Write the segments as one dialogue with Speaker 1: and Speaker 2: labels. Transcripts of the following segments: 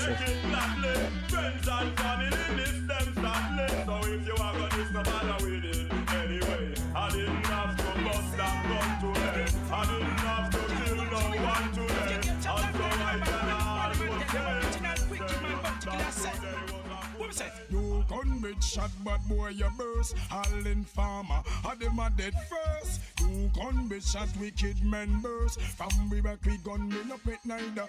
Speaker 1: take it gladly. Friends and family miss them sadly. So if you are gonna miss, no bother with it. Anyway, I didn't have to bust that gun today. I didn't have to kill no one today. I'm so right and
Speaker 2: no gun with shot, but boy you burst. All in farmer, had them a dead first. No gun with shot, wicked men burst. From we back we gun me no pet neither.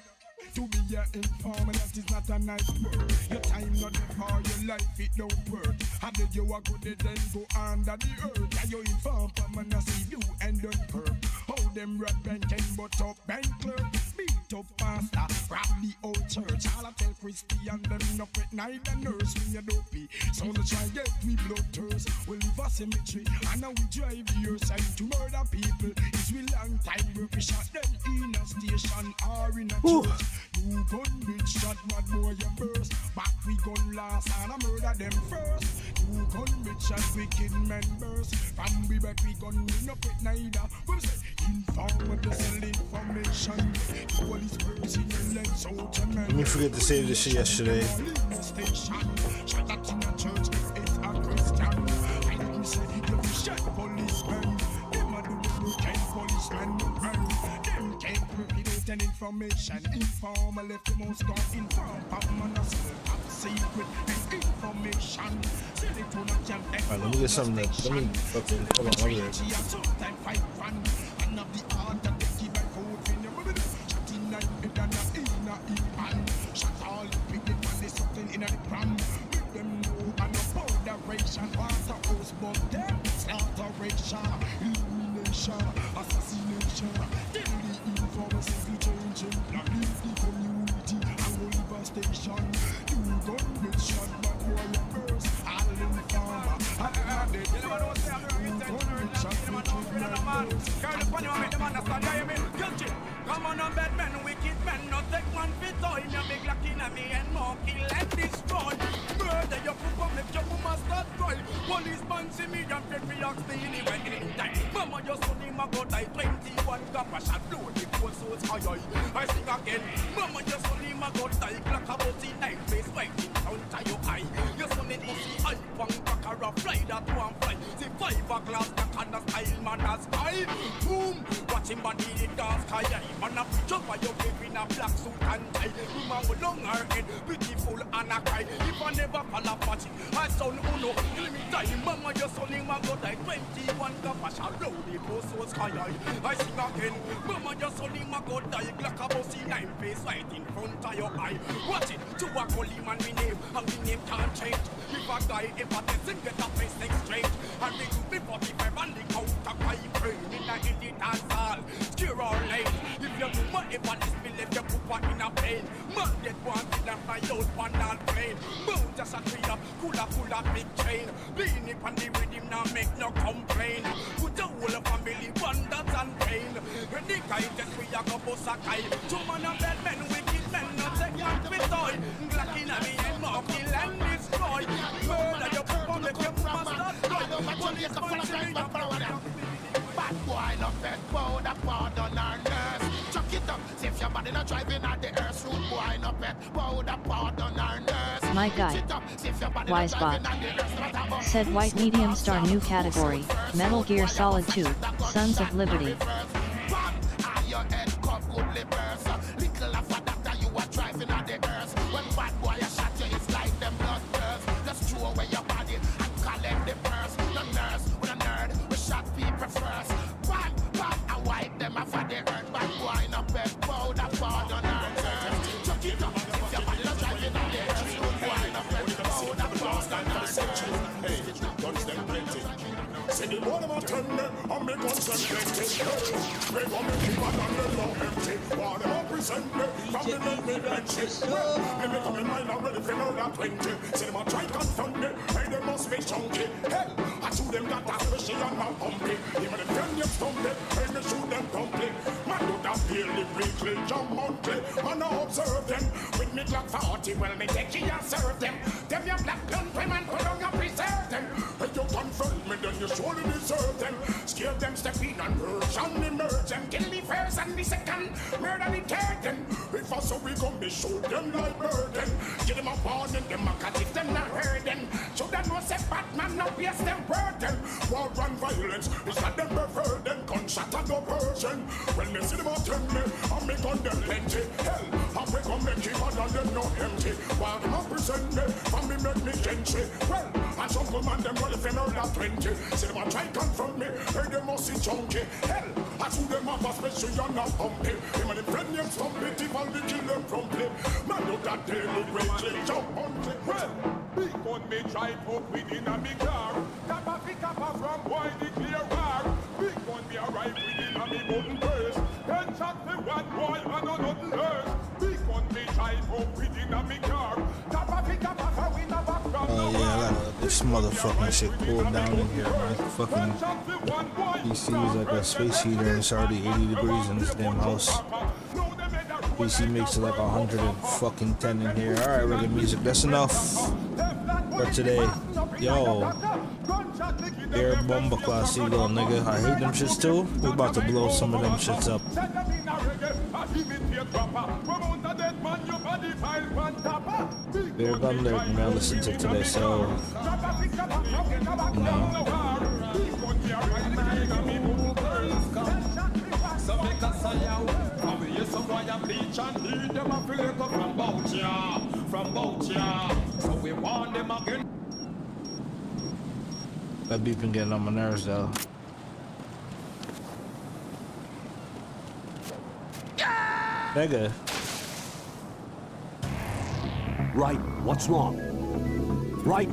Speaker 2: To be an informer, that is not a nice word. Your time not before your life, it don't work. How did you walk with it then go under the earth? Are you inform from and I see you and don't perk? How them rat bank and butt up bank clerk? Beat up faster, rob the old church. All I tell Christian them no pet neither nurse when you dopey. So they try get we blood thirst. We live a cemetery and now we drive your side to murder people. It's we long time we shot them in a station or in a church. You gun bitch shot bad boy you burst. Back we gun last and I murder them first. You gun bitch shot wicked men burst. From we back we gun we no pet neither. We say inform the sell information. Police person in legs out to men.
Speaker 3: Let me forget to save this shit yesterday.
Speaker 2: Shot at in a church if it's a Christian. I didn't say you shot policemen. Them a do the kind policemen no run. Them can't without an information. Informer left the most gun inform. Pop man a sell top secret and information. Say they do not jam.
Speaker 3: Alright, let me get something that, let me fucking, hold on, I'll be right.
Speaker 2: Sometimes fight fun. And of the art that they keep my food in the middle. Shot in night and a in a pan. Shot all the big man is something in a pram. Make them know and a borderation. Water house but them slaughteration. Illumination, assassination. Deadly informer simply changing. Not leave the community and go live a station. You gun with shot but boy you burst. All in farmer. I dead first. You gun with shot wicked men burst. Come on, bad men, wicked men, not take one fit toy. You big lucky na me and more kill and destroy. Murder your people, make your woman start crying. Policeman see me and pay me ox the anywhere in time. Mama just told him I got like 21 copper shot blow the cold souls high. I sing again. Mama just told him I got like black about the night face fighting counter your eye. Your son it must see I one cracker a fly that one fly. See 5 o'clock the kind of style man as sky. Boom, watch him body it down sky. Man a jump by your baby in a black suit and tie. Woman with long her head, beautiful and a cry. If I never fall off watching, I son uno, kill me time. Mama just only my god like 21 copper shall blow the post so sky. I sing again. Mama just only my god like Glock about C9 face right in front of your eye. Watch it, to a collie man we name, and the name can't change. If a guy ever test him get a face next straight. And they do me 45 and the count a five brain in a idiot dance hall. Scare all late. If you do whatever this believe you put one in a pain. Man get one in a fly out one down plane. Move just a tree up, full of big chain. Lean it on the rhythm now make no complain. Put the whole family wonders and pain. When the guy just we a go bust a guy. Two man a bad men, wicked men, not take one with toy. Glock in a me and more kill and destroy. Murder your people, make your mama start cry. Police man see me up.
Speaker 4: Bad boy, no fed bow, the pardon our nurse. Chuck it up, see if your body not driving at the earth. Rude boy, no fed bow, the pardon our nurse.
Speaker 5: My guy, Wisebot, said white medium star new category, Metal Gear Solid 2, Sons of Liberty.
Speaker 4: Little after that you are driving at the earth. When bad boy a shot you, it's like them blood thirst. Just throw away your body and collect the purse. No nurse, with a nerd, we shot people first. Bam, bam, I wipe them off of the earth. Bad boy no bed, bow the pardon our nurse. Chuck it up, if your body not driving at the earth. Good boy no bed, bow the pardon our nurse.
Speaker 1: Hey, guns them plenty. Say the one of my turn me, and me guns them plenty. We gonna keep on the low empty. What them represent me, from the let me bench it. They make up in mind already for more than 20. Say them a try confront me, hey they must be chunky. Hell, I shoot them got that fishy and not pumpy. Even if them you stumpy, hey me shoot them dumpy. Man do that daily, weekly, jump monthly. Man I observe them, with me Glock 40, well me take it and serve them. Them your black gun, man put on and preserve them. you confront me, then you surely deserve them. Scare them, step in and merge and emerge them. Kill the first and the second, murder the third them. If I saw we come, they shoot them like burden. Give them a warning, them a cut if them not heard them. Should them know say Batman not yes them burden. War and violence, it's not them prefer them. Gunshot and no person. When they see them attend me, I make on them plenty. Hell, I break on them keep on them no empty. While them up present me, and me make me gentry. Well, and some good man them well if they murder 20. See them a try confront me, heard them must see junkie. Hell, I shoot them up especially you're not pumpy. Him and the friend named Stumpy, if I'll be kill them promptly. Man look that day, look greatly, jump on it. Well, big gun me drive up within a me car. Kappa pick up from boy the clear war. Big gun me arrive within a me button burst. Then shot the one boy and another earth. Big gun me drive up within a me car. Kappa pick up from we never from
Speaker 3: Oh yeah, I gotta let this motherfucking shit cool down in here, man. Fucking PC is like a space heater and it's already 80 degrees in this damn house. PC makes it like 110 in here. Alright, reggae music, that's enough for today. Yo, Air Bomba Class Eagle, nigga. I hate them shits too. We about to blow some of them shits up. Bear Gun Lyric, man, listen to today, so you know. That beef been getting on my nerves though. Nigga.
Speaker 6: Right, what's wrong? Right.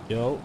Speaker 3: Yo.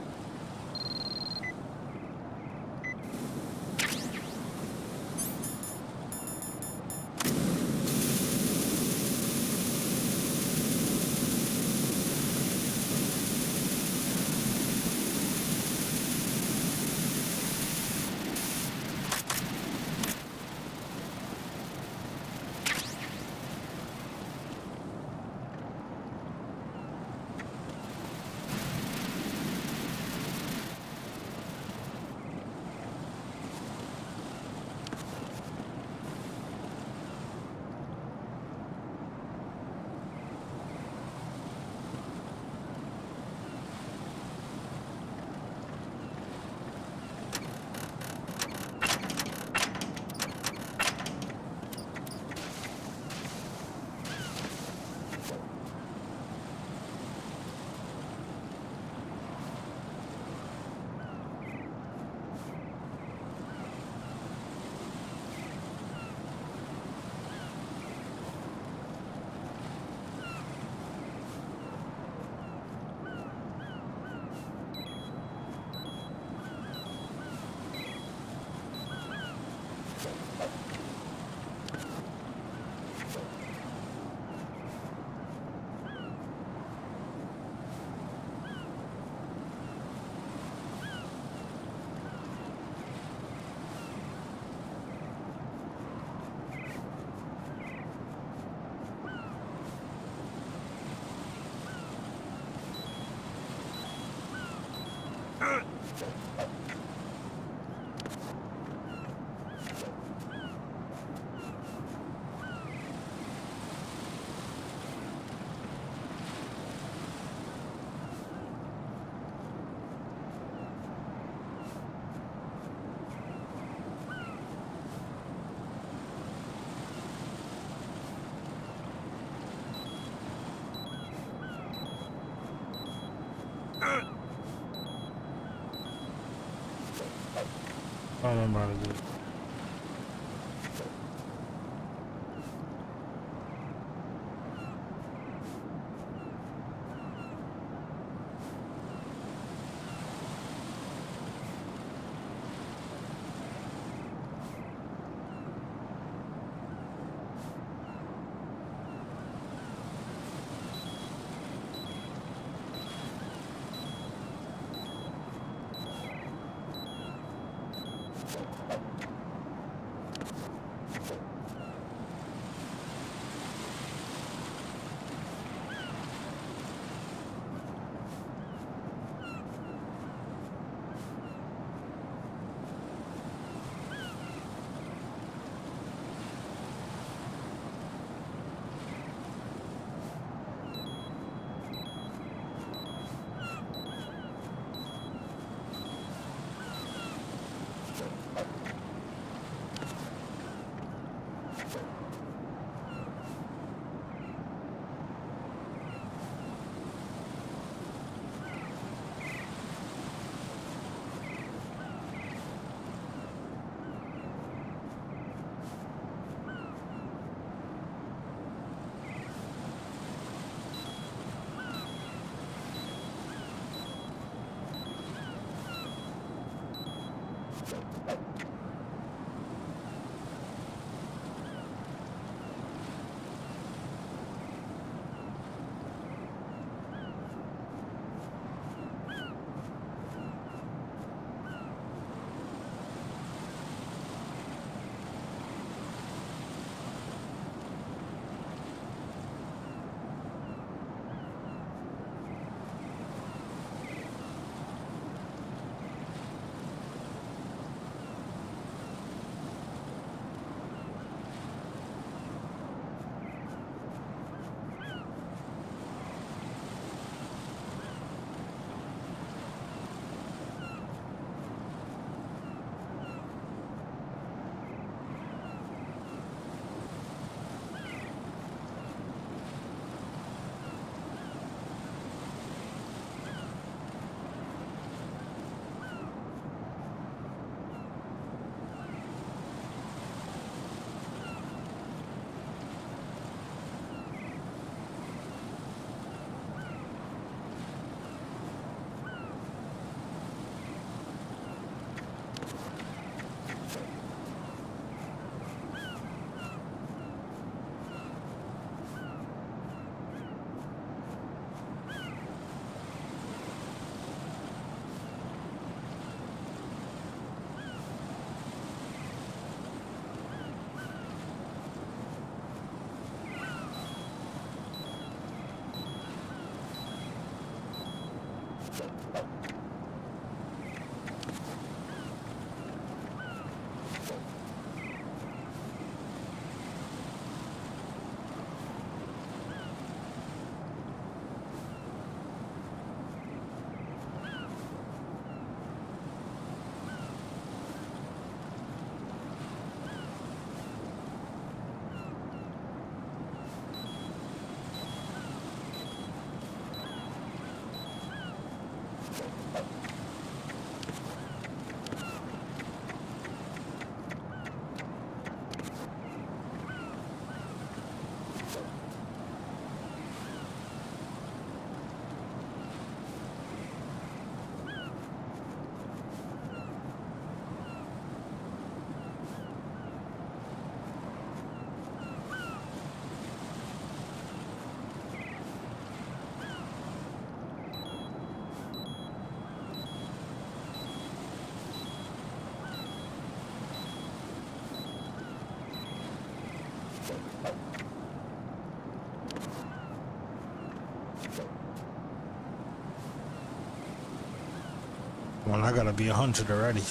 Speaker 3: I don't remember how to do it. Well, I gotta be 100 already.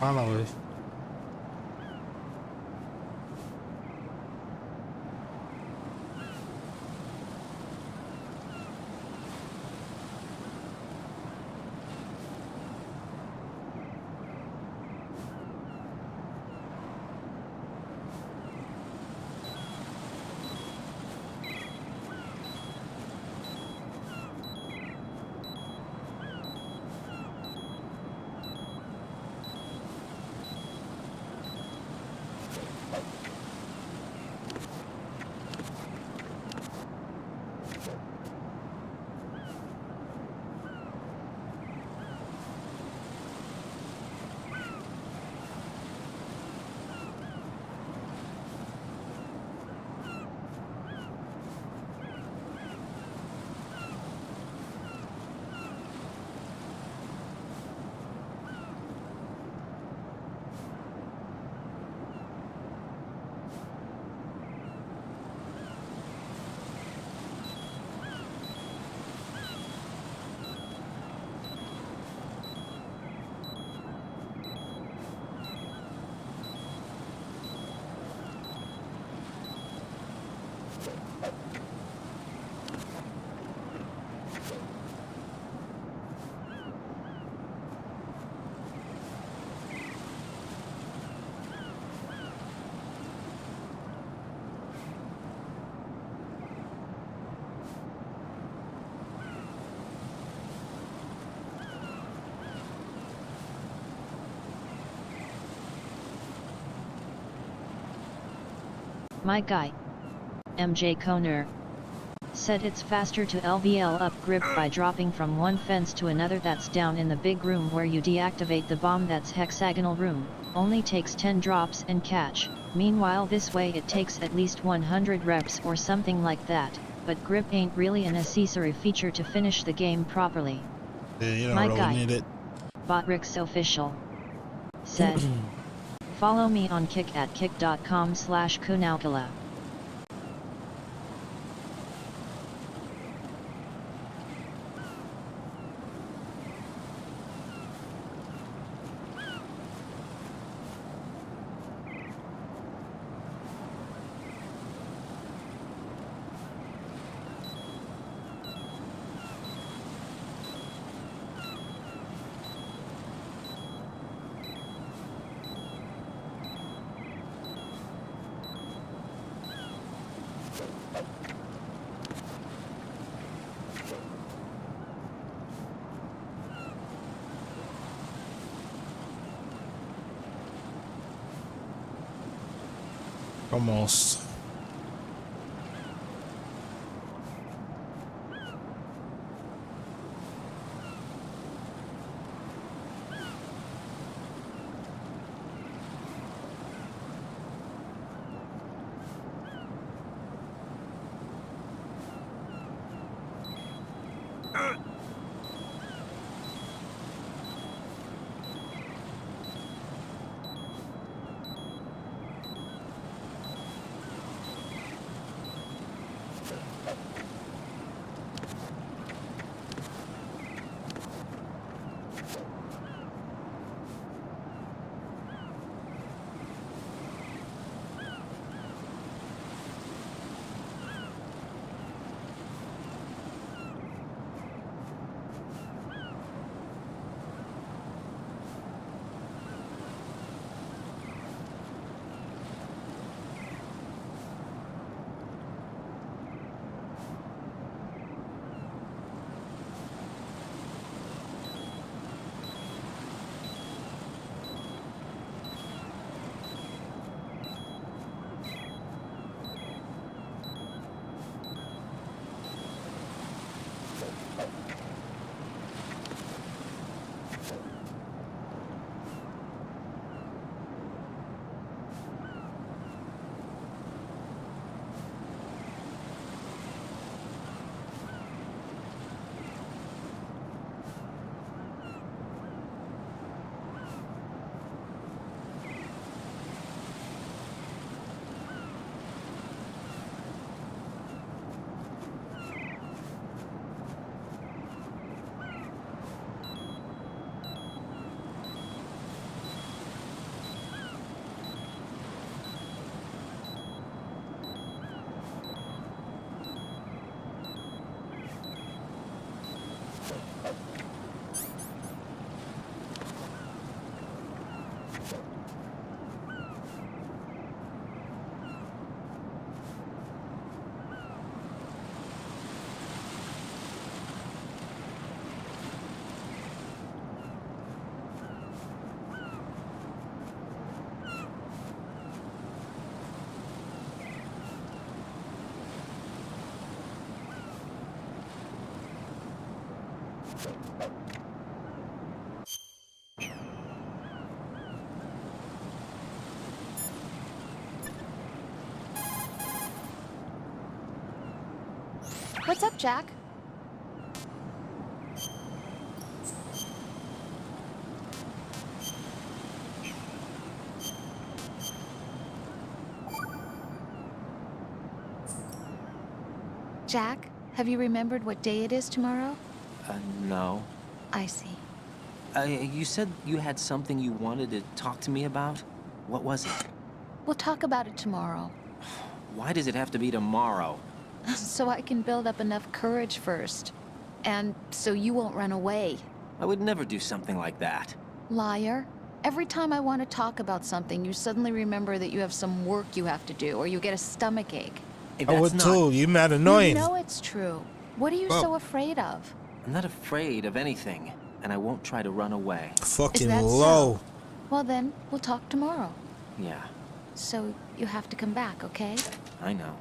Speaker 3: Finally.
Speaker 5: My guy, MJ Koner, said it's faster to LVL up grip by dropping from one fence to another. That's down in the big room where you deactivate the bomb. That's hexagonal room, only takes 10 drops and catch. Meanwhile this way it takes at least 100 reps or something like that, but grip ain't really a necessary feature to finish the game properly.
Speaker 3: Yeah, you don't
Speaker 5: My
Speaker 3: really
Speaker 5: guy,
Speaker 3: need it.
Speaker 5: Botrix official, said, follow me on Kick at kick.com/Kunaikilla.
Speaker 3: Almost.
Speaker 7: What's up, Jack? Jack, have you remembered what day it is tomorrow?
Speaker 8: No.
Speaker 7: I see.
Speaker 8: You said you had something you wanted to talk to me about? What was it?
Speaker 7: We'll talk about it tomorrow.
Speaker 8: Why does it have to be tomorrow?
Speaker 7: So I can build up enough courage first. And so you won't run away.
Speaker 8: I would never do something like that.
Speaker 7: Liar. Every time I want to talk about something, you suddenly remember that you have some work you have to do, or you get a stomach ache.
Speaker 8: Hey,
Speaker 3: I
Speaker 8: that's
Speaker 3: would
Speaker 8: not...
Speaker 3: too. You mad annoying.
Speaker 7: You know it's true. What are you so afraid of?
Speaker 8: I'm not afraid of anything, and I won't try to run away.
Speaker 3: Fucking
Speaker 7: Is that
Speaker 3: low.
Speaker 7: so? Well then, we'll talk tomorrow.
Speaker 8: Yeah,
Speaker 7: So you have to come back, okay?
Speaker 8: I know.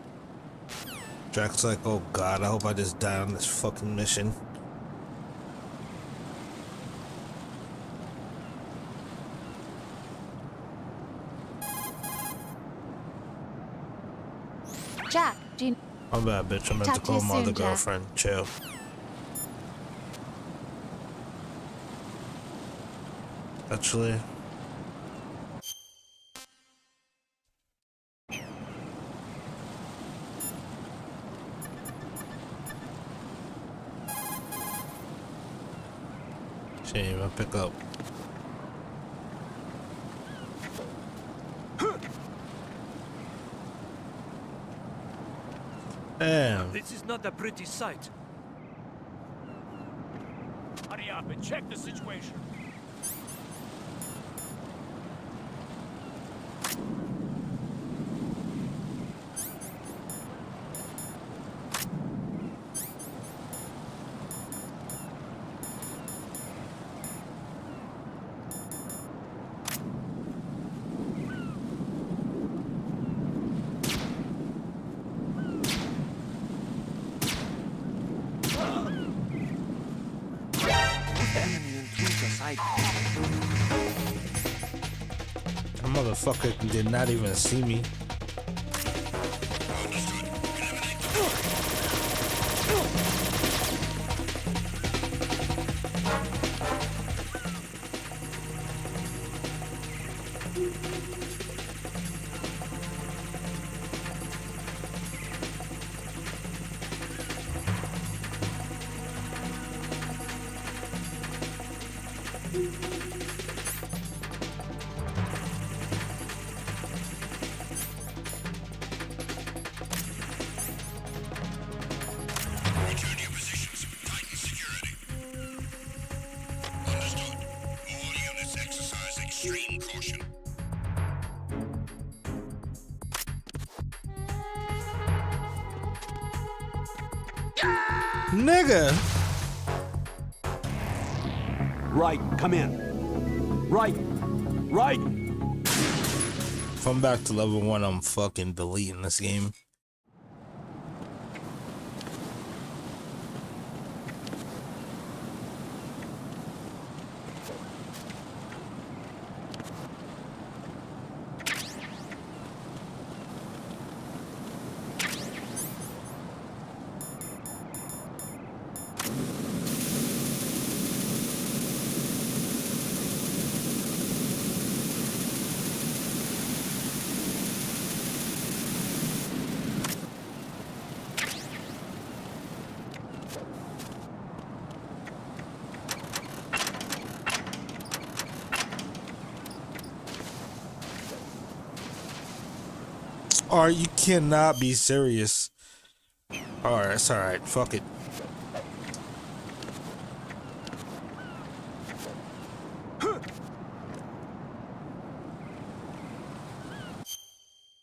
Speaker 3: Jack's like, oh god, I hope I just die on this fucking mission.
Speaker 7: Jack, do you...
Speaker 3: My bad, bitch. I meant to
Speaker 7: Talk to
Speaker 3: call
Speaker 7: you
Speaker 3: my
Speaker 7: soon,
Speaker 3: other
Speaker 7: Jack.
Speaker 3: girlfriend. Chill. Actually, she ain't even pick up. Damn.
Speaker 9: This is not a pretty sight. Hurry up and check the situation.
Speaker 3: That motherfucker did not even see me.
Speaker 1: Return to your positions. Tighten security. Understood. All units exercise extreme caution.
Speaker 3: Nigga!
Speaker 6: Right, come in. Right. Right.
Speaker 3: If I'm back to level 1, I'm fucking deleting this game. Alright, you cannot be serious. Alright, it's alright. Fuck it.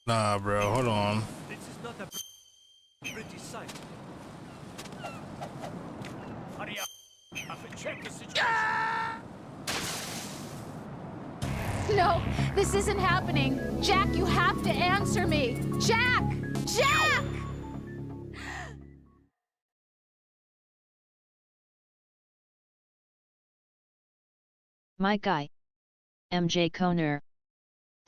Speaker 3: Nah, bro, hold on.
Speaker 9: This is not a pretty sight. Hurry up. Up and check the situation.
Speaker 7: No, this isn't happening. Jack, you have to answer me. Jack! Jack!
Speaker 5: My guy. MJ Koner.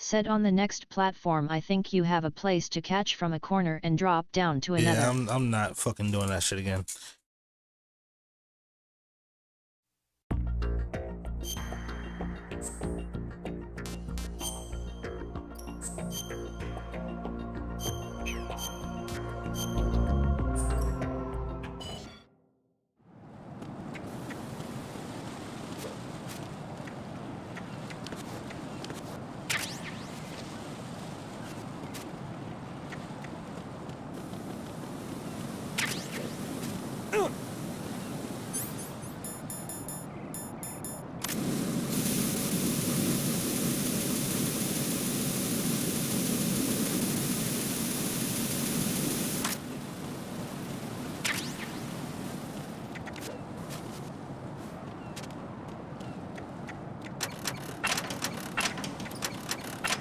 Speaker 5: Said on the next platform I think you have a place to catch from a corner and drop down to another.
Speaker 3: Yeah, I'm not fucking doing that shit again.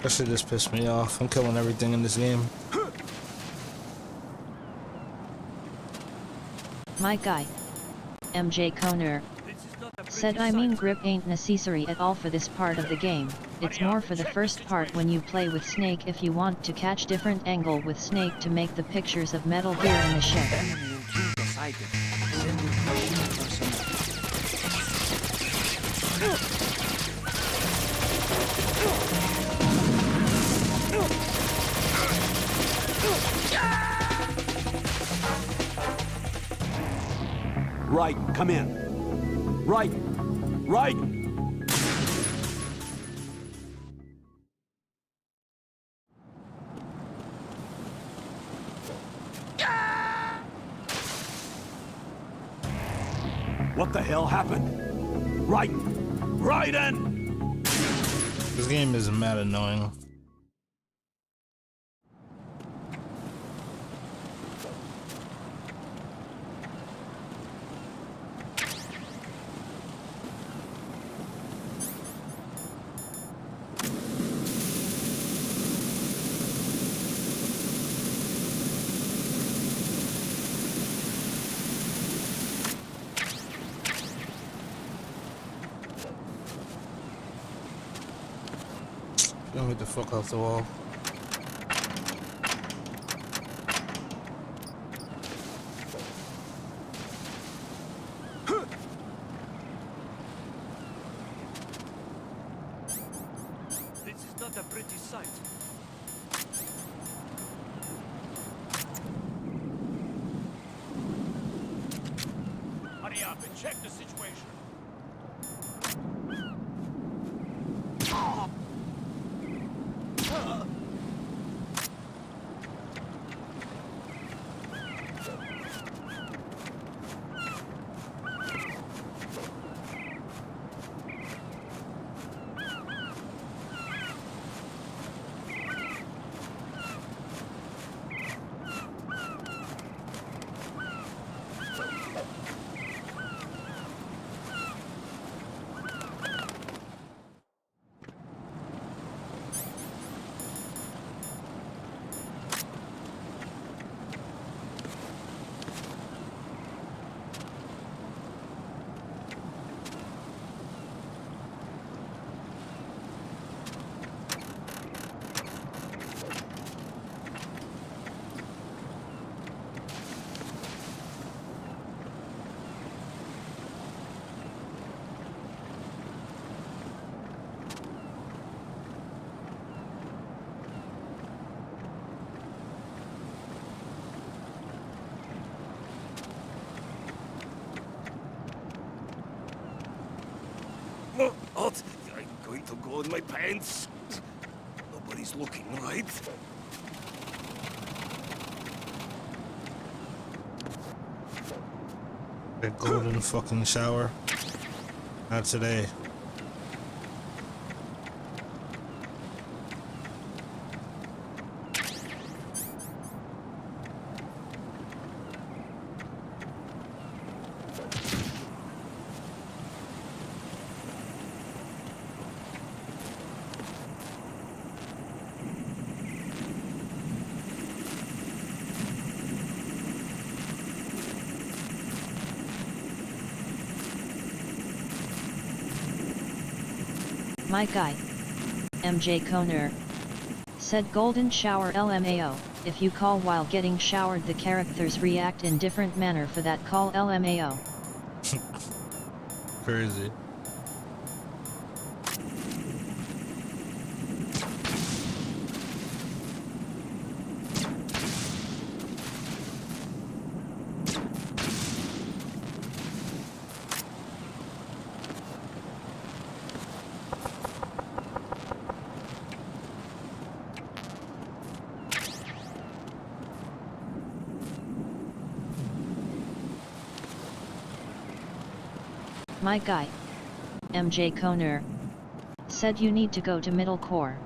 Speaker 3: That shit just pissed me off. I'm killing everything in this game.
Speaker 5: My guy, MJ Koner, said I mean grip ain't necessary at all for this part of the game. It's more for the first part when you play with Snake if you want to catch different angle with Snake to make the pictures of Metal Gear in the ship.
Speaker 6: Right, come in. Right, right. What the hell happened? Right, right in.
Speaker 3: This game is mad annoying. Get the fuck off the wall.
Speaker 9: This is not a pretty sight. Hurry up and check the situation.
Speaker 10: What? I'm going to go in my pants. Nobody's looking, right?
Speaker 3: The golden fucking shower. Not today.
Speaker 5: My guy, MJ Koner, Said golden shower LMAO. If you call while getting showered, the characters react in different manner for that call LMAO.
Speaker 3: Crazy.
Speaker 5: My guy, MJ Koner, said you need to go to middle core.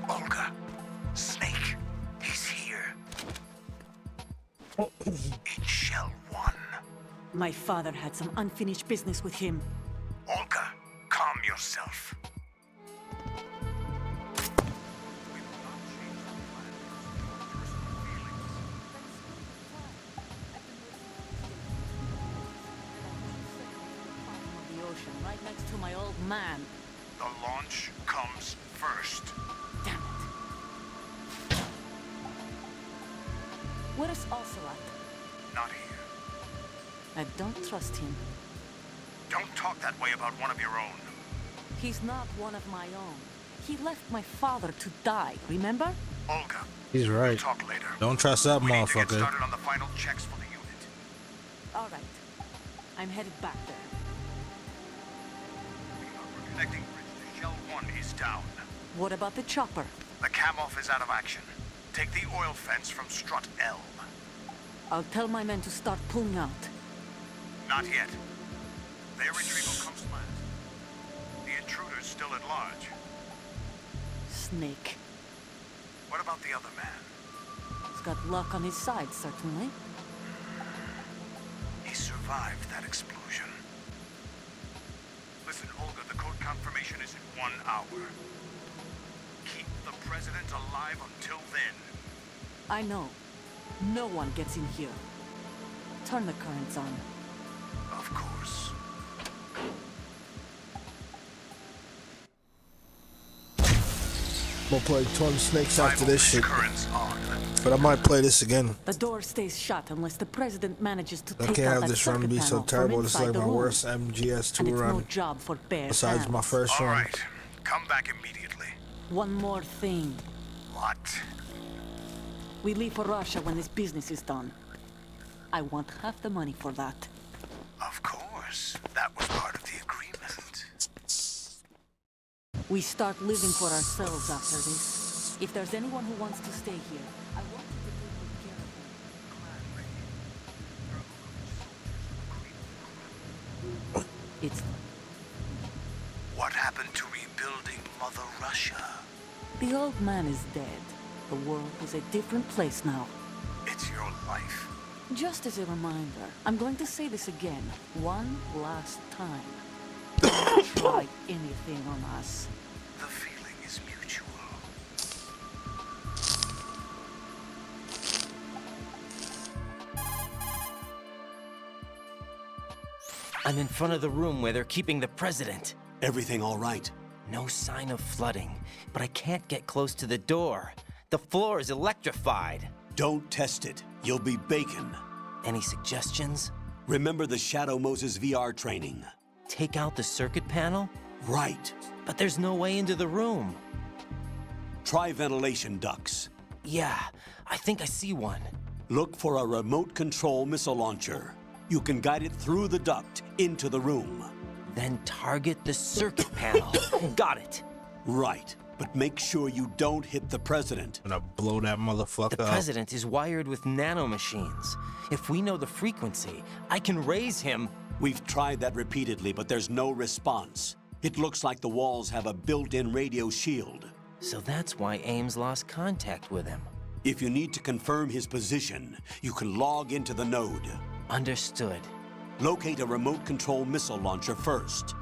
Speaker 4: Olga, Snake, he's here. In Shell 1.
Speaker 11: My father had some unfinished business with him.
Speaker 4: Olga, calm yourself.
Speaker 11: The ocean, right next to my old man.
Speaker 4: The launch comes first.
Speaker 11: Damn it. Where's Ocelot?
Speaker 4: Not here.
Speaker 11: I don't trust him.
Speaker 4: Don't talk that way about one of your own.
Speaker 11: He's not one of my own. He left my father to die, remember?
Speaker 4: Olga,
Speaker 3: He's right.
Speaker 4: we'll talk later.
Speaker 3: Don't trust that
Speaker 4: We need to get
Speaker 3: motherfucker.
Speaker 4: started on the final checks for the unit.
Speaker 11: All right. I'm headed back there.
Speaker 4: The connecting bridge to Shell 1 is down.
Speaker 11: What about the chopper?
Speaker 4: The cam-off is out of action. Take the oil fence from strut L.
Speaker 11: I'll tell my men to start pulling out.
Speaker 4: Not yet. Their retrieval comes last. The intruder's still at large.
Speaker 11: Snake.
Speaker 4: What about the other man?
Speaker 11: He's got luck on his side, certainly.
Speaker 4: He survived that explosion. Listen, Olga, the code confirmation is in 1 hour. Keep the president alive until then.
Speaker 11: I know. No one gets in here. Turn the currents on.
Speaker 4: Of course.
Speaker 3: We'll play Twin Snakes after this shit,
Speaker 4: Currents on.
Speaker 3: but I might play this again.
Speaker 11: The door stays shut unless the president manages to
Speaker 3: I
Speaker 11: take
Speaker 3: can't
Speaker 11: out
Speaker 3: have
Speaker 11: that
Speaker 3: this run
Speaker 11: circuit
Speaker 3: be so
Speaker 11: panel from
Speaker 3: terrible. This is
Speaker 11: inside
Speaker 3: like
Speaker 11: the
Speaker 3: my
Speaker 11: room.
Speaker 3: worst MGS2
Speaker 11: And it's
Speaker 3: run,
Speaker 11: no job for bare
Speaker 3: besides my
Speaker 11: hands.
Speaker 3: first
Speaker 4: All
Speaker 3: one.
Speaker 4: right. Come back immediately.
Speaker 11: One more thing.
Speaker 4: What?
Speaker 11: We leave for Russia when this business is done. I want half the money for that.
Speaker 4: Of course. That was part of the agreement.
Speaker 11: We start living for ourselves after this. If there's anyone who wants to stay here, I want you to take good care of them. It's...
Speaker 4: What happened to rebuilding Mother Russia?
Speaker 11: The old man is dead. The world is a different place now.
Speaker 4: It's your life.
Speaker 11: Just as a reminder, I'm going to say this again, one last time. Don't try anything on us.
Speaker 4: The feeling is mutual.
Speaker 8: I'm in front of the room where they're keeping the president.
Speaker 6: Everything all right?
Speaker 8: No sign of flooding, but I can't get close to the door. The floor is electrified.
Speaker 6: Don't test it. You'll be bacon.
Speaker 8: Any suggestions?
Speaker 6: Remember the Shadow Moses VR training?
Speaker 8: Take out the circuit panel?
Speaker 6: Right.
Speaker 8: But there's no way into the room.
Speaker 6: Try ventilation ducts.
Speaker 8: Yeah, I think I see one.
Speaker 6: Look for a remote control missile launcher. You can guide it through the duct into the room.
Speaker 8: Then target the circuit panel. Got it.
Speaker 6: Right, but make sure you don't hit the president.
Speaker 3: I'm gonna blow that motherfucker
Speaker 8: The
Speaker 3: up.
Speaker 8: president is wired with nanomachines. If we know the frequency, I can raise him.
Speaker 6: We've tried that repeatedly, but there's no response. It looks like the walls have a built-in radio shield.
Speaker 8: So that's why Ames lost contact with him.
Speaker 6: If you need to confirm his position, you can log into the node.
Speaker 8: Understood.
Speaker 6: Locate a remote control missile launcher first.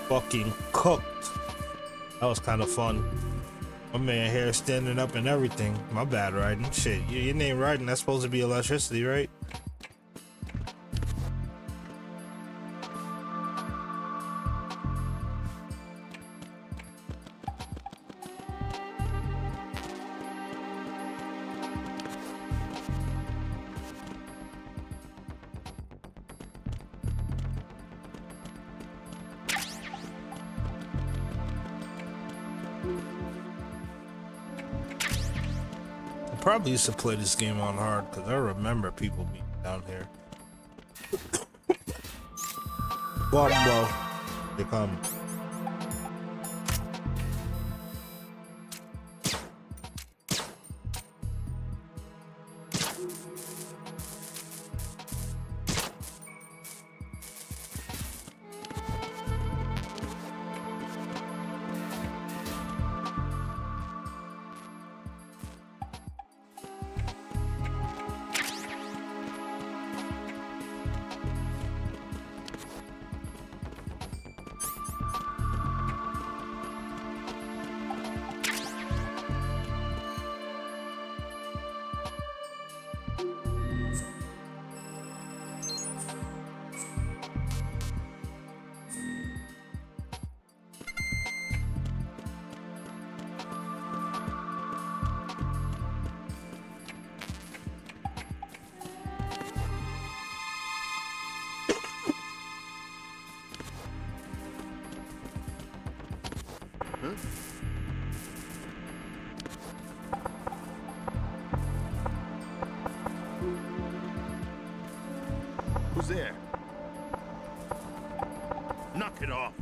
Speaker 3: Fucking cooked. That was kind of fun. My man hair standing up and everything. My bad, Raiden. Shit, your name Raiden, that's supposed to be electricity, right? I probably used to play this game on hard because I remember people being down here. Wombo. They come.
Speaker 9: Who's there? Knock it off.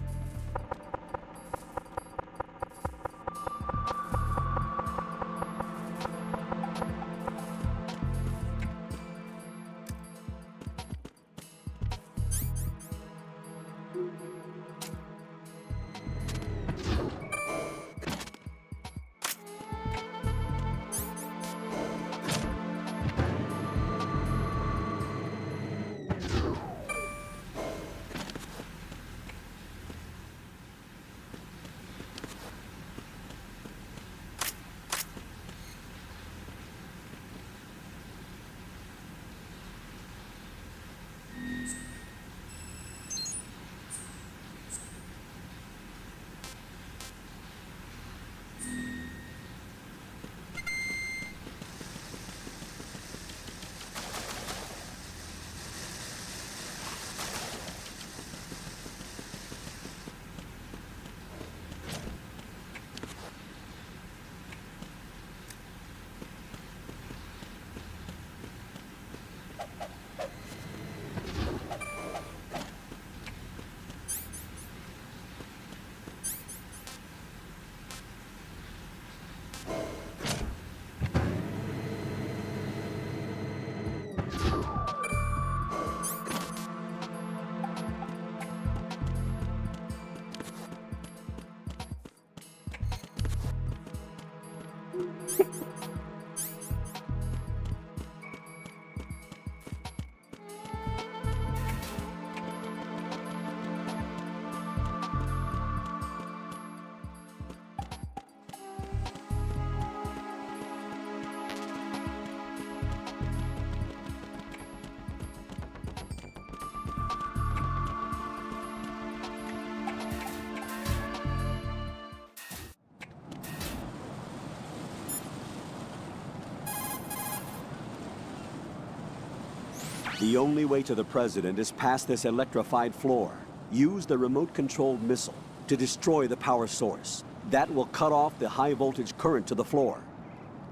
Speaker 6: The only way to the president is past this electrified floor. Use the remote-controlled missile to destroy the power source. That will cut off the high-voltage current to the floor.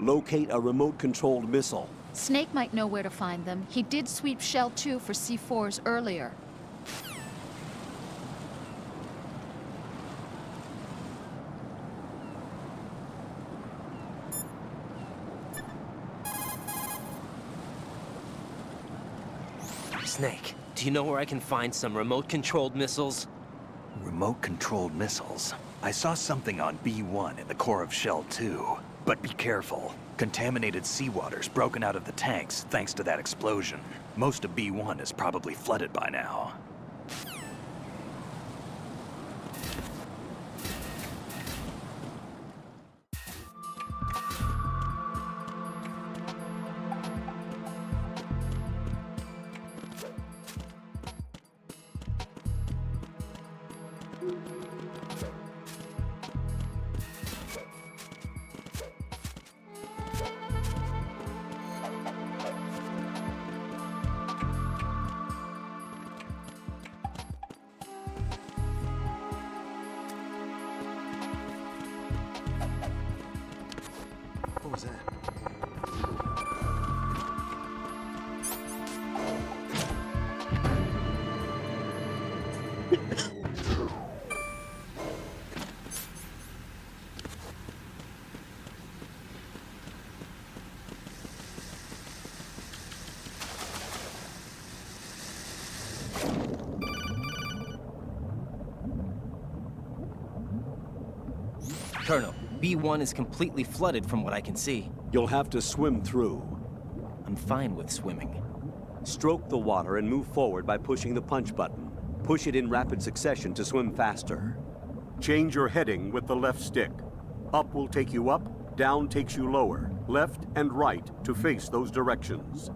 Speaker 6: Locate a remote-controlled missile.
Speaker 7: Snake might know where to find them. He did sweep Shell 2 for C4s earlier.
Speaker 8: Snake, do you know where I can find some remote-controlled missiles?
Speaker 12: Remote-controlled missiles? I saw something on B1 in the core of Shell 2. But be careful. Contaminated seawater's broken out of the tanks thanks to that explosion. Most of B1 is probably flooded by now.
Speaker 10: What was that?
Speaker 8: Colonel, B1 is completely flooded from what I can see.
Speaker 6: You'll have to swim through.
Speaker 8: I'm fine with swimming.
Speaker 6: Stroke the water and move forward by pushing the punch button. Push it in rapid succession to swim faster. Change your heading with the left stick. Up will take you up, down takes you lower, left and right to face those directions.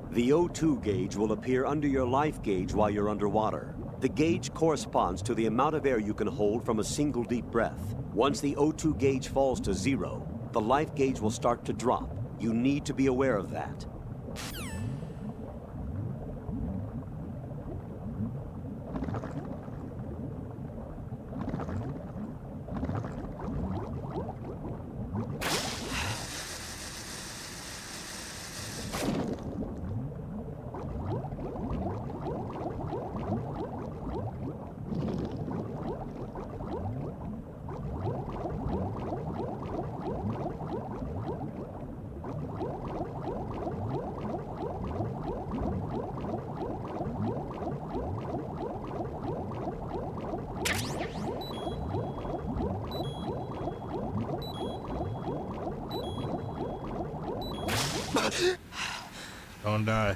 Speaker 6: The O2 gauge will appear under your life gauge while you're underwater. The gauge corresponds to the amount of air you can hold from a single deep breath. Once the O2 gauge falls to 0, the life gauge will start to drop. You need to be aware of that.
Speaker 3: Don't die.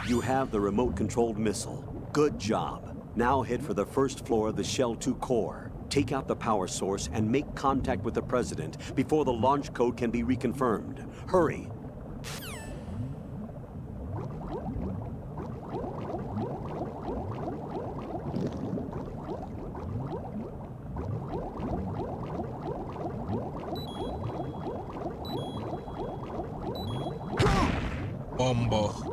Speaker 6: You have the remote-controlled missile. Good job. Now head for the first floor of the Shell 2 core. Take out the power source and make contact with the President before the launch code can be reconfirmed. Hurry.
Speaker 3: Bombo.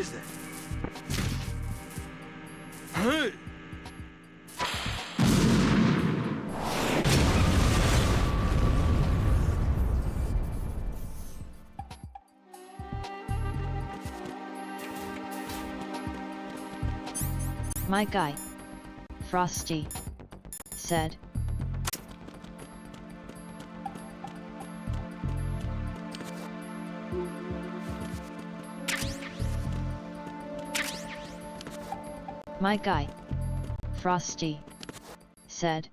Speaker 10: is that? Huh?
Speaker 5: My guy, Frosty, said. My guy, Frosty, said.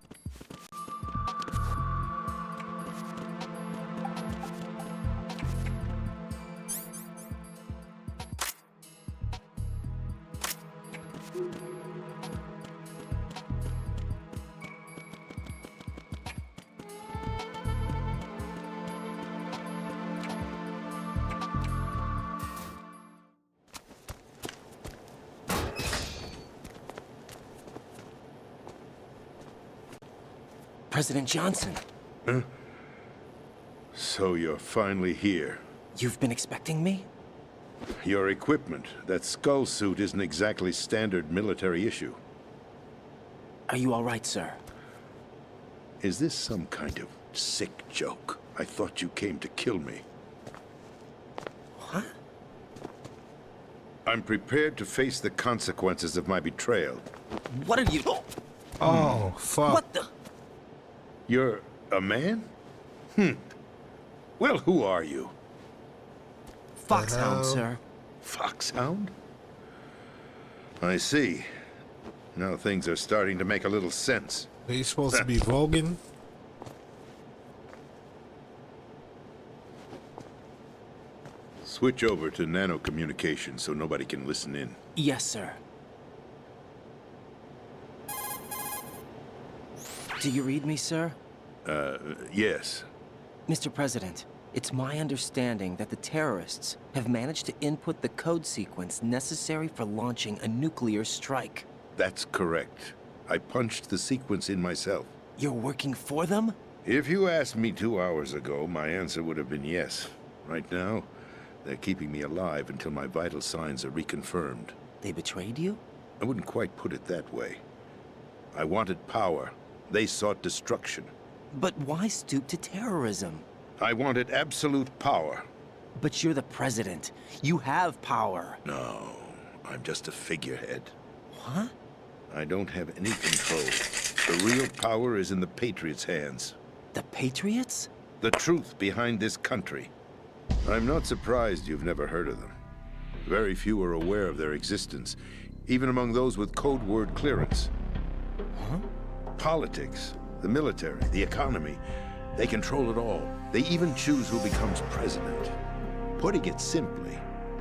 Speaker 8: President Johnson.
Speaker 1: Huh? So you're finally here.
Speaker 8: You've been expecting me?
Speaker 1: Your equipment, that skull suit isn't exactly standard military issue.
Speaker 8: Are you all right, sir?
Speaker 1: Is this some kind of sick joke? I thought you came to kill me.
Speaker 8: What?
Speaker 1: I'm prepared to face the consequences of my betrayal.
Speaker 8: What are you...
Speaker 3: Oh, fuck.
Speaker 8: What the...
Speaker 1: You're a man? Well, who are you?
Speaker 8: Foxhound, sir.
Speaker 1: Foxhound? I see. Now things are starting to make a little sense.
Speaker 3: Are you supposed to be Vogan?
Speaker 1: Switch over to nano communication so nobody can listen in.
Speaker 8: Yes, sir. Do you read me, sir?
Speaker 1: Yes.
Speaker 8: Mr. President, it's my understanding that the terrorists have managed to input the code sequence necessary for launching a nuclear strike.
Speaker 1: That's correct. I punched the sequence in myself.
Speaker 8: You're working for them?
Speaker 1: If you asked me 2 hours ago, my answer would have been yes. Right now, they're keeping me alive until my vital signs are reconfirmed.
Speaker 8: They betrayed you?
Speaker 1: I wouldn't quite put it that way. I wanted power. They sought destruction.
Speaker 8: But why stoop to terrorism?
Speaker 1: I wanted absolute power.
Speaker 8: But you're the president. You have power.
Speaker 1: No, I'm just a figurehead.
Speaker 8: What?
Speaker 1: I don't have any control. The real power is in the Patriots' hands.
Speaker 8: The Patriots?
Speaker 1: The truth behind this country. I'm not surprised you've never heard of them. Very few are aware of their existence, even among those with code word clearance.
Speaker 8: Huh?
Speaker 1: Politics, the military, the economy, they control it all. They even choose who becomes president. Putting it simply,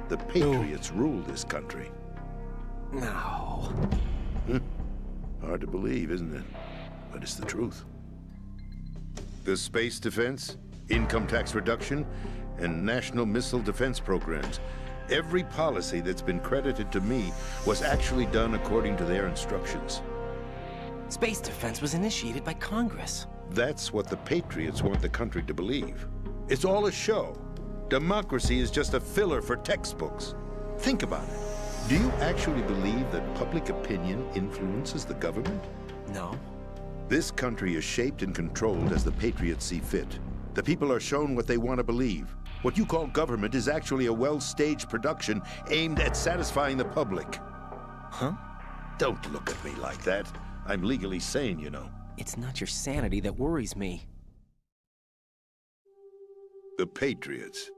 Speaker 1: the Patriots rule this country.
Speaker 8: No.
Speaker 1: Hard to believe, isn't it? But it's the truth. The space defense, income tax reduction, and national missile defense programs. Every policy that's been credited to me was actually done according to their instructions.
Speaker 8: Space defense was initiated by Congress.
Speaker 1: That's what the Patriots want the country to believe. It's all a show. Democracy is just a filler for textbooks. Think about it. Do you actually believe that public opinion influences the government?
Speaker 8: No.
Speaker 1: This country is shaped and controlled as the Patriots see fit. The people are shown what they want to believe. What you call government is actually a well-staged production aimed at satisfying the public.
Speaker 8: Huh?
Speaker 1: Don't look at me like that. I'm legally sane, you know.
Speaker 8: It's not your sanity that worries me.
Speaker 1: The Patriots.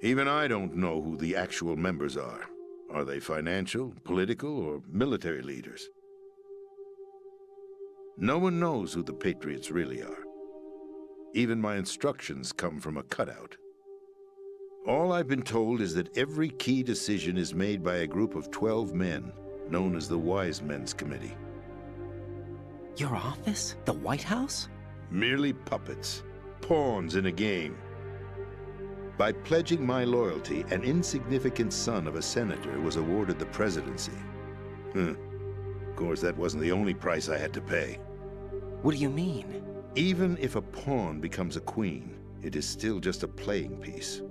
Speaker 1: Even I don't know who the actual members are. Are they financial, political, or military leaders? No one knows who the Patriots really are. Even my instructions come from a cutout. All I've been told is that every key decision is made by a group of 12 men, known as the Wise Men's Committee.
Speaker 8: Your office? The White House?
Speaker 1: Merely puppets, pawns in a game. By pledging my loyalty, an insignificant son of a senator was awarded the presidency. Of course, that wasn't the only price I had to pay.
Speaker 8: What do you mean?
Speaker 1: Even if a pawn becomes a queen, it is still just a playing piece.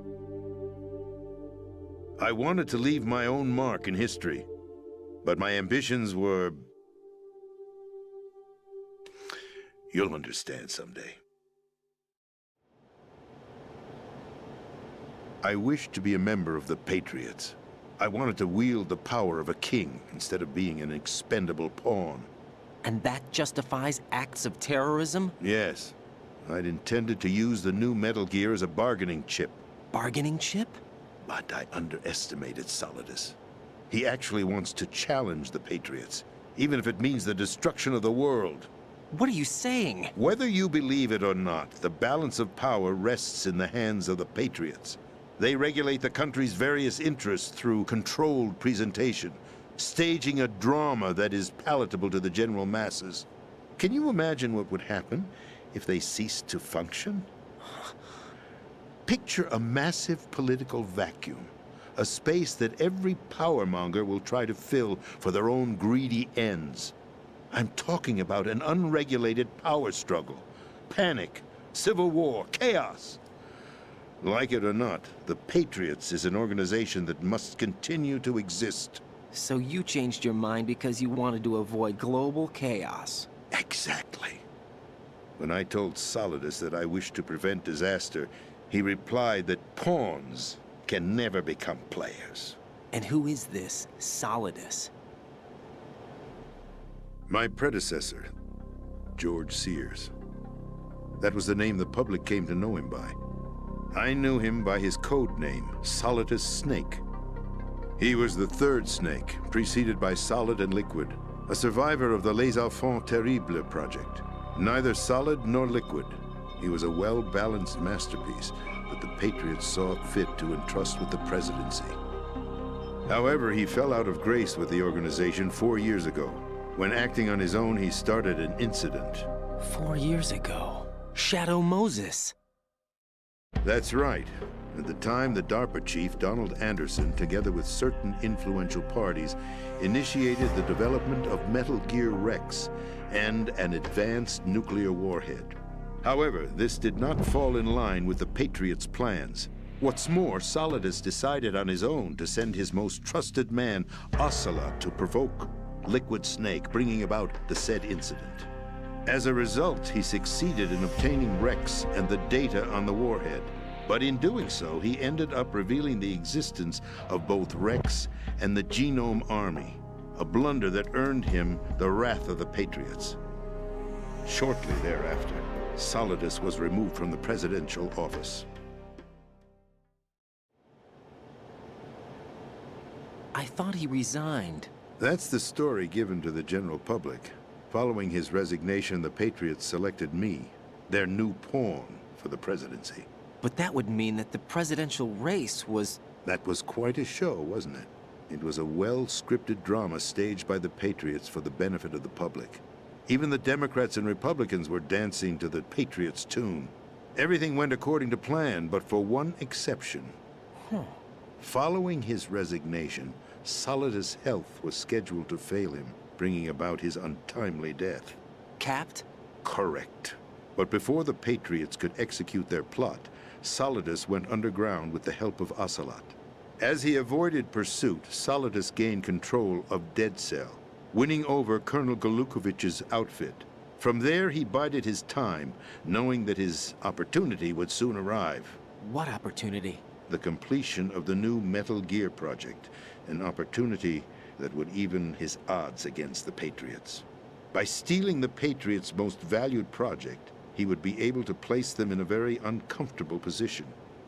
Speaker 13: I wanted to leave my own mark in history, but my ambitions were... You'll understand someday. I wished to be a member of the Patriots. I wanted to wield the power of a king instead of being an expendable pawn.
Speaker 8: And that justifies acts of terrorism?
Speaker 13: Yes. I'd intended to use the new Metal Gear as a bargaining chip.
Speaker 8: Bargaining chip?
Speaker 13: But I underestimated Solidus. He actually wants to challenge the Patriots, even if it means the destruction of the world.
Speaker 8: What are you saying?
Speaker 13: Whether you believe it or not, the balance of power rests in the hands of the Patriots. They regulate the country's various interests through controlled presentation, staging a drama that is palatable to the general masses. Can you imagine what would happen if they ceased to function? Picture a massive political vacuum, a space that every powermonger will try to fill for their own greedy ends. I'm talking about an unregulated power struggle, panic, civil war, chaos. Like it or not, the Patriots is an organization that must continue to exist.
Speaker 8: So you changed your mind because you wanted to avoid global chaos.
Speaker 13: Exactly. When I told Solidus that I wished to prevent disaster, he replied that pawns can never become players.
Speaker 8: And who is this Solidus?
Speaker 13: My predecessor, George Sears. That was the name the public came to know him by. I knew him by his code name, Solidus Snake. He was the third Snake, preceded by Solid and Liquid, a survivor of the Les Enfants Terribles project. Neither solid nor liquid, he was a well-balanced masterpiece that the Patriots saw fit to entrust with the presidency. However, he fell out of grace with the organization 4 years ago. When acting on his own, he started an incident.
Speaker 8: 4 years ago? Shadow Moses.
Speaker 13: That's right. At the time, the DARPA chief, Donald Anderson, together with certain influential parties, initiated the development of Metal Gear Rex and an advanced nuclear warhead. However, this did not fall in line with the Patriots' plans. What's more, Solidus decided on his own to send his most trusted man, Ocelot, to provoke Liquid Snake, bringing about the said incident. As a result, he succeeded in obtaining Rex and the data on the warhead. But in doing so, he ended up revealing the existence of both Rex and the Genome Army, a blunder that earned him the wrath of the Patriots. Shortly thereafter, Solidus was removed from the presidential office.
Speaker 8: I thought he resigned.
Speaker 13: That's the story given to the general public. Following his resignation, the Patriots selected me, their new pawn, for the presidency.
Speaker 8: But that would mean that the presidential race was...
Speaker 13: That was quite a show, wasn't it? It was a well-scripted drama staged by the Patriots for the benefit of the public. Even the Democrats and Republicans were dancing to the Patriots' tune. Everything went according to plan, but for one exception. Following his resignation, Solidus' health was scheduled to fail him, bringing about his untimely death.
Speaker 8: Capped?
Speaker 13: Correct. But before the Patriots could execute their plot, Solidus went underground with the help of Ocelot. As he avoided pursuit, Solidus gained control of Dead Cell, winning over Colonel Golukovich's outfit. From there, he bided his time, knowing that his opportunity would soon arrive.
Speaker 8: What opportunity?
Speaker 13: The completion of the new Metal Gear project, an opportunity that would even his odds against the Patriots. By stealing the Patriots' most valued project, he would be able to place them in a very uncomfortable position.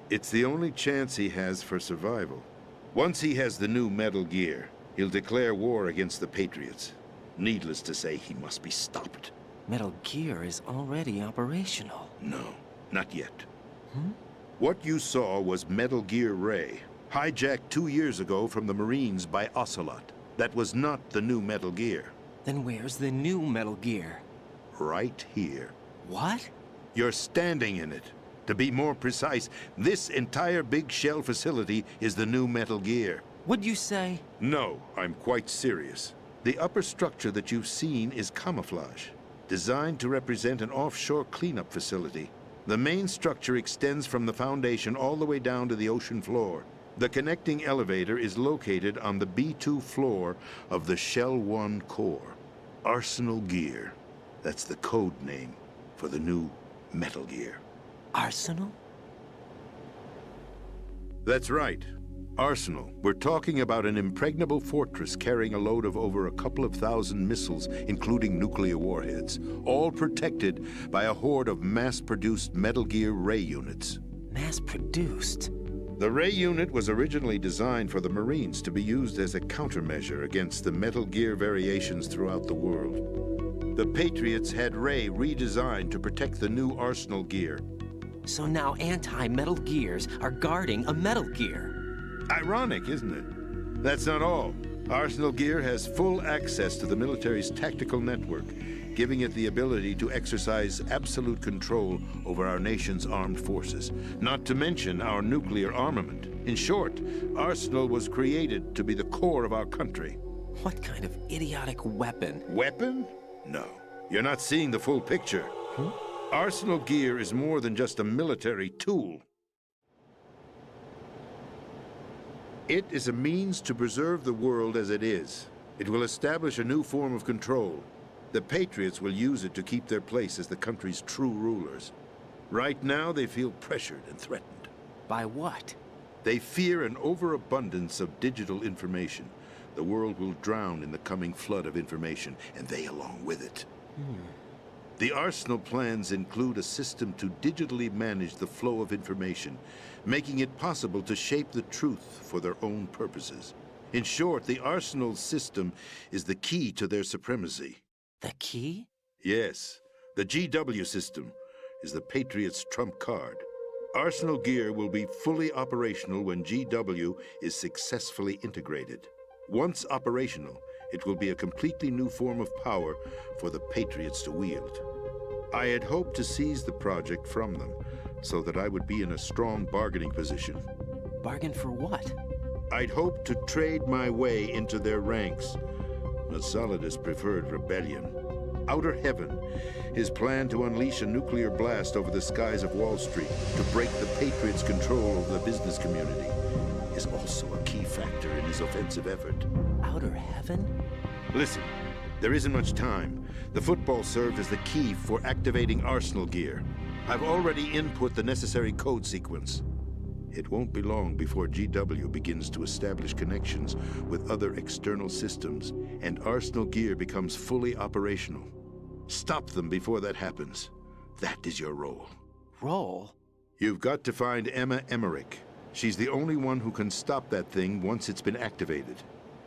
Speaker 13: It's the only chance he has for survival. Once he has the new Metal Gear, he'll declare war against the Patriots. Needless to say, he must be stopped.
Speaker 8: Metal Gear is already operational.
Speaker 13: No, not yet. What you saw was Metal Gear Ray, hijacked 2 years ago from the Marines by Ocelot. That was not the new Metal Gear.
Speaker 8: Then where's the new Metal Gear?
Speaker 13: Right here.
Speaker 8: What?
Speaker 13: You're standing in it. To be more precise, this entire big shell facility is the new Metal Gear.
Speaker 8: What'd you say?
Speaker 13: No, I'm quite serious. The upper structure that you've seen is camouflage, designed to represent an offshore cleanup facility. The main structure extends from the foundation all the way down to the ocean floor. The connecting elevator is located on the B2 floor of the Shell 1 core. Arsenal Gear. That's the code name for the new Metal Gear.
Speaker 8: Arsenal?
Speaker 13: That's right. Arsenal. We're talking about an impregnable fortress carrying a load of over a couple of thousand missiles, including nuclear warheads, all protected by a horde of mass-produced Metal Gear Ray units.
Speaker 8: Mass-produced?
Speaker 13: The Ray unit was originally designed for the Marines to be used as a countermeasure against the Metal Gear variations throughout the world. The Patriots had Ray redesigned to protect the new Arsenal Gear.
Speaker 8: So now anti-Metal Gears are guarding a Metal Gear.
Speaker 13: Ironic, isn't it? That's not all. Arsenal Gear has full access to the military's tactical network, giving it the ability to exercise absolute control over our nation's armed forces, not to mention our nuclear armament. In short, Arsenal was created to be the core of our country.
Speaker 8: What kind of idiotic weapon?
Speaker 13: Weapon? No. You're not seeing the full picture. Arsenal Gear is more than just a military tool. It is a means to preserve the world as it is. It will establish a new form of control. The Patriots will use it to keep their place as the country's true rulers. Right now, they feel pressured and threatened.
Speaker 8: By what?
Speaker 13: They fear an overabundance of digital information. The world will drown in the coming flood of information, and they along with it. The Arsenal plans include a system to digitally manage the flow of information, making it possible to shape the truth for their own purposes. In short, the Arsenal system is the key to their supremacy.
Speaker 8: The key?
Speaker 13: Yes. The GW system is the Patriots' trump card. Arsenal Gear will be fully operational when GW is successfully integrated. Once operational, it will be a completely new form of power for the Patriots to wield. I had hoped to seize the project from them, so that I would be in a strong bargaining position.
Speaker 8: Bargain for what?
Speaker 13: I'd hoped to trade my way into their ranks, but Solidus preferred rebellion. Outer Heaven, his plan to unleash a nuclear blast over the skies of Wall Street to break the Patriots' control over the business community, is also a key factor in his offensive effort.
Speaker 8: Outer Heaven?
Speaker 13: Listen, there isn't much time. The football served as the key for activating Arsenal Gear. I've already input the necessary code sequence. It won't be long before GW begins to establish connections with other external systems, and Arsenal Gear becomes fully operational. Stop them before that happens. That is your role.
Speaker 8: Role?
Speaker 13: You've got to find Emma Emmerich. She's the only one who can stop that thing once it's been activated.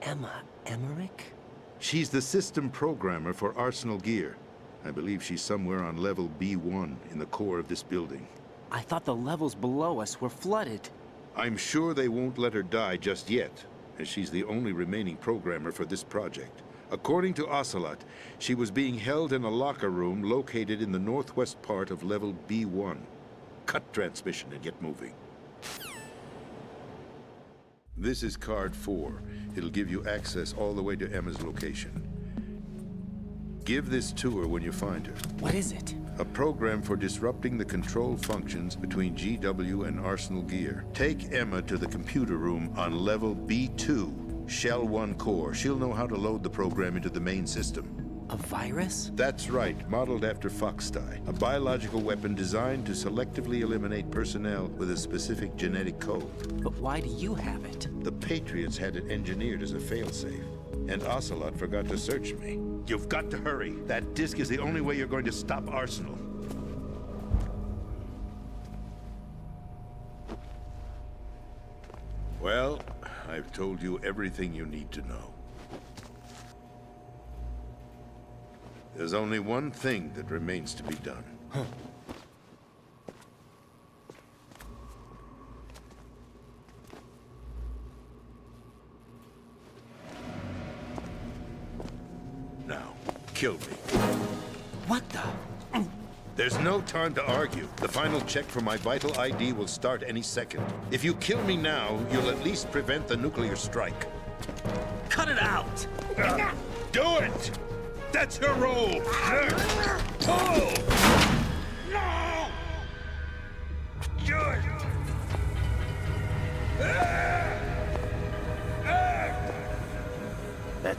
Speaker 8: Emma Emmerich?
Speaker 13: She's the system programmer for Arsenal Gear. I believe she's somewhere on level B1 in the core of this building.
Speaker 8: I thought the levels below us were flooded.
Speaker 13: I'm sure they won't let her die just yet, as she's the only remaining programmer for this project. According to Ocelot, she was being held in a locker room located in the northwest part of level B1. Cut transmission and get moving. This is card 4. It'll give you access all the way to Emma's location. Give this to her when you find her.
Speaker 8: What is it?
Speaker 13: A program for disrupting the control functions between GW and Arsenal Gear. Take Emma to the computer room on level B2, Shell 1 core. She'll know how to load the program into the main system.
Speaker 8: A virus?
Speaker 13: That's right, modeled after Foxdie. A biological weapon designed to selectively eliminate personnel with a specific genetic code.
Speaker 8: But why do you have it?
Speaker 13: The Patriots had it engineered as a failsafe, and Ocelot forgot to search me. You've got to hurry. That disk is the only way you're going to stop Arsenal. Well, I've told you everything you need to know. There's only one thing that remains to be done. Now, kill me.
Speaker 8: What the?
Speaker 13: There's no time to argue. The final check for my vital ID will start any second. If you kill me now, you'll at least prevent the nuclear strike.
Speaker 8: Cut it out!
Speaker 13: Do it! That's your role! Pull! No! Do it!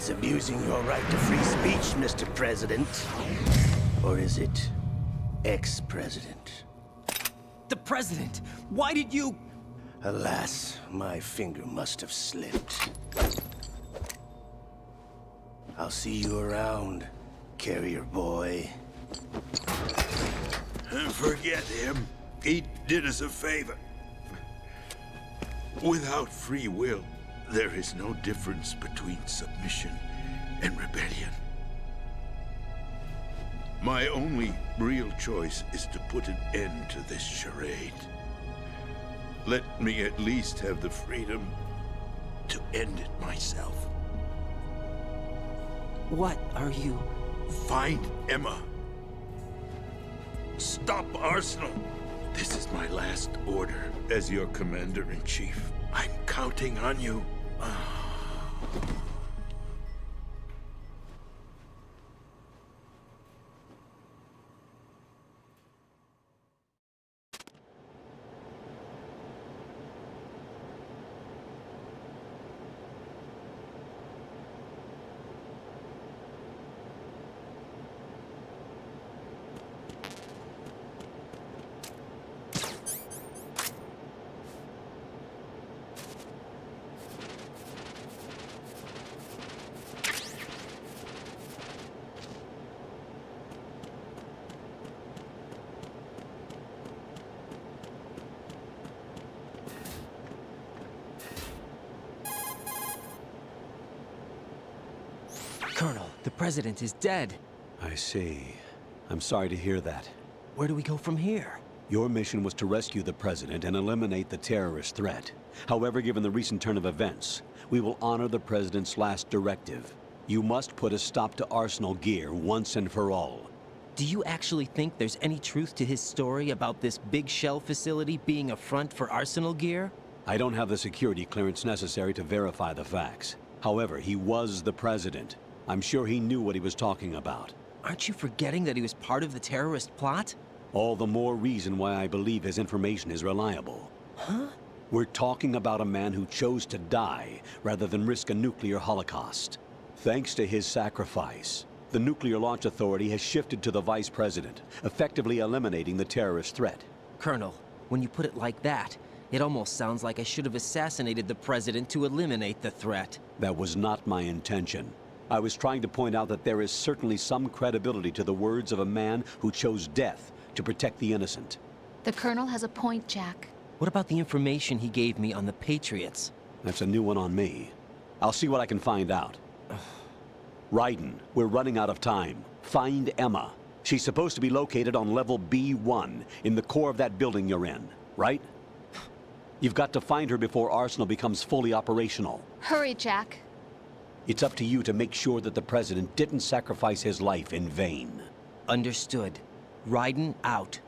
Speaker 10: It's abusing your right to free speech, Mr. President. Or is it ex-president?
Speaker 8: The president! Why did you...
Speaker 10: Alas, my finger must have slipped. I'll see you around, carrier boy.
Speaker 13: Forget him. He did us a favor. Without free will, there is no difference between submission and rebellion. My only real choice is to put an end to this charade. Let me at least have the freedom to end it myself.
Speaker 8: What are you...
Speaker 13: Find Emma. Stop Arsenal. This is my last order as your commander-in-chief. I'm counting on you.
Speaker 8: Colonel, the president is dead.
Speaker 6: I see. I'm sorry to hear that.
Speaker 8: Where do we go from here?
Speaker 6: Your mission was to rescue the president and eliminate the terrorist threat. However, given the recent turn of events, we will honor the president's last directive. You must put a stop to Arsenal Gear once and for all.
Speaker 8: Do you actually think there's any truth to his story about this big shell facility being a front for Arsenal Gear?
Speaker 6: I don't have the security clearance necessary to verify the facts. However, he was the president. I'm sure he knew what he was talking about.
Speaker 8: Aren't you forgetting that he was part of the terrorist plot?
Speaker 6: All the more reason why I believe his information is reliable.
Speaker 8: Huh?
Speaker 6: We're talking about a man who chose to die rather than risk a nuclear holocaust. Thanks to his sacrifice, the Nuclear Launch Authority has shifted to the vice president, effectively eliminating the terrorist threat.
Speaker 8: Colonel, when you put it like that, it almost sounds like I should have assassinated the president to eliminate the threat.
Speaker 6: That was not my intention. I was trying to point out that there is certainly some credibility to the words of a man who chose death to protect the innocent.
Speaker 7: The Colonel has a point, Jack.
Speaker 8: What about the information he gave me on the Patriots?
Speaker 6: That's a new one on me. I'll see what I can find out. Raiden, we're running out of time. Find Emma. She's supposed to be located on level B1 in the core of that building you're in, right? You've got to find her before Arsenal becomes fully operational.
Speaker 7: Hurry, Jack.
Speaker 6: It's up to you to make sure that the president didn't sacrifice his life in vain.
Speaker 8: Understood. Raiden out.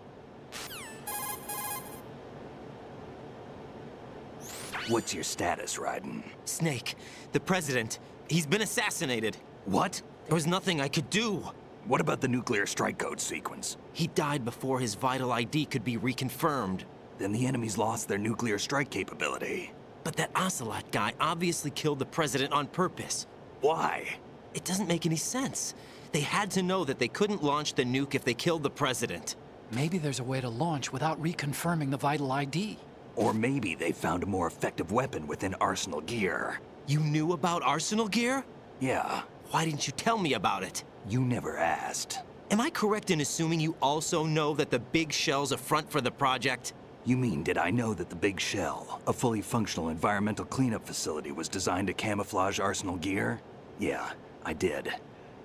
Speaker 12: What's your status, Raiden?
Speaker 8: Snake, the president, he's been assassinated.
Speaker 12: What?
Speaker 8: There was nothing I could do.
Speaker 12: What about the nuclear strike code sequence?
Speaker 8: He died before his vital ID could be reconfirmed.
Speaker 12: Then the enemy's lost their nuclear strike capability.
Speaker 8: But that Ocelot guy obviously killed the president on purpose.
Speaker 12: Why?
Speaker 8: It doesn't make any sense. They had to know that they couldn't launch the nuke if they killed the president.
Speaker 14: Maybe there's a way to launch without reconfirming the vital ID.
Speaker 12: Or maybe they found a more effective weapon within Arsenal Gear.
Speaker 8: You knew about Arsenal Gear?
Speaker 12: Yeah.
Speaker 8: Why didn't you tell me about it?
Speaker 12: You never asked.
Speaker 8: Am I correct in assuming you also know that the Big Shell's a front for the project?
Speaker 12: You mean, did I know that the Big Shell, a fully functional environmental cleanup facility, was designed to camouflage Arsenal Gear? Yeah, I did.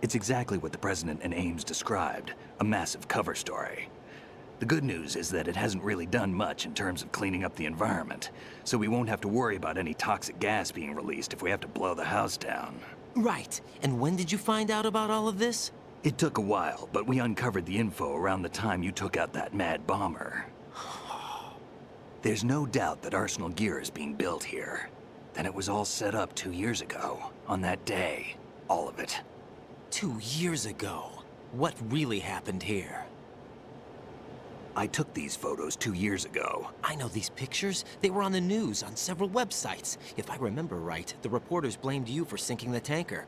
Speaker 12: It's exactly what the President and Ames described, a massive cover story. The good news is that it hasn't really done much in terms of cleaning up the environment, so we won't have to worry about any toxic gas being released if we have to blow the house down.
Speaker 8: Right. And when did you find out about all of this?
Speaker 12: It took a while, but we uncovered the info around the time you took out that mad bomber. There's no doubt that Arsenal Gear is being built here. Then it was all set up 2 years ago, on that day. All of it.
Speaker 8: 2 years ago? What really happened here?
Speaker 12: I took these photos 2 years ago.
Speaker 8: I know these pictures. They were on the news, on several websites. If I remember right, the reporters blamed you for sinking the tanker.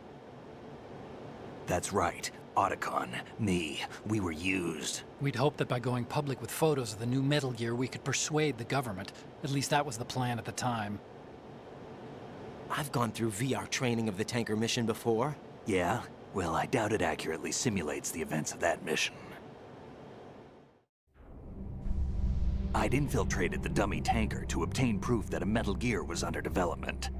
Speaker 12: That's right. Otacon, me, we were used.
Speaker 14: We'd hoped that by going public with photos of the new Metal Gear, we could persuade the government. At least that was the plan at the time.
Speaker 8: I've gone through VR training of the tanker mission before.
Speaker 12: Yeah? Well, I doubt it accurately simulates the events of that mission. I'd infiltrated the dummy tanker to obtain proof that a Metal Gear was under development.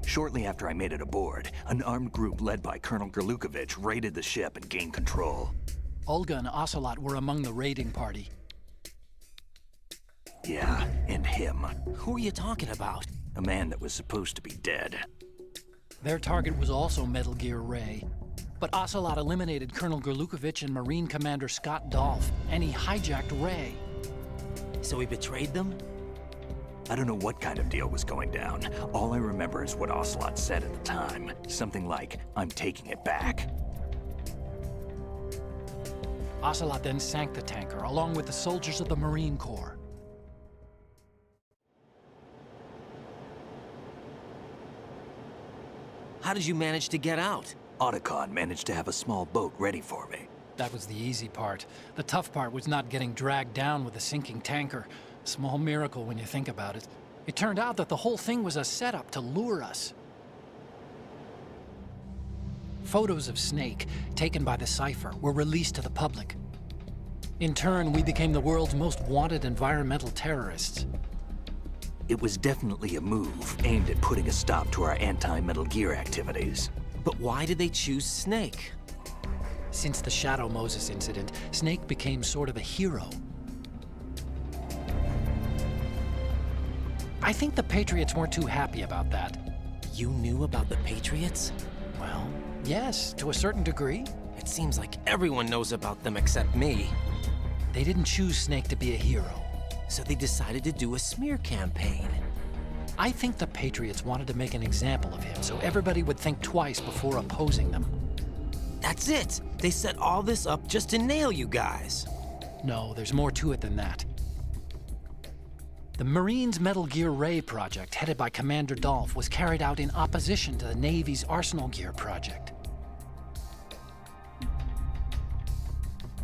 Speaker 12: Shortly after I made it aboard, an armed group led by Colonel Gerlukovich raided the ship and gained control.
Speaker 14: Olga and Ocelot were among the raiding party.
Speaker 12: Yeah, and him.
Speaker 8: Who are you talking about?
Speaker 12: A man that was supposed to be dead.
Speaker 14: Their target was also Metal Gear Ray. But Ocelot eliminated Colonel Gerlukovich and Marine Commander Scott Dolph, and he hijacked Ray.
Speaker 8: So he betrayed them?
Speaker 12: I don't know what kind of deal was going down. All I remember is what Ocelot said at the time. Something like, "I'm taking it back."
Speaker 14: Ocelot then sank the tanker, along with the soldiers of the Marine Corps.
Speaker 8: How did you manage to get out?
Speaker 12: Otacon managed to have a small boat ready for me.
Speaker 14: That was the easy part. The tough part was not getting dragged down with a sinking tanker. A small miracle when you think about it. It turned out that the whole thing was a setup to lure us. Photos of Snake, taken by the Cypher, were released to the public. In turn, we became the world's most wanted environmental terrorists.
Speaker 12: It was definitely a move aimed at putting a stop to our anti-Metal Gear activities.
Speaker 8: But why did they choose Snake?
Speaker 14: Since the Shadow Moses incident, Snake became sort of a hero. I think the Patriots weren't too happy about that.
Speaker 8: You knew about the Patriots?
Speaker 14: Well, yes, to a certain degree.
Speaker 8: It seems like everyone knows about them except me.
Speaker 14: They didn't choose Snake to be a hero.
Speaker 8: So they decided to do a smear campaign.
Speaker 14: I think the Patriots wanted to make an example of him so everybody would think twice before opposing them.
Speaker 8: That's it! They set all this up just to nail you guys.
Speaker 14: No, there's more to it than that. The Marines' Metal Gear Ray project, headed by Commander Dolph, was carried out in opposition to the Navy's Arsenal Gear project.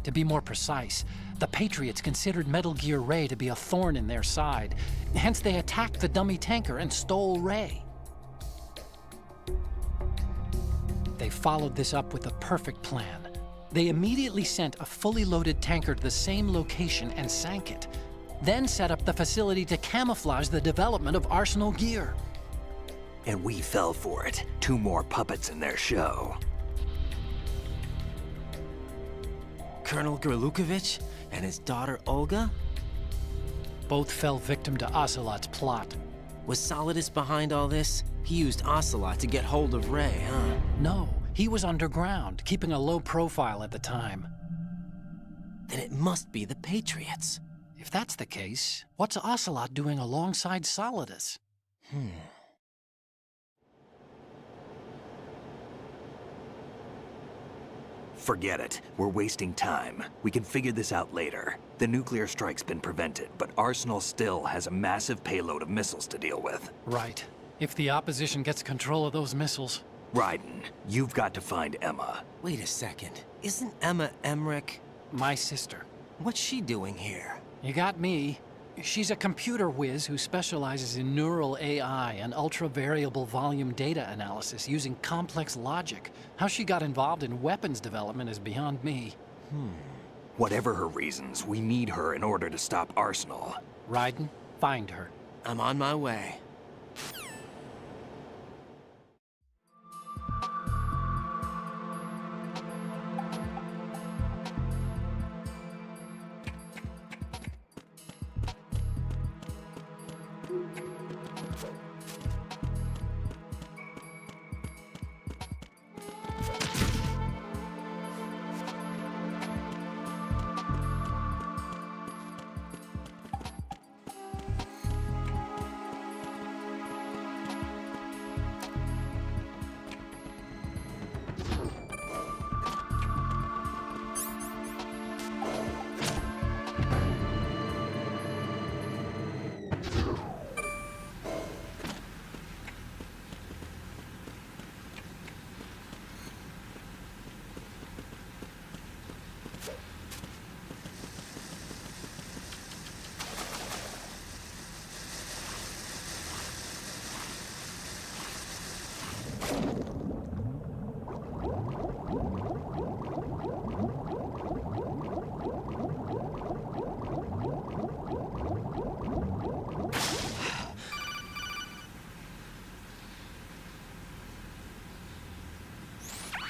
Speaker 14: To be more precise, the Patriots considered Metal Gear Ray to be a thorn in their side. Hence, they attacked the dummy tanker and stole Ray. They followed this up with a perfect plan. They immediately sent a fully loaded tanker to the same location and sank it, then set up the facility to camouflage the development of Arsenal Gear.
Speaker 12: And we fell for it. 2 more puppets in their show.
Speaker 8: Colonel Gerlukovich and his daughter Olga?
Speaker 14: Both fell victim to Ocelot's plot.
Speaker 8: Was Solidus behind all this? He used Ocelot to get hold of Ray, huh?
Speaker 14: No, he was underground, keeping a low profile at the time.
Speaker 8: Then it must be the Patriots.
Speaker 14: If that's the case, what's Ocelot doing alongside Solidus?
Speaker 12: Forget it. We're wasting time. We can figure this out later. The nuclear strike's been prevented, but Arsenal still has a massive payload of missiles to deal with.
Speaker 14: Right. If the opposition gets control of those missiles...
Speaker 12: Raiden, you've got to find Emma.
Speaker 8: Wait a second. Isn't Emma Emmerich
Speaker 14: my sister?
Speaker 8: What's she doing here?
Speaker 14: You got me. She's a computer whiz who specializes in neural AI and ultra-variable volume data analysis using complex logic. How she got involved in weapons development is beyond me.
Speaker 12: Whatever her reasons, we need her in order to stop Arsenal.
Speaker 14: Raiden, find her.
Speaker 8: I'm on my way.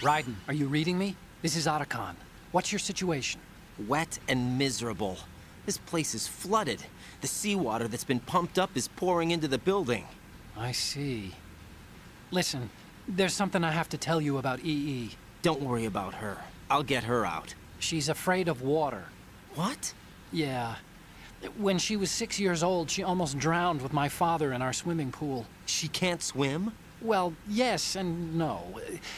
Speaker 14: Raiden, are you reading me? This is Otacon. What's your situation?
Speaker 8: Wet and miserable. This place is flooded. The seawater that's been pumped up is pouring into the building.
Speaker 14: I see. Listen, there's something I have to tell you about EE.
Speaker 8: Don't worry about her. I'll get her out.
Speaker 14: She's afraid of water.
Speaker 8: What?
Speaker 14: Yeah. When she was 6 years old, she almost drowned with my father in our swimming pool.
Speaker 8: She can't swim?
Speaker 14: Well, yes and no.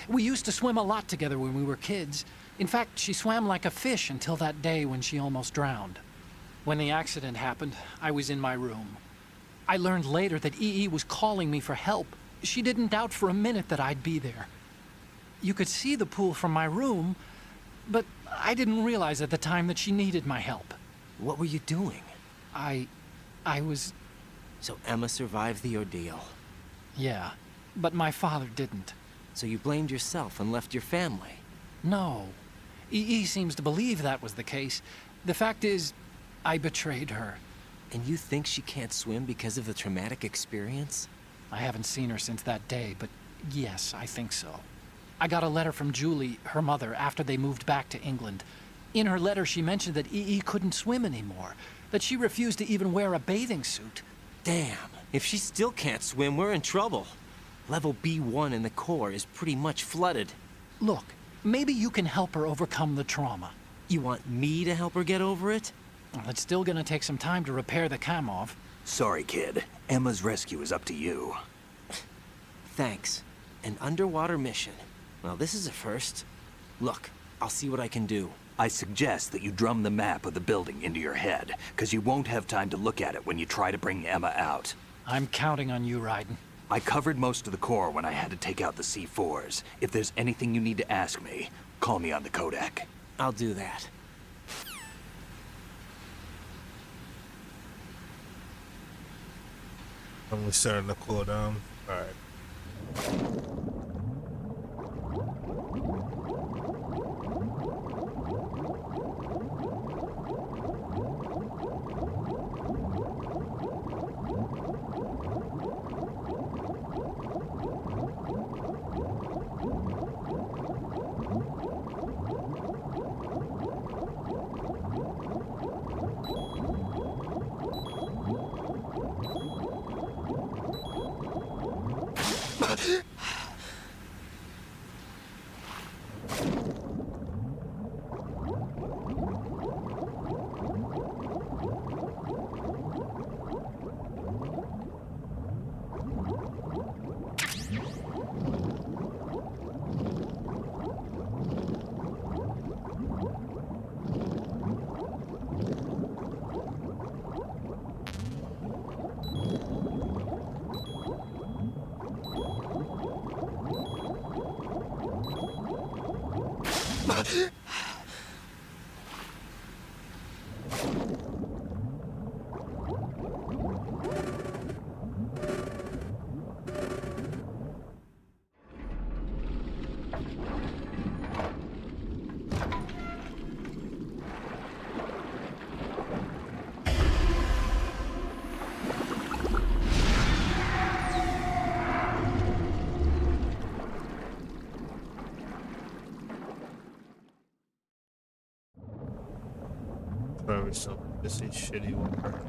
Speaker 14: We used to swim a lot together when we were kids. In fact, she swam like a fish until that day when she almost drowned. When the accident happened, I was in my room. I learned later that EE was calling me for help. She didn't doubt for a minute that I'd be there. You could see the pool from my room, but I didn't realize at the time that she needed my help.
Speaker 8: What were you doing?
Speaker 14: I was...
Speaker 8: So Emma survived the ordeal.
Speaker 14: Yeah, but my father didn't.
Speaker 8: So you blamed yourself and left your family?
Speaker 14: No. EE seems to believe that was the case. The fact is, I betrayed her.
Speaker 8: And you think she can't swim because of the traumatic experience?
Speaker 14: I haven't seen her since that day, but yes, I think so. I got a letter from Julie, her mother, after they moved back to England. In her letter, she mentioned that EE couldn't swim anymore, that she refused to even wear a bathing suit.
Speaker 8: Damn, if she still can't swim, we're in trouble. Level B1 in the core is pretty much flooded.
Speaker 14: Look, maybe you can help her overcome the trauma.
Speaker 8: You want me to help her get over it?
Speaker 14: Well, it's still gonna take some time to repair the Kamov.
Speaker 12: Sorry, kid. Emma's rescue is up to you.
Speaker 8: Thanks. An underwater mission. Well, this is a first. Look, I'll see what I can do.
Speaker 12: I suggest that you drum the map of the building into your head, because you won't have time to look at it when you try to bring Emma out.
Speaker 14: I'm counting on you, Raiden.
Speaker 12: I covered most of the core when I had to take out the C4s. If there's anything you need to ask me, call me on the Kodak.
Speaker 8: I'll do that.
Speaker 3: I'm starting to cool down. Alright. Probably so busy shitty water.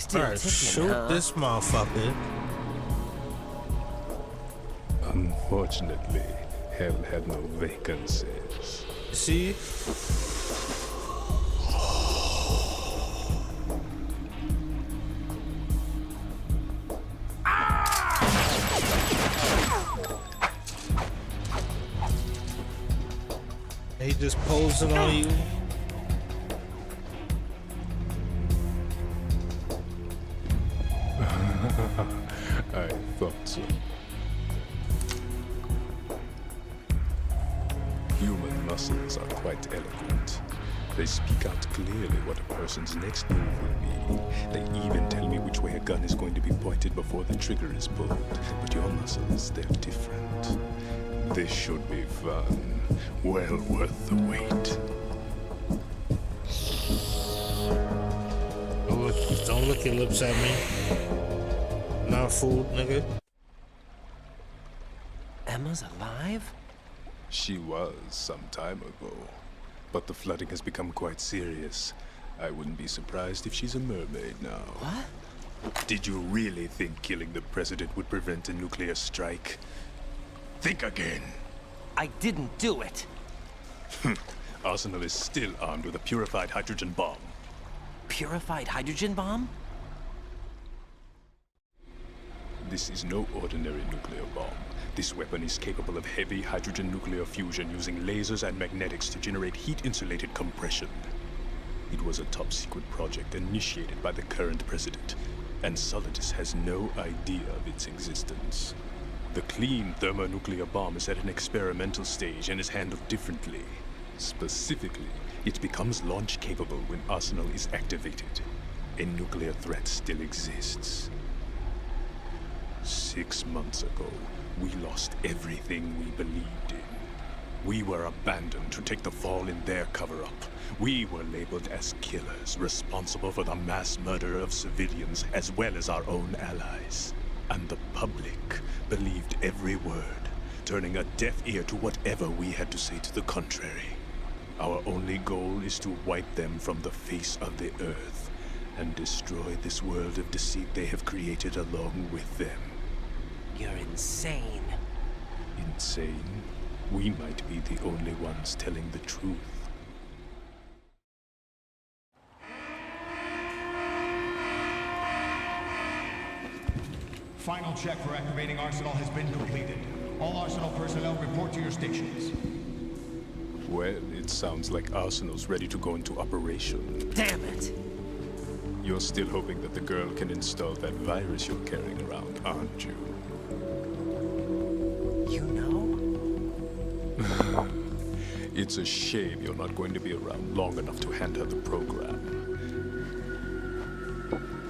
Speaker 8: Still
Speaker 3: Alright,
Speaker 8: ticking,
Speaker 3: shoot
Speaker 8: huh?
Speaker 3: this motherfucker.
Speaker 15: Unfortunately, hell had no vacancies.
Speaker 3: See? He just posing on you.
Speaker 15: I thought so. Human muscles are quite eloquent. They speak out clearly what a person's next move will be. They even tell me which way a gun is going to be pointed before the trigger is pulled. But your muscles, they're different. This should be fun. Well worth the wait.
Speaker 3: Don't look your lips at me. Not food, nigga.
Speaker 8: Emma's alive?
Speaker 15: She was some time ago. But the flooding has become quite serious. I wouldn't be surprised if she's a mermaid now.
Speaker 8: What?
Speaker 15: Did you really think killing the president would prevent a nuclear strike? Think again.
Speaker 8: I didn't do it.
Speaker 15: Arsenal is still armed with a purified hydrogen bomb.
Speaker 8: Purified hydrogen bomb?
Speaker 15: This is no ordinary nuclear bomb. This weapon is capable of heavy hydrogen nuclear fusion using lasers and magnetics to generate heat-insulated compression. It was a top-secret project initiated by the current president, and Solidus has no idea of its existence. The clean thermonuclear bomb is at an experimental stage and is handled differently. Specifically, it becomes launch-capable when Arsenal is activated. A nuclear threat still exists. 6 months ago, we lost everything we believed in. We were abandoned to take the fall in their cover-up. We were labeled as killers, responsible for the mass murder of civilians as well as our own allies. And the public believed every word, turning a deaf ear to whatever we had to say to the contrary. Our only goal is to wipe them from the face of the earth and destroy this world of deceit they have created along with them.
Speaker 8: You're insane.
Speaker 15: Insane? We might be the only ones telling the truth.
Speaker 16: Final check for activating Arsenal has been completed. All Arsenal personnel report to your stations.
Speaker 15: Well, it sounds like Arsenal's ready to go into operation.
Speaker 8: Damn it!
Speaker 15: You're still hoping that the girl can install that virus you're carrying around, aren't you?
Speaker 8: You know?
Speaker 15: It's a shame you're not going to be around long enough to hand her the program.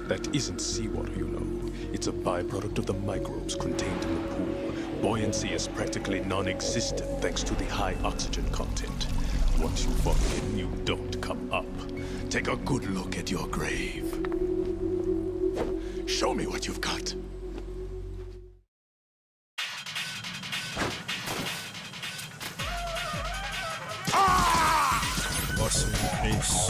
Speaker 15: That isn't seawater, you know. It's a byproduct of the microbes contained in the pool. Buoyancy is practically non-existent thanks to the high oxygen content. Once you fall in, you don't come up. Take a good look at your grave. Show me what you've got.
Speaker 3: Bust in your face.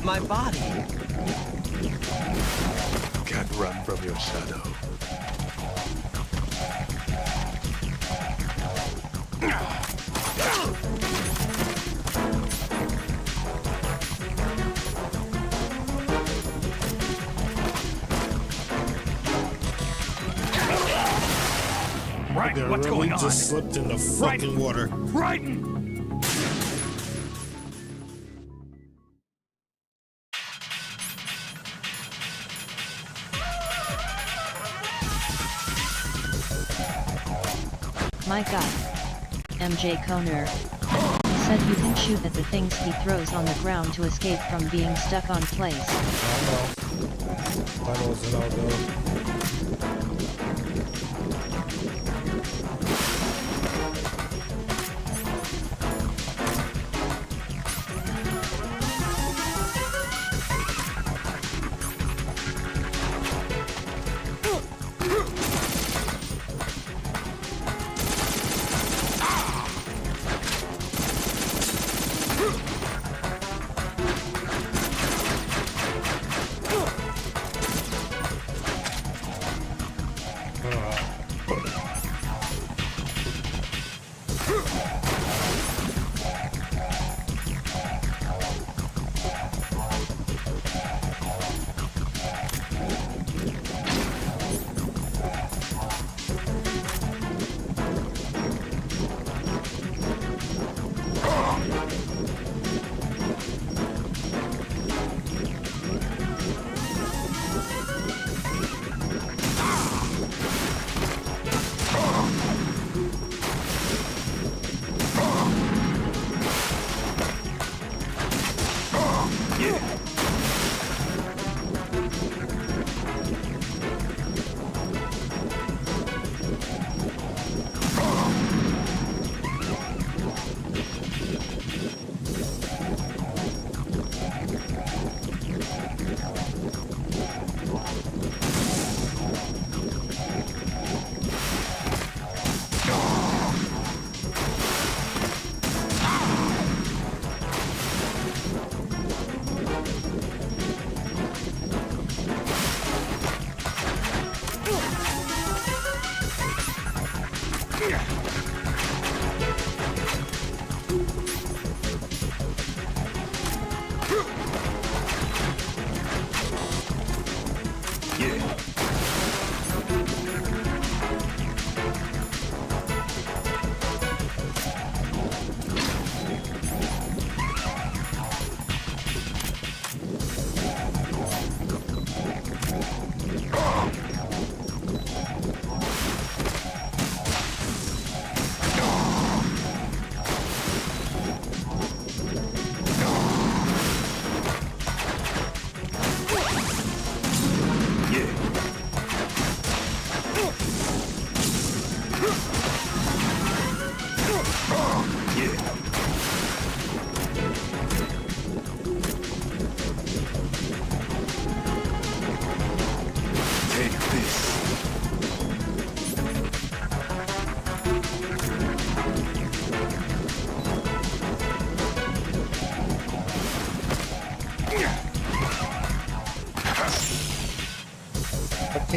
Speaker 8: My body.
Speaker 15: Can't run from your shadow.
Speaker 9: Right,
Speaker 3: They
Speaker 9: what's
Speaker 3: really
Speaker 9: going on?
Speaker 3: just slipped in the fucking water.
Speaker 9: Raiden!
Speaker 5: My god. MJ Koner said you can shoot at the things he throws on the ground to escape from being stuck on place.
Speaker 3: I know. I wasn't all though.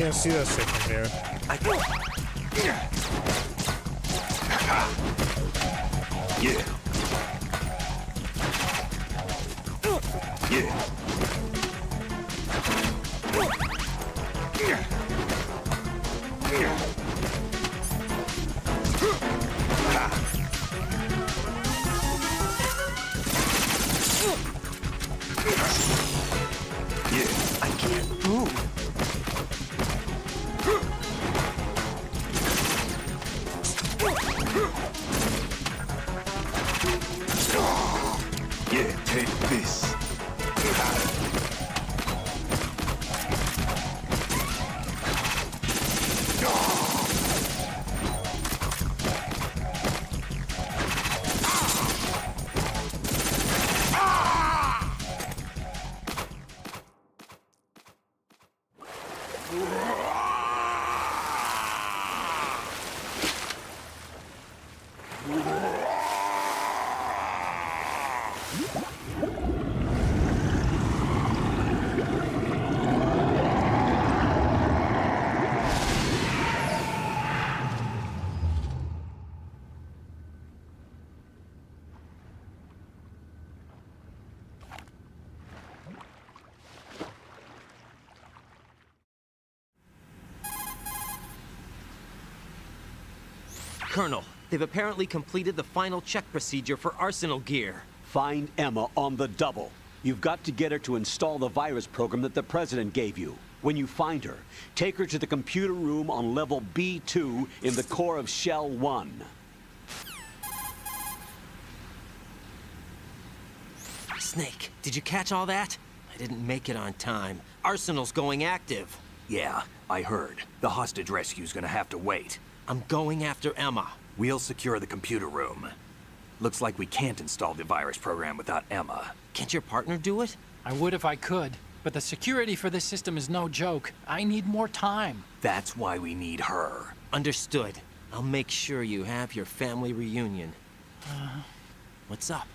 Speaker 3: can't see that shit from here.
Speaker 12: Yeah. Yeah. I can't move. Yeah, take this.
Speaker 8: Colonel, they've apparently completed the final check procedure for arsenal gear.
Speaker 6: Find Emma on the double. You've got to get her to install the virus program that the President gave you. When you find her, take her to the computer room on level B2 in the core of Shell 1.
Speaker 8: Snake, did you catch all that? I didn't make it on time. Arsenal's going active.
Speaker 12: Yeah, I heard. The hostage rescue's gonna have to wait.
Speaker 8: I'm going after Emma.
Speaker 12: We'll secure the computer room. Looks like we can't install the virus program without Emma.
Speaker 8: Can't your partner do it?
Speaker 14: I would if I could, but the security for this system is no joke. I need more time.
Speaker 12: That's why we need her.
Speaker 8: Understood. I'll make sure you have your family reunion. What's up?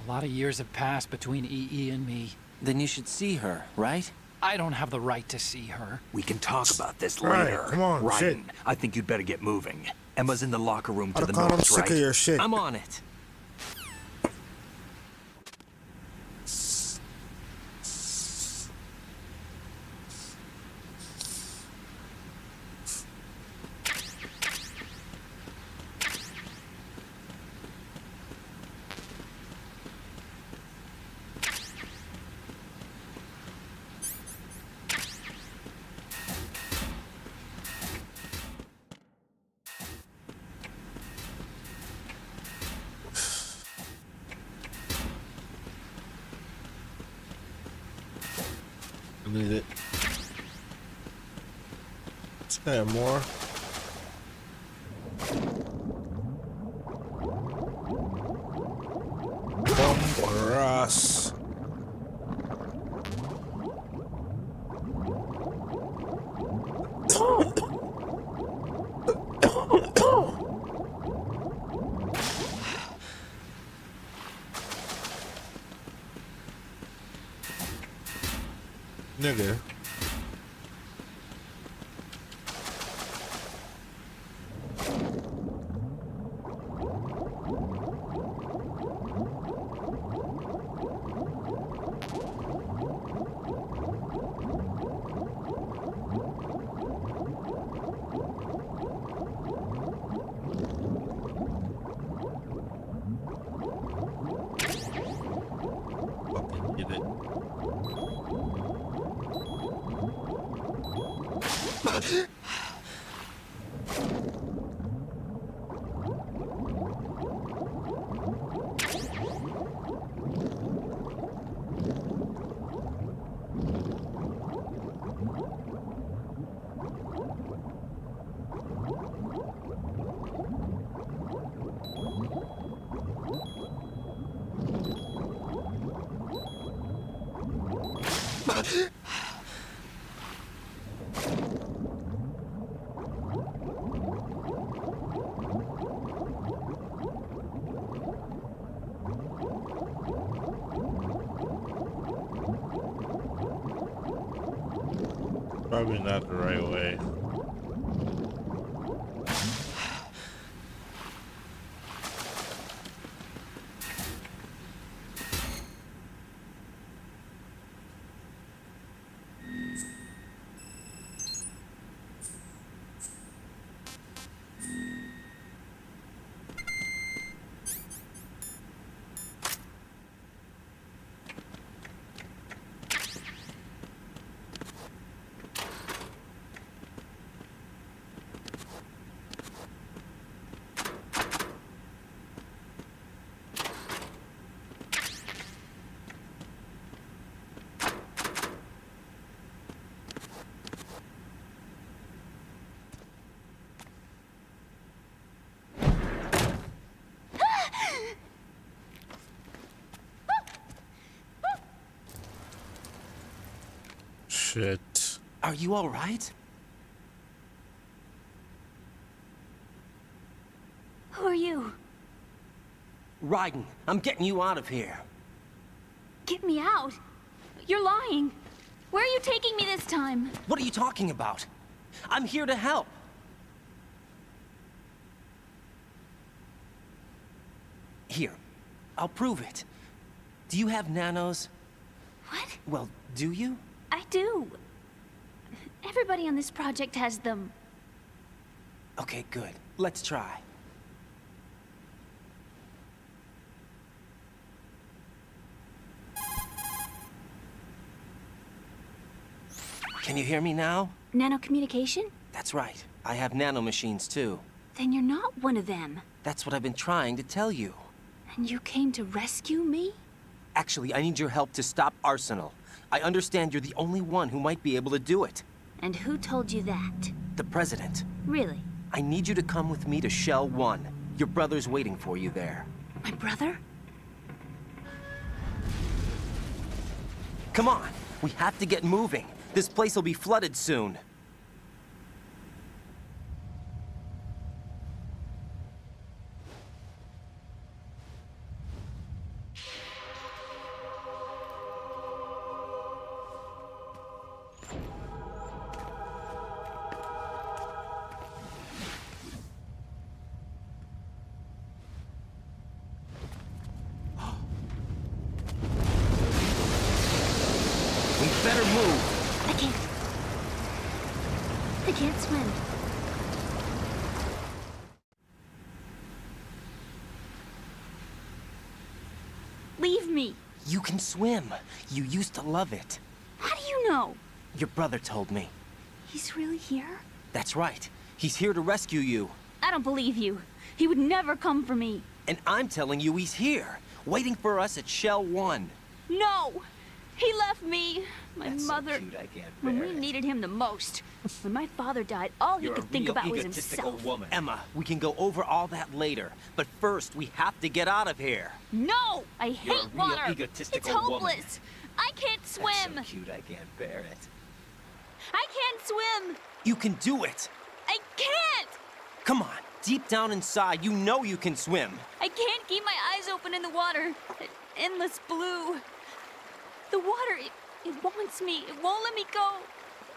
Speaker 14: A lot of years have passed between EE and me.
Speaker 8: Then you should see her, right?
Speaker 14: I don't have the right to see her.
Speaker 12: We can talk about this
Speaker 3: Right,
Speaker 12: later.
Speaker 3: come on,
Speaker 12: Ryan,
Speaker 3: shit.
Speaker 12: I think you'd better get moving. Emma's in the locker room to the
Speaker 3: I'm
Speaker 12: north,
Speaker 3: sick
Speaker 12: right?
Speaker 3: of your shit.
Speaker 8: I'm on it.
Speaker 3: Need it. Say more. Bomberas. Nigga. Fucking did it. Probably not the right way. Shit.
Speaker 8: Are you all right?
Speaker 17: Who are you?
Speaker 8: Raiden, I'm getting you out of here.
Speaker 17: Get me out. You're lying. Where are you taking me this time?
Speaker 8: What are you talking about? I'm here to help. Here, I'll prove it. Do you have nanos?
Speaker 17: What?
Speaker 8: Well, do you?
Speaker 17: I do. Everybody on this project has them.
Speaker 8: Okay, good. Let's try. Can you hear me now?
Speaker 17: Nanocommunication?
Speaker 8: That's right. I have nanomachines too.
Speaker 17: Then you're not one of them.
Speaker 8: That's what I've been trying to tell you.
Speaker 17: And you came to rescue me?
Speaker 8: Actually, I need your help to stop Arsenal. I understand you're the only one who might be able to do it.
Speaker 17: And who told you that?
Speaker 8: The President.
Speaker 17: Really?
Speaker 8: I need you to come with me to Shell 1. Your brother's waiting for you there.
Speaker 17: My brother?
Speaker 8: Come on, we have to get moving. This place will be flooded soon. We better move.
Speaker 17: I can't swim. Leave me.
Speaker 8: You can swim. You used to love it.
Speaker 17: How do you know?
Speaker 8: Your brother told me.
Speaker 17: He's really here?
Speaker 8: That's right. He's here to rescue you.
Speaker 17: I don't believe you. He would never come for me.
Speaker 8: And I'm telling you he's here, waiting for us at Shell 1.
Speaker 17: No! He left me, my
Speaker 8: That's
Speaker 17: mother,
Speaker 8: so cute, I can't
Speaker 17: when
Speaker 8: bear
Speaker 17: we
Speaker 8: it.
Speaker 17: needed him the most. When my father died, all he
Speaker 8: You're
Speaker 17: could
Speaker 8: a
Speaker 17: think
Speaker 8: real
Speaker 17: about was
Speaker 8: egotistical
Speaker 17: himself.
Speaker 8: woman. Emma, we can go over all that later. But first, we have to get out of here.
Speaker 17: No! I
Speaker 8: You're a
Speaker 17: hate
Speaker 8: real
Speaker 17: water!
Speaker 8: egotistical
Speaker 17: It's
Speaker 8: woman.
Speaker 17: hopeless! I can't swim!
Speaker 8: That's so cute, I can't bear it.
Speaker 17: I can't swim!
Speaker 8: You can do it.
Speaker 17: I can't!
Speaker 8: Come on, deep down inside, you know you can swim.
Speaker 17: I can't keep my eyes open in the water. Endless blue. The water, it wants me. It won't let me go.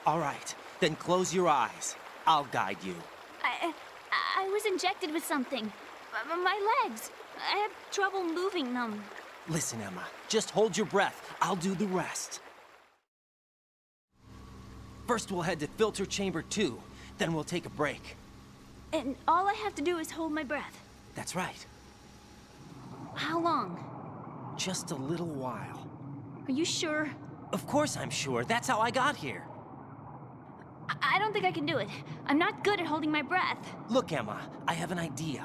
Speaker 8: All right, then close your eyes. I'll guide you.
Speaker 17: I was injected with something. My legs. I have trouble moving them.
Speaker 8: Listen, Emma, just hold your breath. I'll do the rest. First, we'll head to filter chamber 2. Then we'll take a break.
Speaker 17: And all I have to do is hold my breath.
Speaker 8: That's right.
Speaker 17: How long?
Speaker 8: Just a little while.
Speaker 17: Are you sure?
Speaker 8: Of course I'm sure. That's how I got here.
Speaker 17: I don't think I can do it. I'm not good at holding my breath.
Speaker 8: Look, Emma, I have an idea.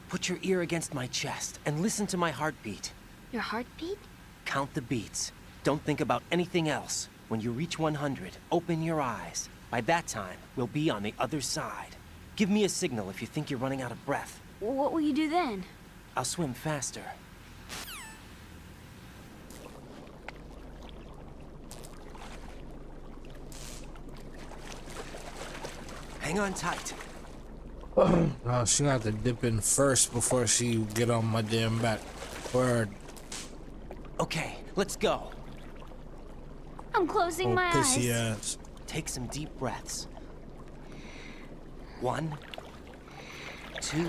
Speaker 8: Put your ear against my chest and listen to my heartbeat.
Speaker 17: Your heartbeat?
Speaker 8: Count the beats. Don't think about anything else. When you reach 100, open your eyes. By that time, we'll be on the other side. Give me a signal if you think you're running out of breath.
Speaker 17: What will you do then?
Speaker 8: I'll swim faster. Hang on tight.
Speaker 3: No, she gonna have to dip in first before she get on my damn back. Word.
Speaker 8: Okay, let's go.
Speaker 17: I'm closing my
Speaker 3: Pissy
Speaker 17: eyes.
Speaker 3: ass.
Speaker 8: Take some deep breaths. 1, 2,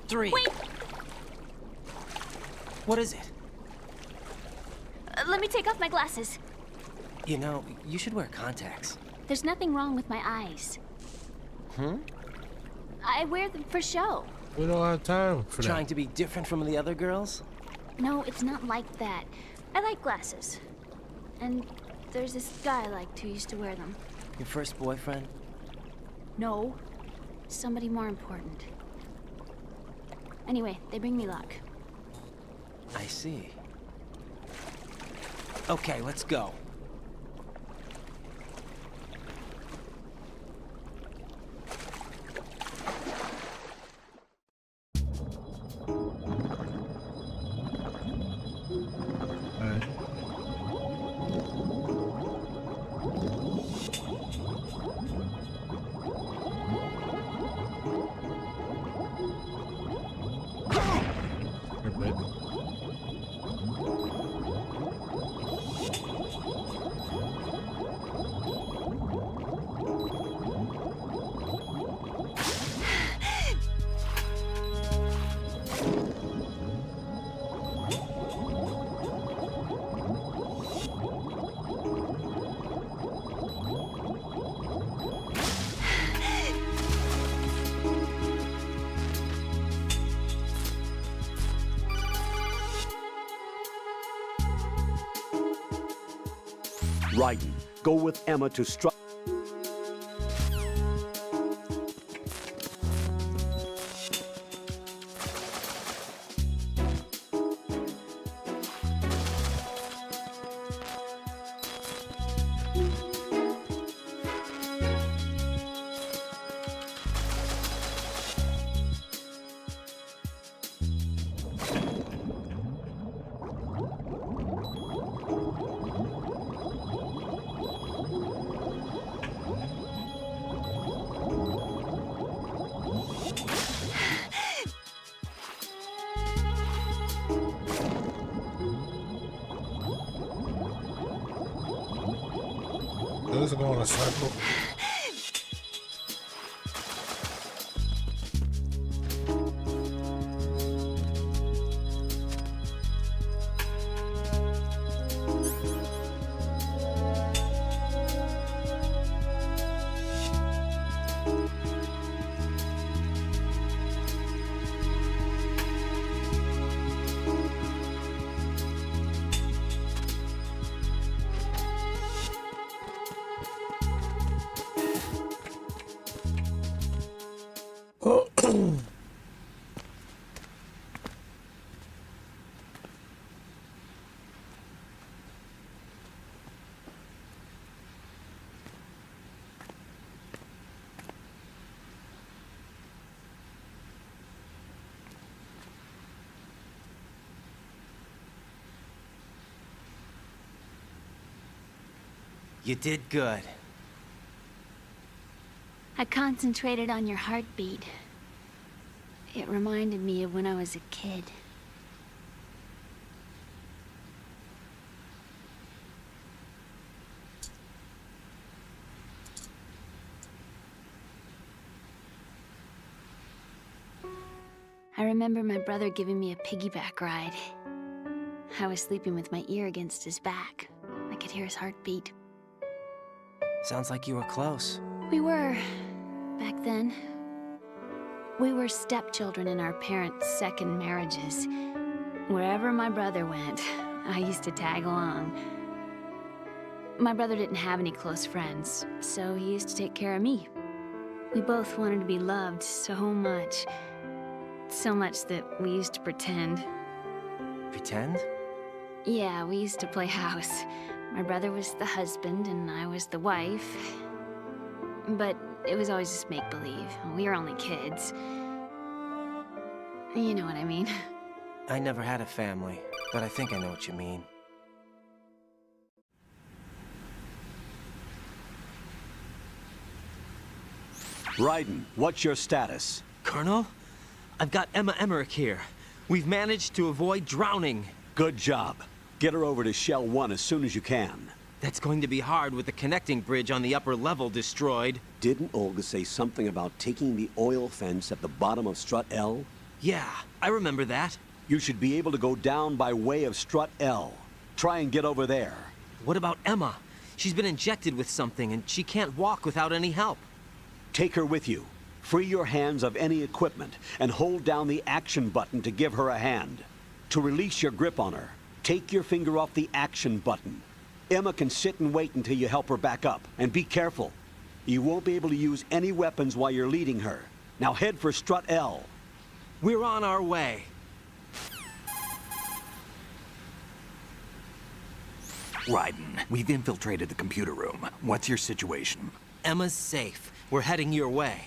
Speaker 8: 3.
Speaker 17: Wait!
Speaker 8: What is it?
Speaker 17: Let me take off my glasses.
Speaker 8: You know, you should wear contacts.
Speaker 17: There's nothing wrong with my eyes.
Speaker 8: Hmm?
Speaker 17: I wear them for show.
Speaker 3: We don't have time for that.
Speaker 8: Trying to be different from the other girls?
Speaker 17: No, it's not like that. I like glasses. And there's this guy I liked who used to wear them.
Speaker 8: Your first boyfriend?
Speaker 17: No. Somebody more important. Anyway, they bring me luck.
Speaker 8: I see. Okay, let's go.
Speaker 6: Raiden, go with Emma to strike.
Speaker 3: Let's go on a circle.
Speaker 8: You did good.
Speaker 17: I concentrated on your heartbeat. It reminded me of when I was a kid. I remember my brother giving me a piggyback ride. I was sleeping with my ear against his back. I could hear his heartbeat.
Speaker 8: Sounds like you were close.
Speaker 17: We were, back then. We were stepchildren in our parents' second marriages. Wherever my brother went, I used to tag along. My brother didn't have any close friends, so he used to take care of me. We both wanted to be loved so much. So much that we used to pretend.
Speaker 8: Pretend?
Speaker 17: Yeah, we used to play house. My brother was the husband and I was the wife. But it was always just make-believe. We were only kids. You know what I mean.
Speaker 8: I never had a family, but I think I know what you mean.
Speaker 6: Raiden, what's your status?
Speaker 8: Colonel? I've got Emma Emmerich here. We've managed to avoid drowning.
Speaker 6: Good job. Get her over to Shell 1 as soon as you can.
Speaker 8: That's going to be hard with the connecting bridge on the upper level destroyed.
Speaker 6: Didn't Olga say something about taking the oil fence at the bottom of Strut L?
Speaker 8: Yeah, I remember that.
Speaker 6: You should be able to go down by way of Strut L. Try and get over there.
Speaker 8: What about Emma? She's been injected with something and she can't walk without any help.
Speaker 6: Take her with you. Free your hands of any equipment and hold down the action button to give her a hand. To release your grip on her, take your finger off the action button. Emma can sit and wait until you help her back up. And be careful. You won't be able to use any weapons while you're leading her. Now head for Strut L.
Speaker 8: We're on our way.
Speaker 12: Raiden, we've infiltrated the computer room. What's your situation?
Speaker 8: Emma's safe. We're heading your way.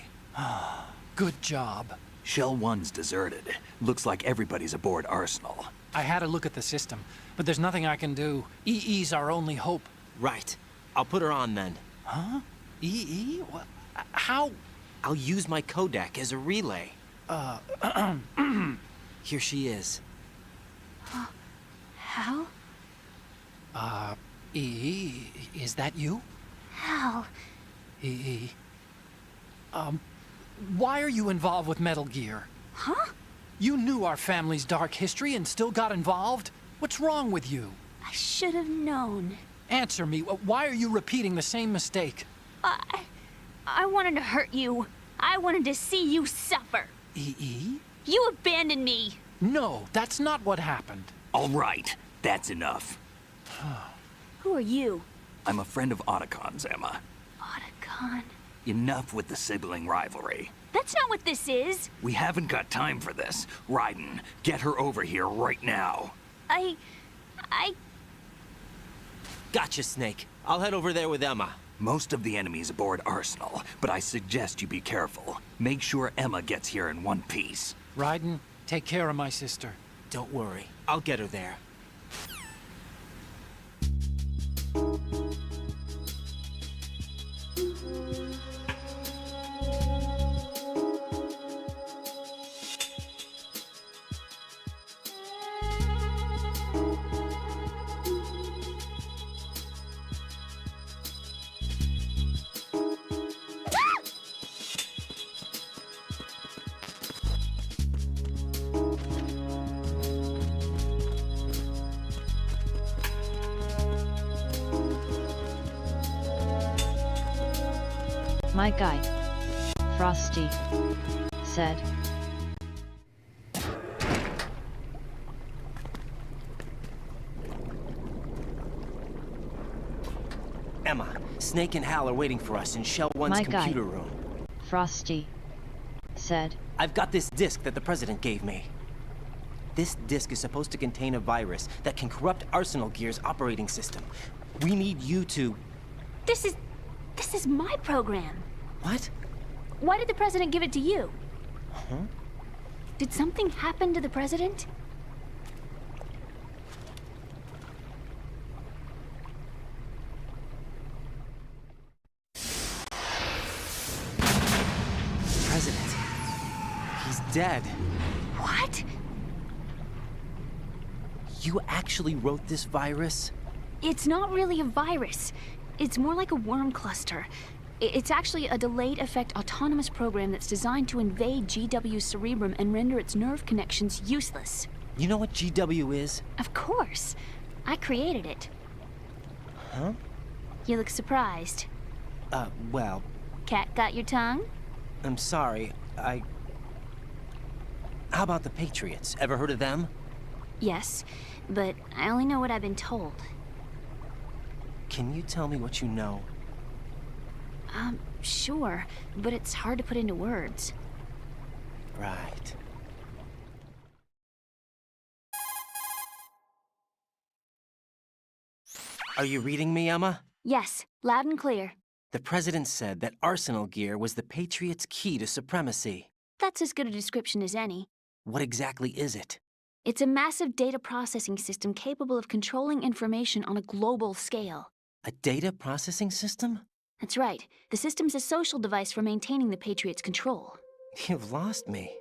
Speaker 14: Good job.
Speaker 12: Shell 1's deserted. Looks like everybody's aboard Arsenal.
Speaker 14: I had a look at the system, but there's nothing I can do. EE's our only hope.
Speaker 8: Right. I'll put her on then.
Speaker 14: Huh? EE? What? How?
Speaker 8: I'll use my Kodak as a relay. Here she is.
Speaker 17: Hal?
Speaker 14: EE, is that you?
Speaker 17: Hal.
Speaker 14: EE. Why are you involved with Metal Gear?
Speaker 17: Huh?
Speaker 14: You knew our family's dark history and still got involved? What's wrong with you?
Speaker 17: I should have known.
Speaker 14: Answer me. Why are you repeating the same mistake?
Speaker 17: I wanted to hurt you. I wanted to see you suffer.
Speaker 14: EE?
Speaker 17: You abandoned me.
Speaker 14: No, that's not what happened.
Speaker 12: All right, that's enough.
Speaker 17: Who are you?
Speaker 12: I'm a friend of Otacon's, Emma.
Speaker 17: Otacon?
Speaker 12: Enough with the sibling rivalry.
Speaker 17: That's not what this is.
Speaker 12: We haven't got time for this. Raiden, get her over here right now.
Speaker 17: I...
Speaker 8: Gotcha, Snake. I'll head over there with Emma.
Speaker 12: Most of the enemy's aboard Arsenal, but I suggest you be careful. Make sure Emma gets here in one piece.
Speaker 14: Raiden, take care of my sister.
Speaker 8: Don't worry. I'll get her there.
Speaker 5: My guy, Frosty, said.
Speaker 8: Emma, Snake and Hal are waiting for us in Shell 1's
Speaker 5: My
Speaker 8: computer
Speaker 5: guy,
Speaker 8: room.
Speaker 5: Frosty, said.
Speaker 8: I've got this disk that the President gave me. This disk is supposed to contain a virus that can corrupt Arsenal Gear's operating system. We need you to...
Speaker 17: This is my program.
Speaker 8: What?
Speaker 17: Why did the President give it to you?
Speaker 8: Huh?
Speaker 17: Did something happen to the President?
Speaker 8: President. He's dead.
Speaker 17: What?
Speaker 8: You actually wrote this virus?
Speaker 17: It's not really a virus. It's more like a worm cluster. It's actually a delayed effect autonomous program that's designed to invade GW's cerebrum and render its nerve connections useless.
Speaker 8: You know what GW is?
Speaker 17: Of course. I created it.
Speaker 8: Huh?
Speaker 17: You look surprised.
Speaker 8: Well...
Speaker 17: Cat got your tongue?
Speaker 8: I'm sorry, How about the Patriots? Ever heard of them?
Speaker 17: Yes, but I only know what I've been told.
Speaker 8: Can you tell me what you know?
Speaker 17: Sure, but it's hard to put into words.
Speaker 8: Right. Are you reading me, Emma?
Speaker 17: Yes, loud and clear.
Speaker 8: The President said that Arsenal Gear was the Patriots' key to supremacy.
Speaker 17: That's as good a description as any.
Speaker 8: What exactly is it?
Speaker 17: It's a massive data processing system capable of controlling information on a global scale.
Speaker 8: A data processing system?
Speaker 17: That's right. The system's a social device for maintaining the Patriots' control.
Speaker 8: You've lost me.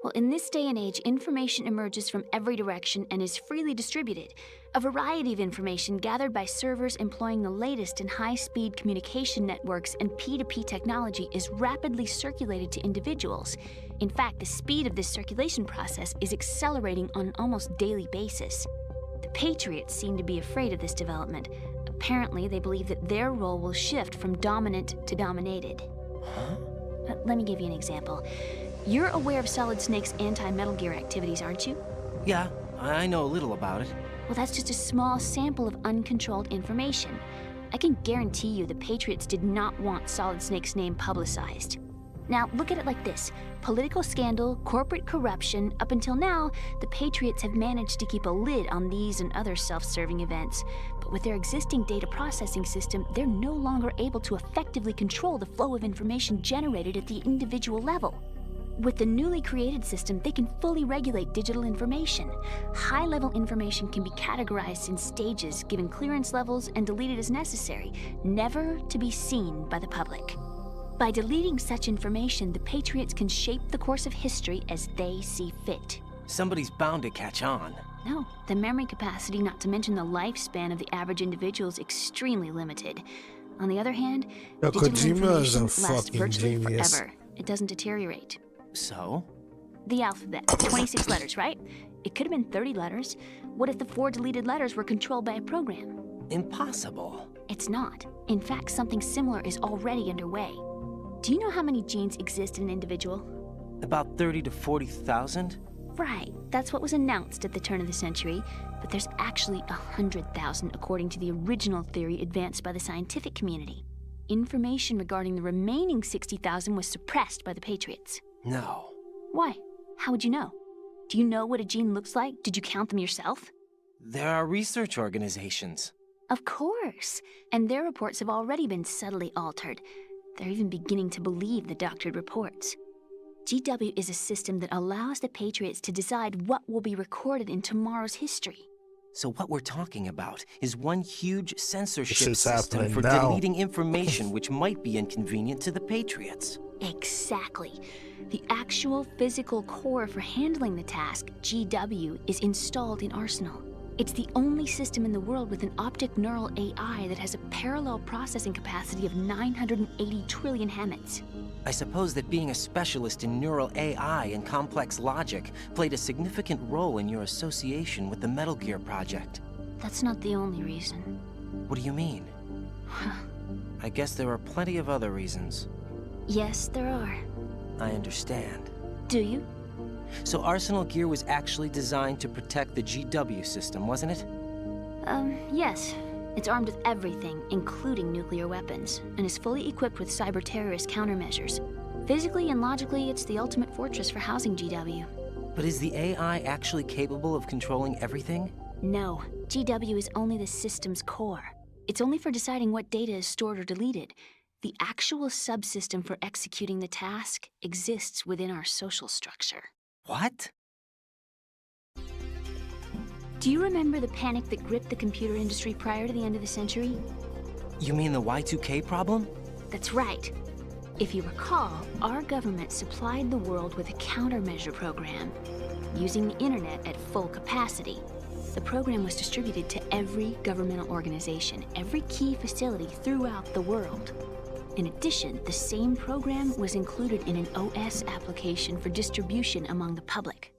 Speaker 17: Well, in this day and age, information emerges from every direction and is freely distributed. A variety of information gathered by servers employing the latest in high-speed communication networks and P2P technology is rapidly circulated to individuals. In fact, the speed of this circulation process is accelerating on an almost daily basis. The Patriots seem to be afraid of this development. Apparently, they believe that their role will shift from dominant to dominated. Let me give you an example. You're aware of Solid Snake's anti-Metal Gear activities, aren't you?
Speaker 8: Yeah, I know a little about it.
Speaker 17: Well, that's just a small sample of uncontrolled information. I can guarantee you the Patriots did not want Solid Snake's name publicized. Now, look at it like this. Political scandal, corporate corruption, up until now, the Patriots have managed to keep a lid on these and other self-serving events. But with their existing data processing system, they're no longer able to effectively control the flow of information generated at the individual level. With the newly created system, they can fully regulate digital information. High-level information can be categorized in stages, given clearance levels, and deleted as necessary, never to be seen by the public. By deleting such information, the Patriots can shape the course of history as they see fit.
Speaker 8: Somebody's bound to catch on.
Speaker 17: No, the memory capacity, not to mention the lifespan of the average individual, is extremely limited. On the other hand, digital
Speaker 3: Kojima is
Speaker 17: information
Speaker 3: a
Speaker 17: lasts
Speaker 3: fucking
Speaker 17: virtually
Speaker 3: genius.
Speaker 17: forever. It doesn't deteriorate.
Speaker 8: So?
Speaker 17: The alphabet, 26 letters, right? It could have been 30 letters. What if the 4 deleted letters were controlled by a program?
Speaker 8: Impossible.
Speaker 17: It's not. In fact, something similar is already underway. Do you know how many genes exist in an individual?
Speaker 8: About 30 to 40,000?
Speaker 17: Right, that's what was announced at the turn of the century, but there's actually 100,000 according to the original theory advanced by the scientific community. Information regarding the remaining 60,000 was suppressed by the Patriots.
Speaker 8: No.
Speaker 17: Why? How would you know? Do you know what a gene looks like? Did you count them yourself?
Speaker 8: There are research organizations.
Speaker 17: Of course, and their reports have already been subtly altered. They're even beginning to believe the doctored reports. GW is a system that allows the Patriots to decide what will be recorded in tomorrow's history.
Speaker 8: So what we're talking about is one huge censorship
Speaker 3: shit's
Speaker 8: system
Speaker 3: happening
Speaker 8: for
Speaker 3: now.
Speaker 8: deleting information which might be inconvenient to the Patriots.
Speaker 17: Exactly. The actual physical core for handling the task, GW, is installed in Arsenal. It's the only system in the world with an optic neural AI that has a parallel processing capacity of 980 trillion Hammets.
Speaker 8: I suppose that being a specialist in neural AI and complex logic played a significant role in your association with the Metal Gear project.
Speaker 17: That's not the only reason.
Speaker 8: What do you mean? I guess there are plenty of other reasons.
Speaker 17: Yes, there are.
Speaker 8: I understand.
Speaker 17: Do you?
Speaker 8: So Arsenal Gear was actually designed to protect the GW system, wasn't it?
Speaker 17: Yes. It's armed with everything, including nuclear weapons, and is fully equipped with cyber-terrorist countermeasures. Physically and logically, it's the ultimate fortress for housing GW.
Speaker 8: But is the AI actually capable of controlling everything?
Speaker 17: No, GW is only the system's core. It's only for deciding what data is stored or deleted. The actual subsystem for executing the task exists within our social structure.
Speaker 8: What?
Speaker 17: Do you remember the panic that gripped the computer industry prior to the end of the century?
Speaker 8: You mean the Y2K problem?
Speaker 17: That's right. If you recall, our government supplied the world with a countermeasure program, using the internet at full capacity. The program was distributed to every governmental organization, every key facility throughout the world. In addition, the same program was included in an OS application for distribution among the public.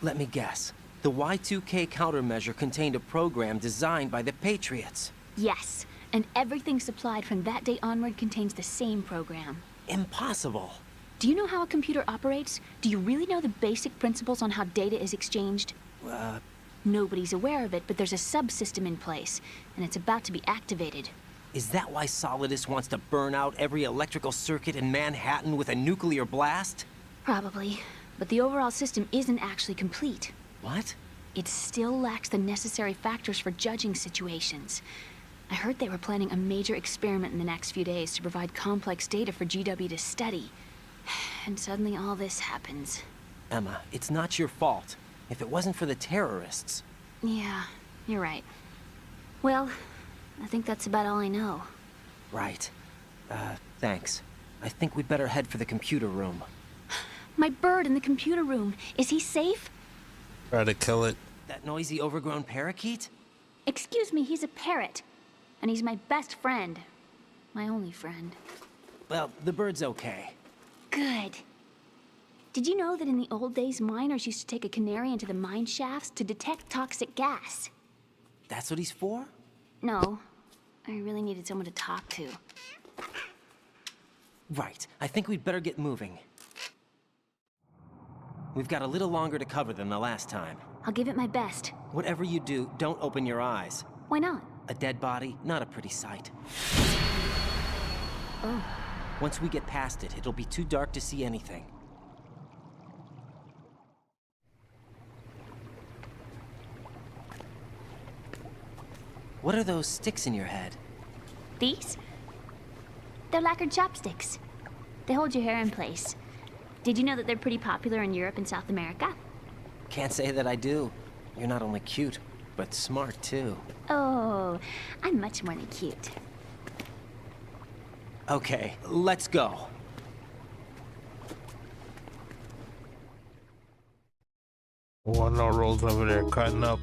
Speaker 8: Let me guess. The Y2K countermeasure contained a program designed by the Patriots.
Speaker 17: Yes, and everything supplied from that day onward contains the same program.
Speaker 8: Impossible.
Speaker 17: Do you know how a computer operates? Do you really know the basic principles on how data is exchanged? Nobody's aware of it, but there's a subsystem in place, and it's about to be activated.
Speaker 8: Is that why Solidus wants to burn out every electrical circuit in Manhattan with a nuclear blast?
Speaker 17: Probably, but the overall system isn't actually complete.
Speaker 8: What?
Speaker 17: It still lacks the necessary factors for judging situations. I heard they were planning a major experiment in the next few days to provide complex data for GW to study. And suddenly all this happens.
Speaker 8: Emma, it's not your fault. If it wasn't for the terrorists...
Speaker 17: Yeah, you're right. Well, I think that's about all I know.
Speaker 8: Right. Thanks. I think we'd better head for the computer room.
Speaker 17: My bird in the computer room. Is he safe?
Speaker 3: Try to kill it.
Speaker 8: That noisy, overgrown parakeet?
Speaker 17: Excuse me, he's a parrot. And he's my best friend. My only friend.
Speaker 8: Well, the bird's okay.
Speaker 17: Good. Did you know that in the old days, miners used to take a canary into the mine shafts to detect toxic gas?
Speaker 8: That's what he's for?
Speaker 17: No. I really needed someone to talk to.
Speaker 8: Right. I think we'd better get moving. We've got a little longer to cover than the last time.
Speaker 17: I'll give it my best.
Speaker 8: Whatever you do, don't open your eyes.
Speaker 17: Why not?
Speaker 8: A dead body, not a pretty sight.
Speaker 17: Oh.
Speaker 8: Once we get past it, it'll be too dark to see anything. What are those sticks in your head?
Speaker 17: These? They're lacquered chopsticks. They hold your hair in place. Did you know that they're pretty popular in Europe and South America?
Speaker 8: Can't say that I do. You're not only cute, but smart too.
Speaker 17: Oh, I'm much more than cute.
Speaker 8: Okay, let's go.
Speaker 3: One no rolls over there cutting up.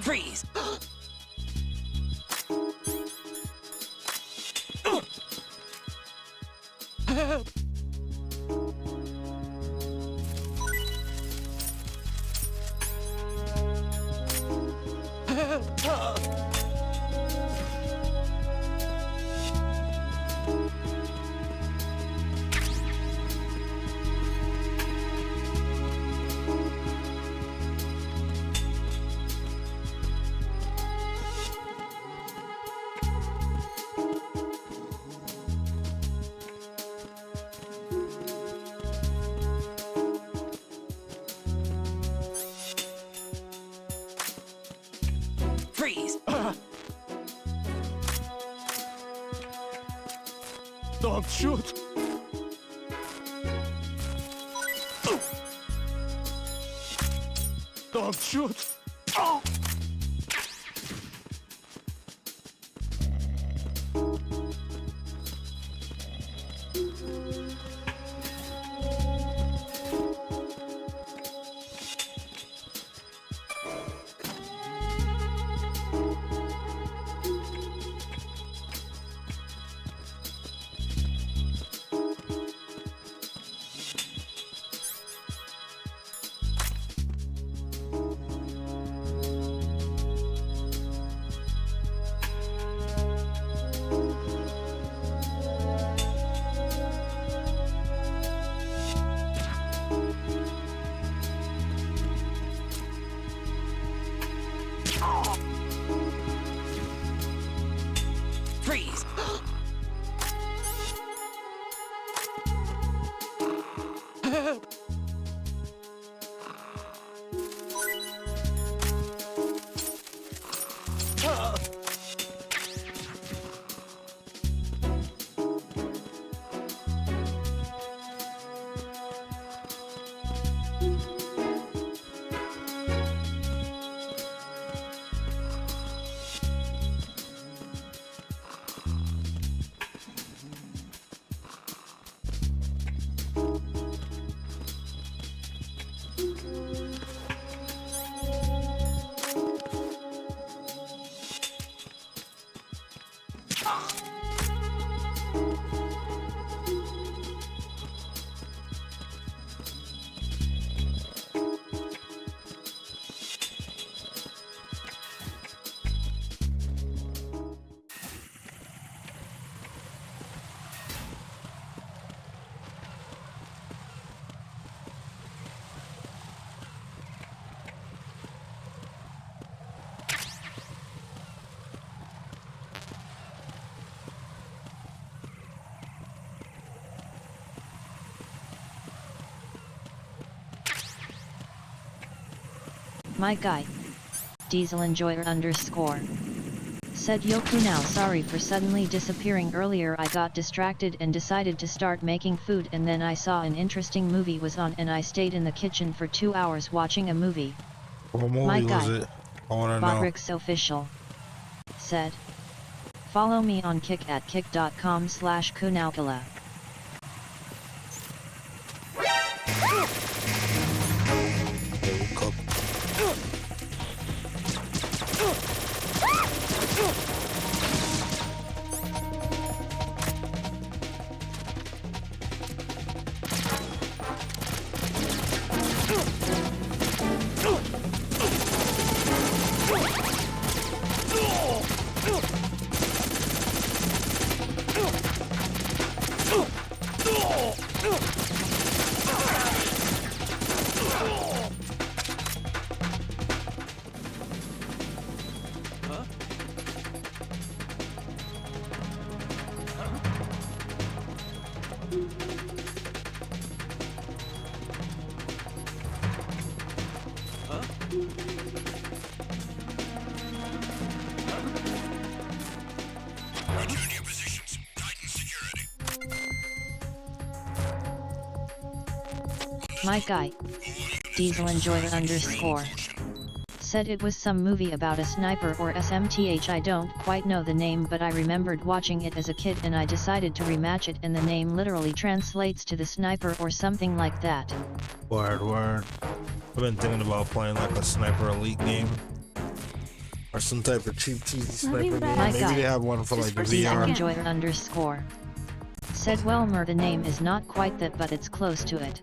Speaker 8: Freeze!
Speaker 18: Don't shoot! Don't shoot! Oh!
Speaker 8: Freeze!
Speaker 5: My guy. Diesel Enjoyer _ said Yoku now sorry for suddenly disappearing earlier. I got distracted and decided to start making food, and then I saw an interesting movie was on and I stayed in the kitchen for 2 hours watching a movie.
Speaker 3: What movie
Speaker 5: My
Speaker 3: was
Speaker 5: guy.
Speaker 3: it? I wanna know.
Speaker 5: Bobrix Official. Said. Follow me on Kick at kick.com/Kunaikilla.
Speaker 1: Return to your positions. Tighten security.
Speaker 5: My guy. Diesel Enjoyer _ said it was some movie about a sniper or SMTH. I don't quite know the name, but I remembered watching it as a kid and I decided to rematch it, and the name literally translates to the sniper or something like that.
Speaker 3: Word. I've been thinking about playing like a Sniper Elite game. Or some type of cheap cheesy sniper game.
Speaker 5: My
Speaker 3: Maybe
Speaker 5: guy.
Speaker 3: they have one for like the
Speaker 5: Diesel
Speaker 3: VR.
Speaker 5: Enjoyer _ said Welmer, the name is not quite that, but it's close to it.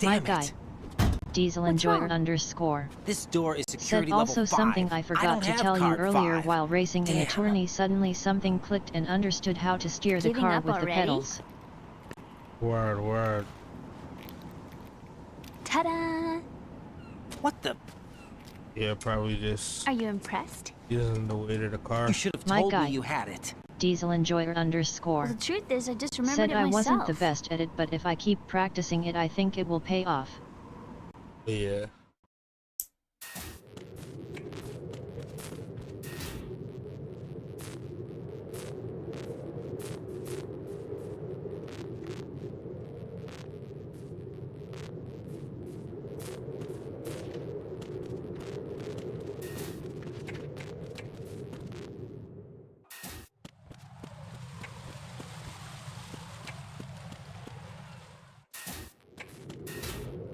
Speaker 5: My
Speaker 8: Damn
Speaker 5: guy.
Speaker 8: it.
Speaker 5: Diesel Enjoyer underscore.
Speaker 8: This door is security
Speaker 5: Said also
Speaker 8: level 5.
Speaker 5: something I forgot to tell you
Speaker 8: card
Speaker 5: earlier
Speaker 8: 5.
Speaker 5: while racing in a
Speaker 8: Damn.
Speaker 5: tourney. Suddenly something clicked and understood how to steer the
Speaker 17: Giving
Speaker 5: car
Speaker 17: up
Speaker 5: with
Speaker 17: already?
Speaker 5: the pedals.
Speaker 3: Word.
Speaker 17: Ta-da!
Speaker 8: What the?
Speaker 3: Yeah, probably just
Speaker 17: Are you impressed?
Speaker 3: using the weight of the car.
Speaker 8: You should have
Speaker 5: My
Speaker 8: told
Speaker 5: guy.
Speaker 8: me you had it.
Speaker 5: Diesel Enjoyer underscore.
Speaker 17: Well, the truth is, I just remembered
Speaker 5: Said
Speaker 17: it
Speaker 5: I
Speaker 17: myself.
Speaker 5: wasn't the best at it, but if I keep practicing it, I think it will pay off.
Speaker 3: Yeah.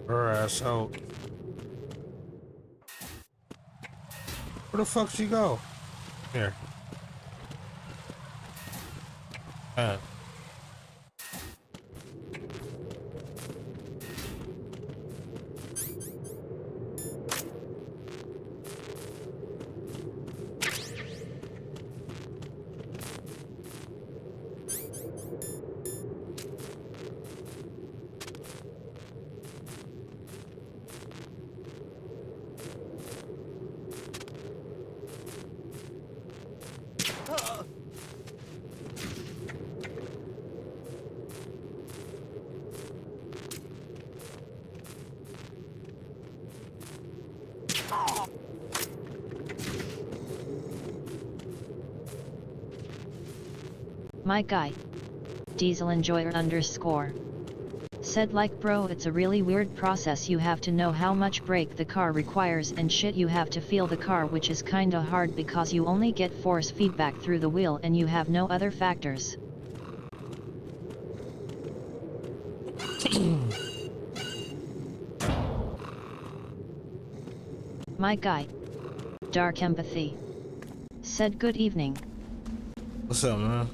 Speaker 3: Her ass out. Where the fuck she go? Here.
Speaker 5: My guy. Diesel Enjoyer underscore. Said like bro, it's a really weird process. You have to know how much brake the car requires and shit, you have to feel the car, which is kinda hard because you only get force feedback through the wheel and you have no other factors. My guy. Dark Empathy. Said good evening.
Speaker 3: What's up, man?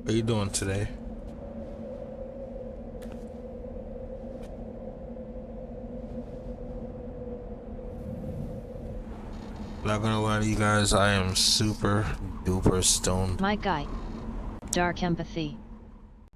Speaker 3: How you doing today? Not gonna lie to you guys, I am super duper stoned.
Speaker 5: My guy. Dark Empathy.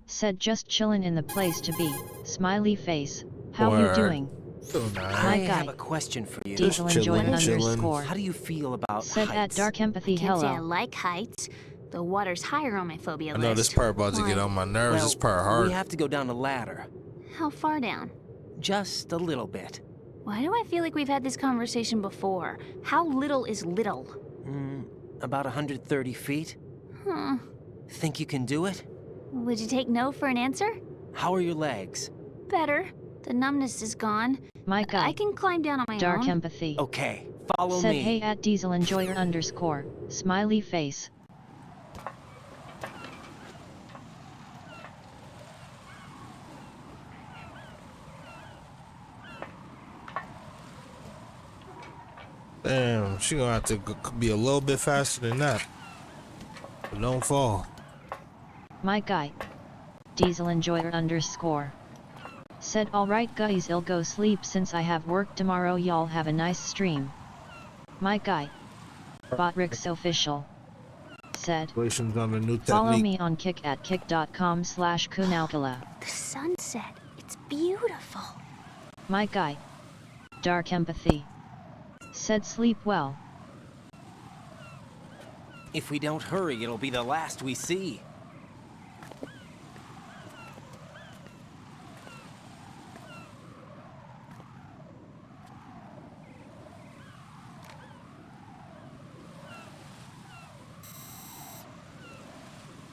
Speaker 5: Said just chillin' in the place to be. Smiley face. How
Speaker 3: Word.
Speaker 5: you doing?
Speaker 3: So nice.
Speaker 5: My
Speaker 8: I
Speaker 5: guy.
Speaker 8: have a question for you.
Speaker 5: Diesel Enjoyer underscore.
Speaker 8: How do you feel about
Speaker 5: Said
Speaker 8: heights?
Speaker 5: at Dark Empathy.
Speaker 17: Can't say I
Speaker 5: Hello.
Speaker 17: like heights. The water's higher on my phobia
Speaker 3: I know
Speaker 17: list.
Speaker 3: this part about to get on my nerves.
Speaker 8: Well,
Speaker 3: This part hard.
Speaker 8: we have to go down a ladder.
Speaker 17: How far down?
Speaker 8: Just a little bit.
Speaker 17: Why do I feel like we've had this conversation before? How little is little?
Speaker 8: About 130 feet.
Speaker 17: Huh.
Speaker 8: Think you can do it?
Speaker 17: Would you take no for an answer?
Speaker 8: How are your legs?
Speaker 17: Better. The numbness is gone.
Speaker 5: My guy.
Speaker 17: I can climb down on my
Speaker 5: Dark
Speaker 17: own.
Speaker 5: Empathy.
Speaker 8: Okay, follow
Speaker 5: Said
Speaker 8: me.
Speaker 5: hey at Diesel Enjoyer underscore. Smiley face.
Speaker 3: Damn, she gonna have to be a little bit faster than that. But don't fall.
Speaker 5: My guy. Diesel Enjoyer underscore. Said alright guys, I'll go sleep since I have work tomorrow. Y'all have a nice stream. My guy. Botrix official. Said.
Speaker 3: Congratulations on the new technique.
Speaker 5: Follow me on Kick at kick.com/Kunaikilla.
Speaker 17: The sunset. It's beautiful.
Speaker 5: My guy. Dark Empathy. Said sleep well.
Speaker 8: If we don't hurry, it'll be the last we see.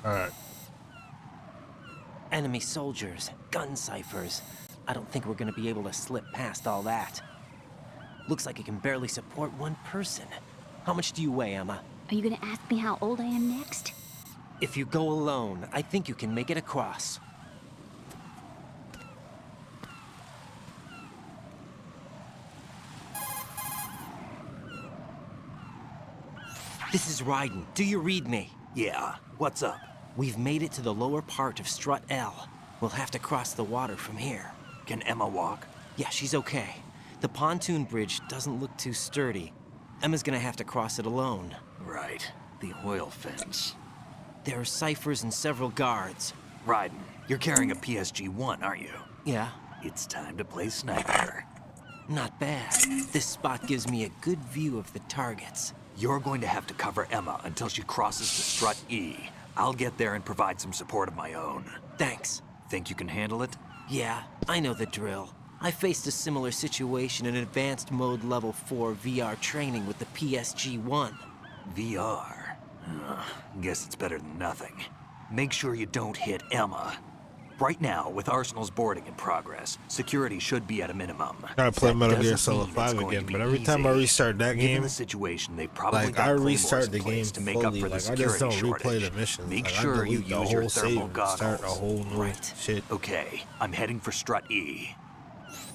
Speaker 3: Alright.
Speaker 8: Enemy soldiers, gun ciphers. I don't think we're gonna be able to slip past all that. Looks like it can barely support one person. How much do you weigh, Emma?
Speaker 17: Are you gonna ask me how old I am next?
Speaker 8: If you go alone, I think you can make it across. This is Raiden. Do you read me?
Speaker 12: Yeah, what's up?
Speaker 8: We've made it to the lower part of Strut L. We'll have to cross the water from here.
Speaker 12: Can Emma walk?
Speaker 8: Yeah, she's okay. The pontoon bridge doesn't look too sturdy. Emma's gonna have to cross it alone.
Speaker 12: Right. The oil fence.
Speaker 8: There are ciphers and several guards.
Speaker 12: Raiden, you're carrying a PSG-1, aren't you?
Speaker 8: Yeah.
Speaker 12: It's time to play sniper.
Speaker 8: Not bad. This spot gives me a good view of the targets.
Speaker 12: You're going to have to cover Emma until she crosses the Strut E. I'll get there and provide some support of my own.
Speaker 8: Thanks.
Speaker 12: Think you can handle it?
Speaker 8: Yeah, I know the drill. I faced a similar situation in advanced mode level 4 VR training with the PSG-1.
Speaker 12: VR? Guess it's better than nothing. Make sure you don't hit Emma. Right now, with Arsenal's boarding in progress, security should be at a minimum.
Speaker 3: Gotta play
Speaker 12: That
Speaker 3: Metal Gear
Speaker 12: doesn't
Speaker 3: Solid
Speaker 12: mean
Speaker 3: 5
Speaker 12: it's going
Speaker 3: again,
Speaker 12: to be
Speaker 3: but every time I
Speaker 12: easy.
Speaker 3: restart that
Speaker 12: Given
Speaker 3: game,
Speaker 12: the situation, they've probably
Speaker 3: like
Speaker 12: got
Speaker 3: I
Speaker 12: claymores
Speaker 3: restart
Speaker 12: in
Speaker 3: the game
Speaker 12: place to make up
Speaker 3: fully.
Speaker 12: for the
Speaker 3: Like I just don't
Speaker 12: security
Speaker 3: replay
Speaker 12: shortage.
Speaker 3: the missions.
Speaker 12: Make
Speaker 3: Like,
Speaker 12: sure
Speaker 3: I
Speaker 12: you
Speaker 3: delete the
Speaker 12: use your
Speaker 3: whole save
Speaker 12: thermal
Speaker 3: and
Speaker 12: goggles.
Speaker 3: start a whole new shit.
Speaker 12: Okay, I'm heading for Strut E.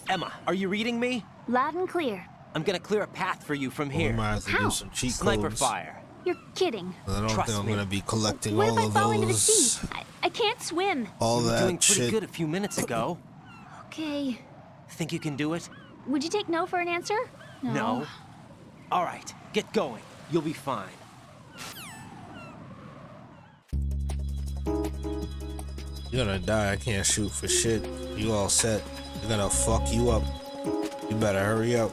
Speaker 8: Emma, are you reading me?
Speaker 17: Loud and clear.
Speaker 8: I'm gonna clear a path for you from
Speaker 3: Well,
Speaker 8: here.
Speaker 3: we might have to do some cheat
Speaker 8: Sniper
Speaker 3: codes.
Speaker 8: fire.
Speaker 17: You're kidding.
Speaker 3: I don't
Speaker 8: Trust
Speaker 3: think I'm
Speaker 8: me.
Speaker 3: gonna be collecting
Speaker 17: What
Speaker 3: all
Speaker 17: if I
Speaker 3: of
Speaker 17: fall into the
Speaker 3: those.
Speaker 17: sea? I can't swim.
Speaker 3: All
Speaker 8: You were
Speaker 3: that
Speaker 8: doing pretty
Speaker 3: shit.
Speaker 8: good a few minutes ago.
Speaker 17: Okay.
Speaker 8: Think you can do it?
Speaker 17: Would you take no for an answer?
Speaker 8: No. All right, get going. You'll be fine.
Speaker 3: You're gonna die. I can't shoot for shit. You all set. They're gonna fuck you up. You better hurry up.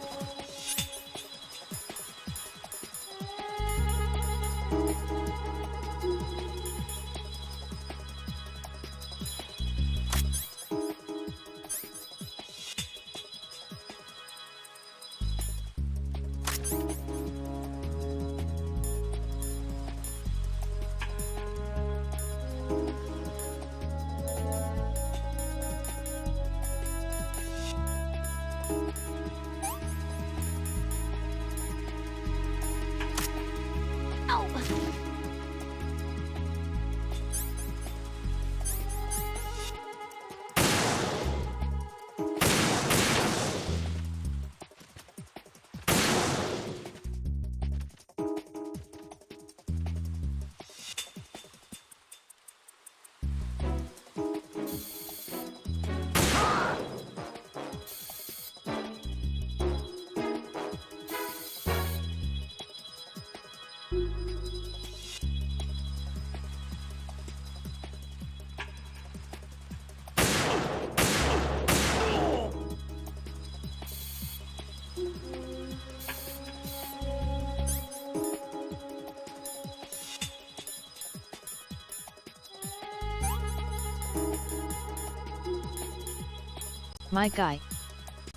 Speaker 5: My guy.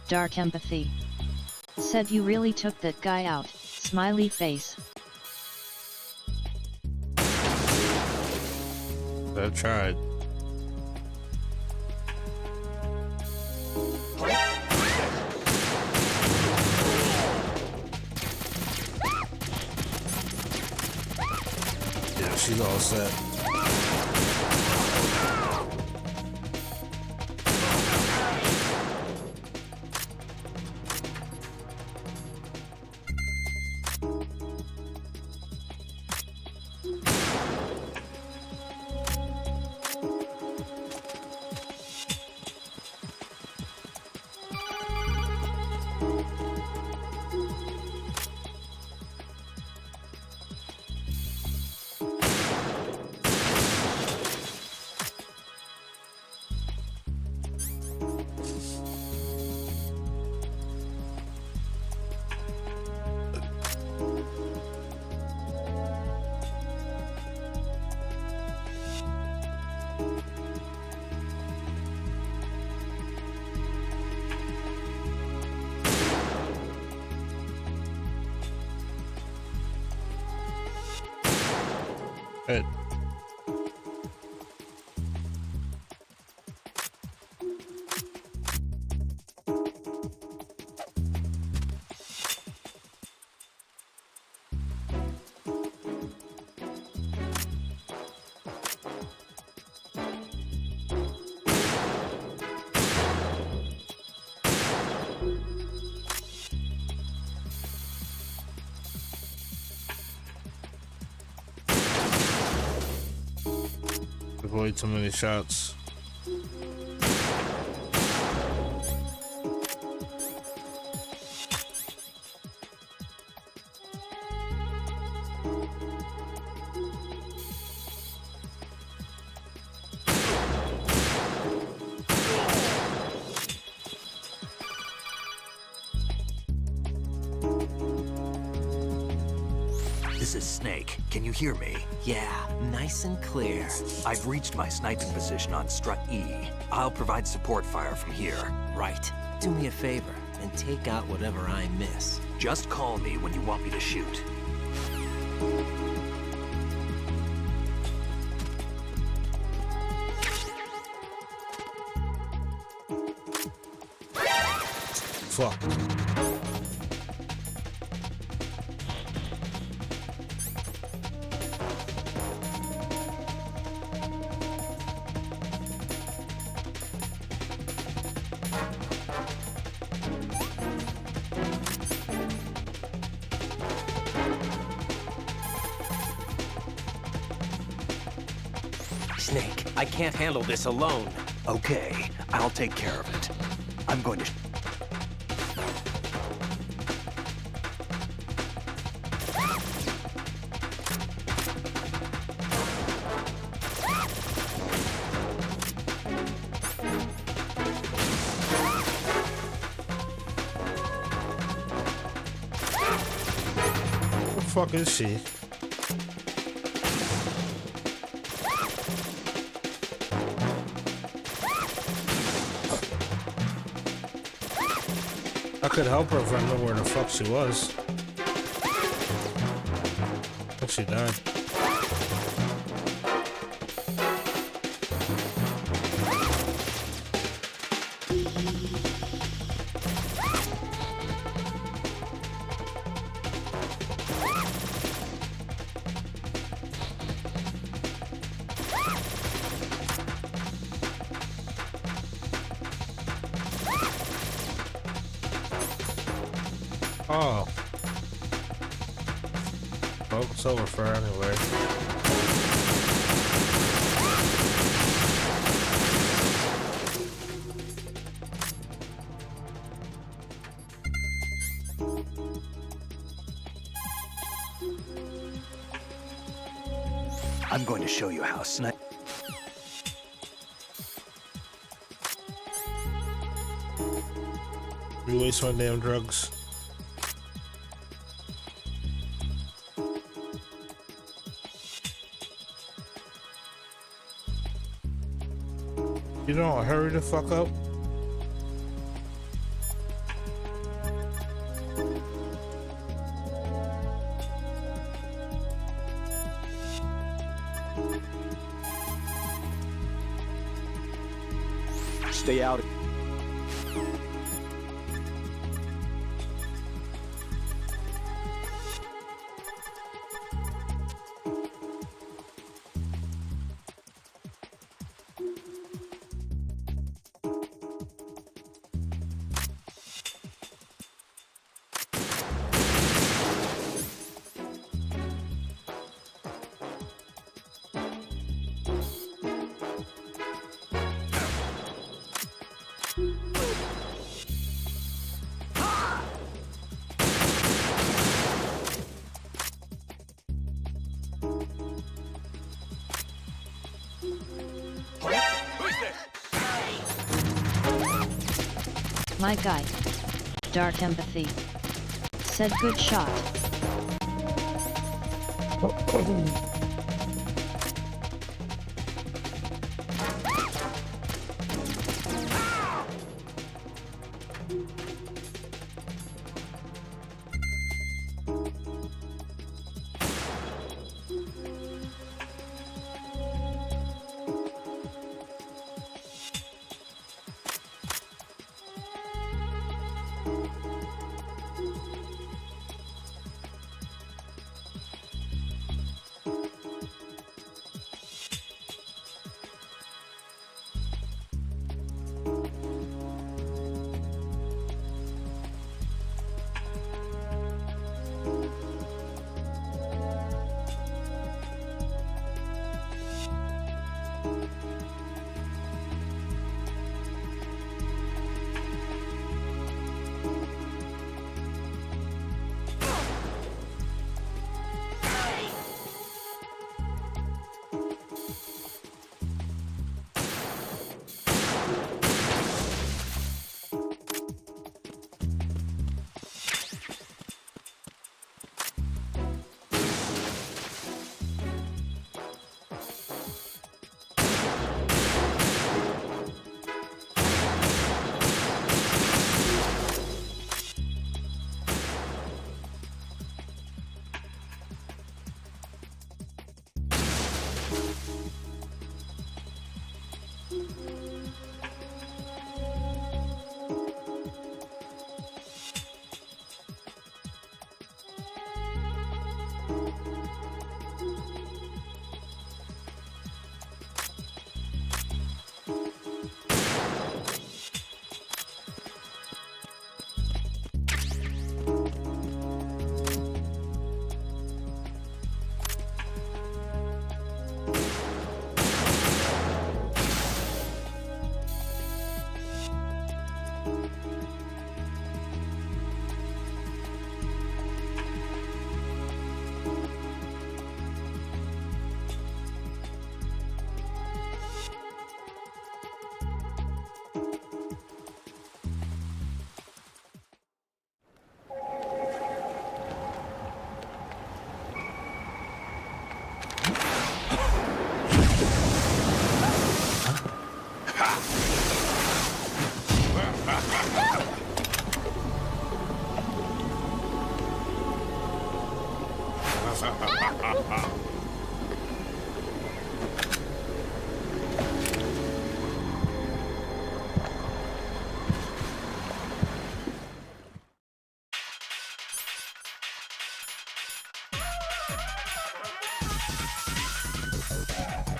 Speaker 5: Dark empathy. Said you really took that guy out, smiley face.
Speaker 3: I tried. Yeah, she's all set. Good. way too many shots.
Speaker 12: This is Snake. Can you hear me?
Speaker 8: Yeah, nice and clear.
Speaker 12: I've reached my sniping position on Strut E. I'll provide support fire from here.
Speaker 8: Right. Do me a favor and take out whatever I miss.
Speaker 12: Just call me when you want me to shoot.
Speaker 3: Fuck.
Speaker 8: Snake, I can't handle this alone.
Speaker 12: Okay, I'll take care of it. I'm going to...
Speaker 3: What the fuck is she? I could help her if I knew where the fuck she was. I think she died. Oh. Well, it's over for her anyway.
Speaker 12: I'm going to show you how
Speaker 3: You waste my damn drugs. You don't hurry the fuck up.
Speaker 6: Stay out.
Speaker 5: My guy. Dark empathy. Said good shot.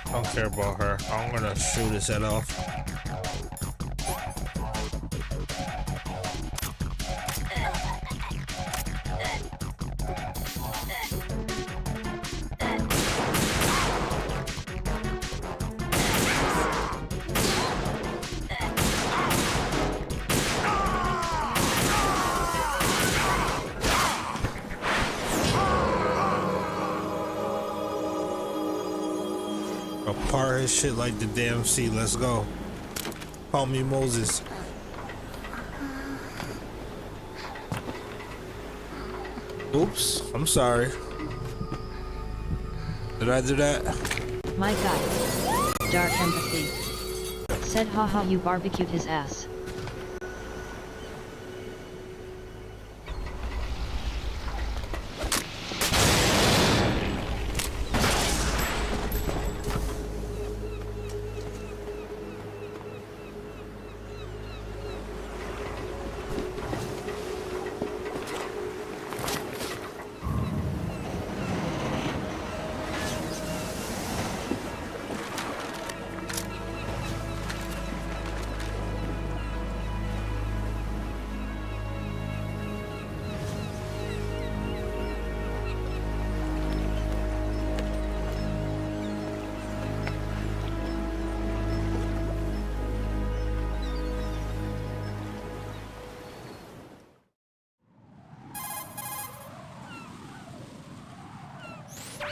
Speaker 3: I don't care about her. I'm gonna shoot his head off. Part his shit like the damn sea. Let's go. Call me Moses. Oops, I'm sorry. Did I do that?
Speaker 5: My guy. Dark empathy. Said haha you barbecued his ass.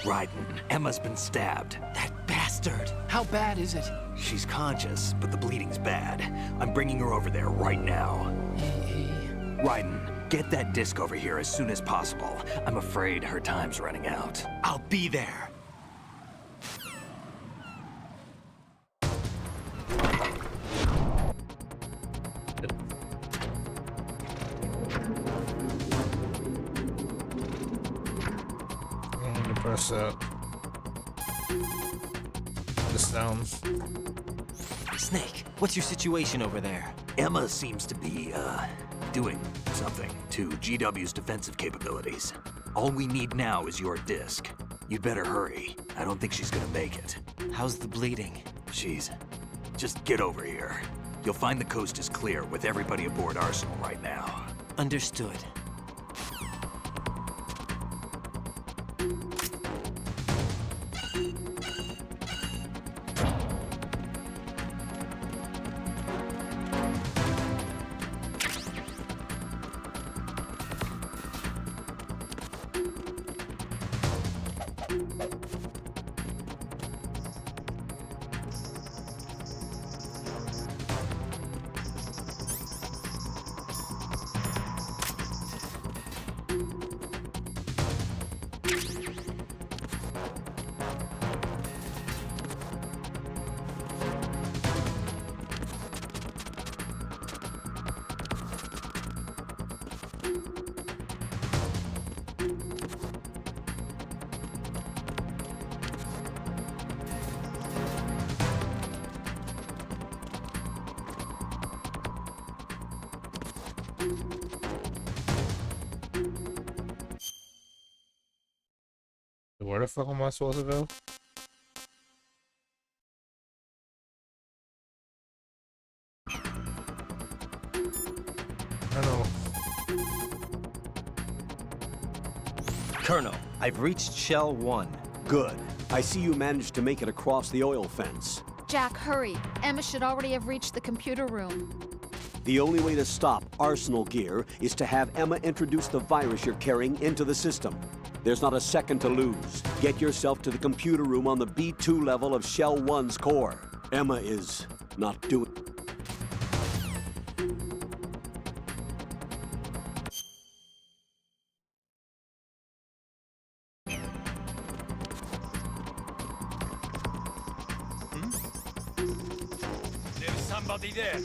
Speaker 12: Raiden, Emma's been stabbed.
Speaker 8: That bastard! How bad is it?
Speaker 12: She's conscious, but the bleeding's bad. I'm bringing her over there right now. Raiden, get that disc over here as soon as possible. I'm afraid her time's running out.
Speaker 8: I'll be there.
Speaker 3: Press this down.
Speaker 8: Snake, what's your situation over there?
Speaker 12: Emma seems to be, doing something to GW's defensive capabilities. All we need now is your disc. You'd better hurry. I don't think she's gonna make it.
Speaker 8: How's the bleeding?
Speaker 12: Just get over here. You'll find the coast is clear with everybody aboard Arsenal right now.
Speaker 8: Understood.
Speaker 3: Where the fuck am I supposed to go? I know.
Speaker 8: Colonel, I've reached Shell 1.
Speaker 6: Good. I see you managed to make it across the oil fence.
Speaker 7: Jack, hurry. Emma should already have reached the computer room.
Speaker 6: The only way to stop Arsenal Gear is to have Emma introduce the virus you're carrying into the system. There's not a second to lose. Get yourself to the computer room on the B2 level of Shell 1's core. Emma is not doing...
Speaker 9: There's somebody there.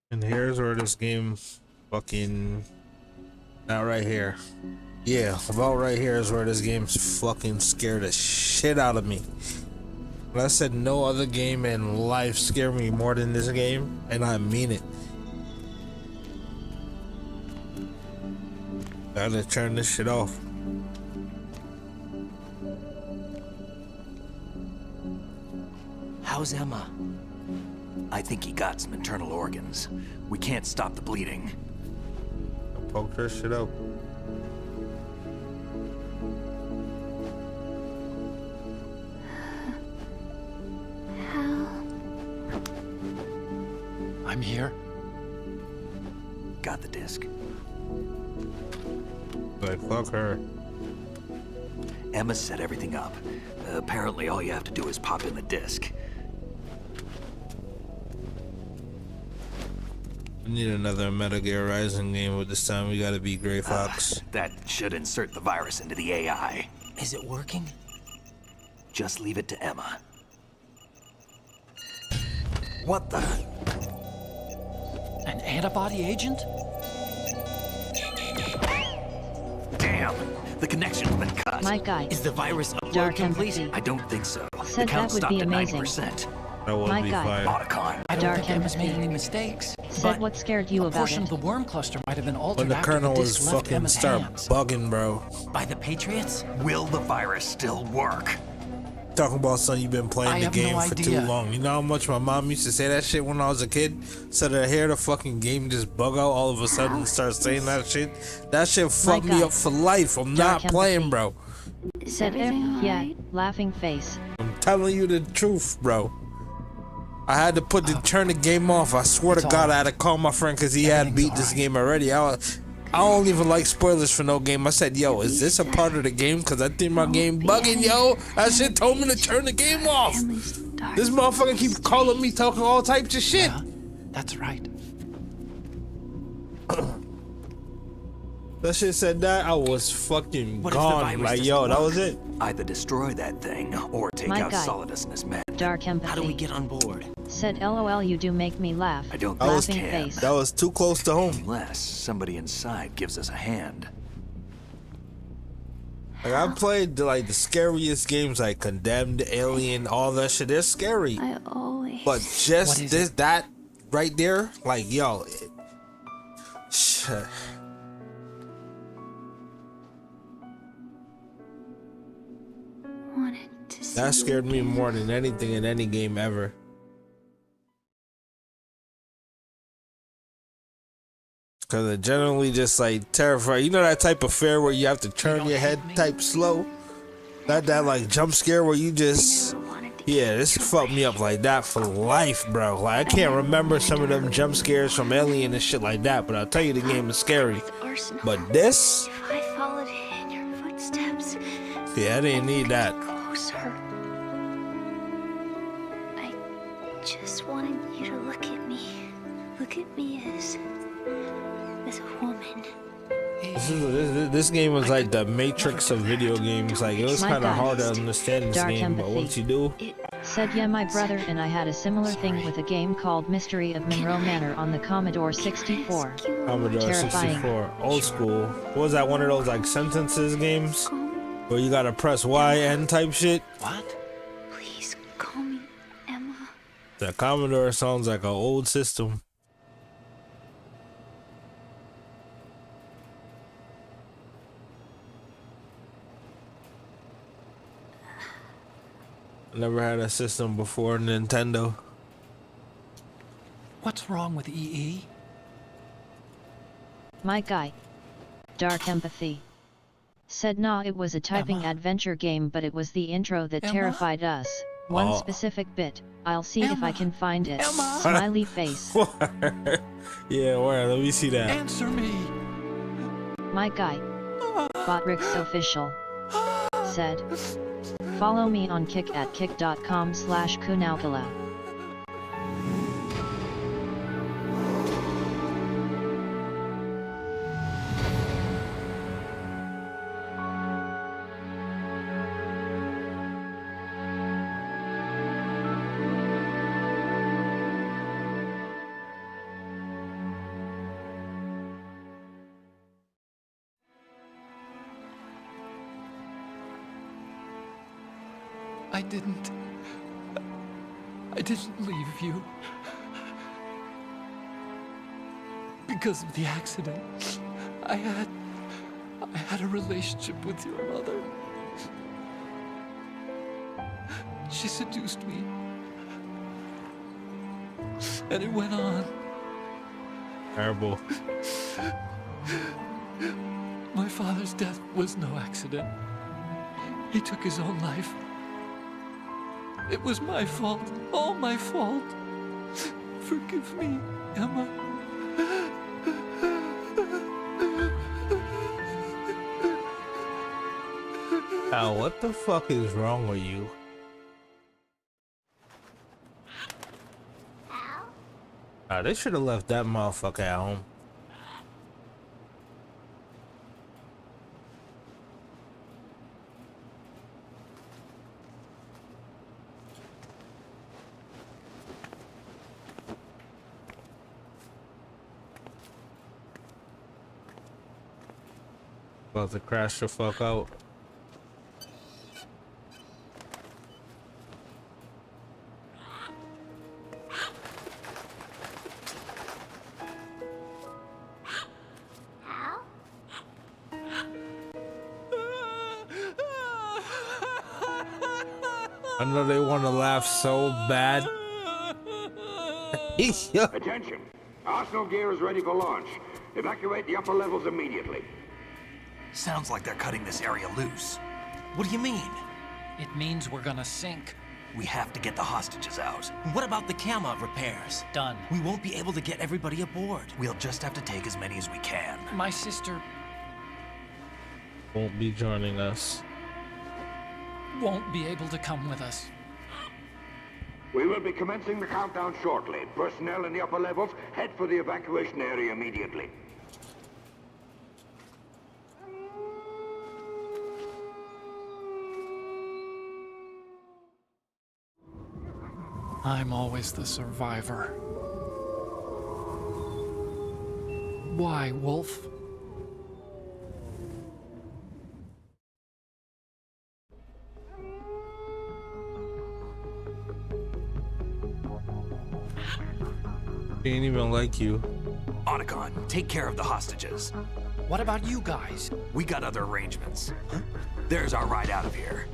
Speaker 3: And here's where this game fucking... Not right here. Yeah, about right here is where this game's fucking scared the shit out of me. When I said no other game in life scared me more than this game, and I mean it. Gotta turn this shit off.
Speaker 12: How's Emma? I think he got some internal organs. We can't stop the bleeding.
Speaker 3: I poked her shit out.
Speaker 14: I'm here.
Speaker 12: Got the disc.
Speaker 3: Like, fuck her.
Speaker 12: Emma set everything up. Apparently, all you have to do is pop in the disc.
Speaker 3: We need another Metal Gear Rising game, but this time we gotta beat Gray Fox.
Speaker 12: That should insert the virus into the AI.
Speaker 8: Is it working?
Speaker 12: Just leave it to Emma. What the?
Speaker 14: An antibody agent?
Speaker 12: Damn! The connection's been cut.
Speaker 5: My guy.
Speaker 8: Is the virus upload
Speaker 5: Dark
Speaker 8: complete?
Speaker 5: empathy.
Speaker 12: I don't think so.
Speaker 5: Said
Speaker 12: the count
Speaker 5: that would
Speaker 12: stopped
Speaker 5: be
Speaker 12: at
Speaker 5: amazing.
Speaker 12: 90%.
Speaker 3: That would
Speaker 5: My
Speaker 3: be
Speaker 5: guy.
Speaker 3: fire.
Speaker 12: Otacon.
Speaker 14: I don't
Speaker 5: Dark
Speaker 14: think Emma's made
Speaker 5: empathy.
Speaker 14: any mistakes.
Speaker 5: Said
Speaker 14: But
Speaker 5: what scared you
Speaker 14: a
Speaker 5: about
Speaker 14: portion
Speaker 5: it.
Speaker 14: of the worm cluster might have been altered
Speaker 3: When the
Speaker 14: after
Speaker 3: colonel
Speaker 14: the
Speaker 3: was
Speaker 14: disc left
Speaker 3: fucking
Speaker 14: Emma's
Speaker 3: start
Speaker 14: hands.
Speaker 3: bugging, bro.
Speaker 8: By the Patriots?
Speaker 12: Will the virus still work?
Speaker 3: Talking about, son, you've been playing
Speaker 14: I
Speaker 3: the
Speaker 14: have no
Speaker 3: game for too
Speaker 14: idea.
Speaker 3: long. You know how much my mom used to say that shit when I was a kid? So to hear the fucking game just bug out all of a sudden and start saying that shit fucked me
Speaker 5: guy.
Speaker 3: up for life. I'm
Speaker 5: Dark
Speaker 3: not playing, bro.
Speaker 5: Said yeah, laughing face.
Speaker 3: I'm telling you the truth, bro. I had to turn the game off. I swear to God, I had to call my friend because he had beat this game already. I don't even like spoilers for no game. I said, yo, is this a part of the game? Because I think my game bugging, yo. That shit told me to turn the game off. This motherfucker keeps calling me, talking all types of shit.
Speaker 14: Yeah, that's right.
Speaker 3: That shit said that, I was fucking
Speaker 8: What if the
Speaker 3: gone.
Speaker 8: virus
Speaker 3: Like,
Speaker 8: doesn't
Speaker 3: yo, that
Speaker 8: work?
Speaker 3: was it.
Speaker 12: Either destroy that thing or take
Speaker 5: My
Speaker 12: out
Speaker 5: guy.
Speaker 12: Solidus and his men.
Speaker 5: Dark empathy.
Speaker 8: How do we get on board?
Speaker 5: Said LOL, you do make me laugh.
Speaker 12: I don't
Speaker 3: That was,
Speaker 12: think
Speaker 5: Laughing
Speaker 12: we can.
Speaker 5: face.
Speaker 3: that was too close to home.
Speaker 12: Unless somebody inside gives us a hand.
Speaker 3: Like, I played like the scariest games, like Condemned, Alien, all that shit. They're scary.
Speaker 17: I always...
Speaker 3: But just that right there, like, yo,
Speaker 17: wanted to see
Speaker 3: that scared
Speaker 17: you
Speaker 3: me
Speaker 17: again.
Speaker 3: more than anything in any game ever. Cause it generally just like terrifying. You know that type of fear where you have to turn your head type slow? Not that like jump scare where you just... Yeah, this fucked me up like that for life, bro. Like, I can't remember some of them jump scares from Alien and shit like that, but I'll tell you the game is scary. But this?
Speaker 17: If I followed in your footsteps,
Speaker 3: Yeah, I didn't need that.
Speaker 17: closer. I just wanted you to look at me. Look at me as a woman.
Speaker 3: This game was like the Matrix of video games. Like, it was
Speaker 5: My
Speaker 3: kind of
Speaker 5: God.
Speaker 3: hard to understand this
Speaker 5: Dark
Speaker 3: game, but
Speaker 5: empathy.
Speaker 3: once you do...
Speaker 5: Said yeah, my brother and I had a similar thing with a game called Mystery of Monroe Manor on the Commodore 64.
Speaker 3: Commodore
Speaker 5: Terrifying.
Speaker 3: 64, old school. What was that, one of those like sentences games? Where you gotta press YN type shit?
Speaker 14: What?
Speaker 17: Please call me Emma.
Speaker 3: The Commodore sounds like an old system. Never had a system before Nintendo.
Speaker 14: What's wrong with EE?
Speaker 5: My guy. Dark empathy. Said nah, it was a typing adventure game, but it was the intro that
Speaker 14: Emma?
Speaker 5: terrified us. One
Speaker 3: Oh.
Speaker 5: specific bit. I'll see if I can find it.
Speaker 14: Emma?
Speaker 5: Smiley face.
Speaker 3: Yeah, where? Let me see that.
Speaker 14: Answer me.
Speaker 5: My guy. Botrix official. Said. Follow me on Kick at kick.com/Kunaikilla.
Speaker 14: I didn't leave you. Because of the accident, I had a relationship with your mother. She seduced me. And it went on.
Speaker 3: Terrible.
Speaker 14: My father's death was no accident. He took his own life. It was my fault, all my fault. Forgive me, Emma.
Speaker 3: Al, what the fuck is wrong with you? They should have left that motherfucker at home. About to crash the fuck out. I know they want to laugh so bad.
Speaker 19: Attention! Arsenal gear is ready for launch. Evacuate the upper levels immediately.
Speaker 12: Sounds like they're cutting this area loose. What do you mean?
Speaker 14: It means we're gonna sink.
Speaker 12: We have to get the hostages out.
Speaker 8: What about the camera repairs?
Speaker 14: Done.
Speaker 8: We won't be able to get everybody aboard.
Speaker 12: We'll just have to take as many as we can.
Speaker 14: My sister
Speaker 3: won't be joining us.
Speaker 14: Won't be able to come with us.
Speaker 19: We will be commencing the countdown shortly. Personnel in the upper levels, head for the evacuation area immediately.
Speaker 14: I'm always the survivor. Why, Wolf?
Speaker 3: He ain't even like you.
Speaker 12: Otacon, take care of the hostages.
Speaker 14: What about you guys?
Speaker 12: We got other arrangements. There's our ride out of here.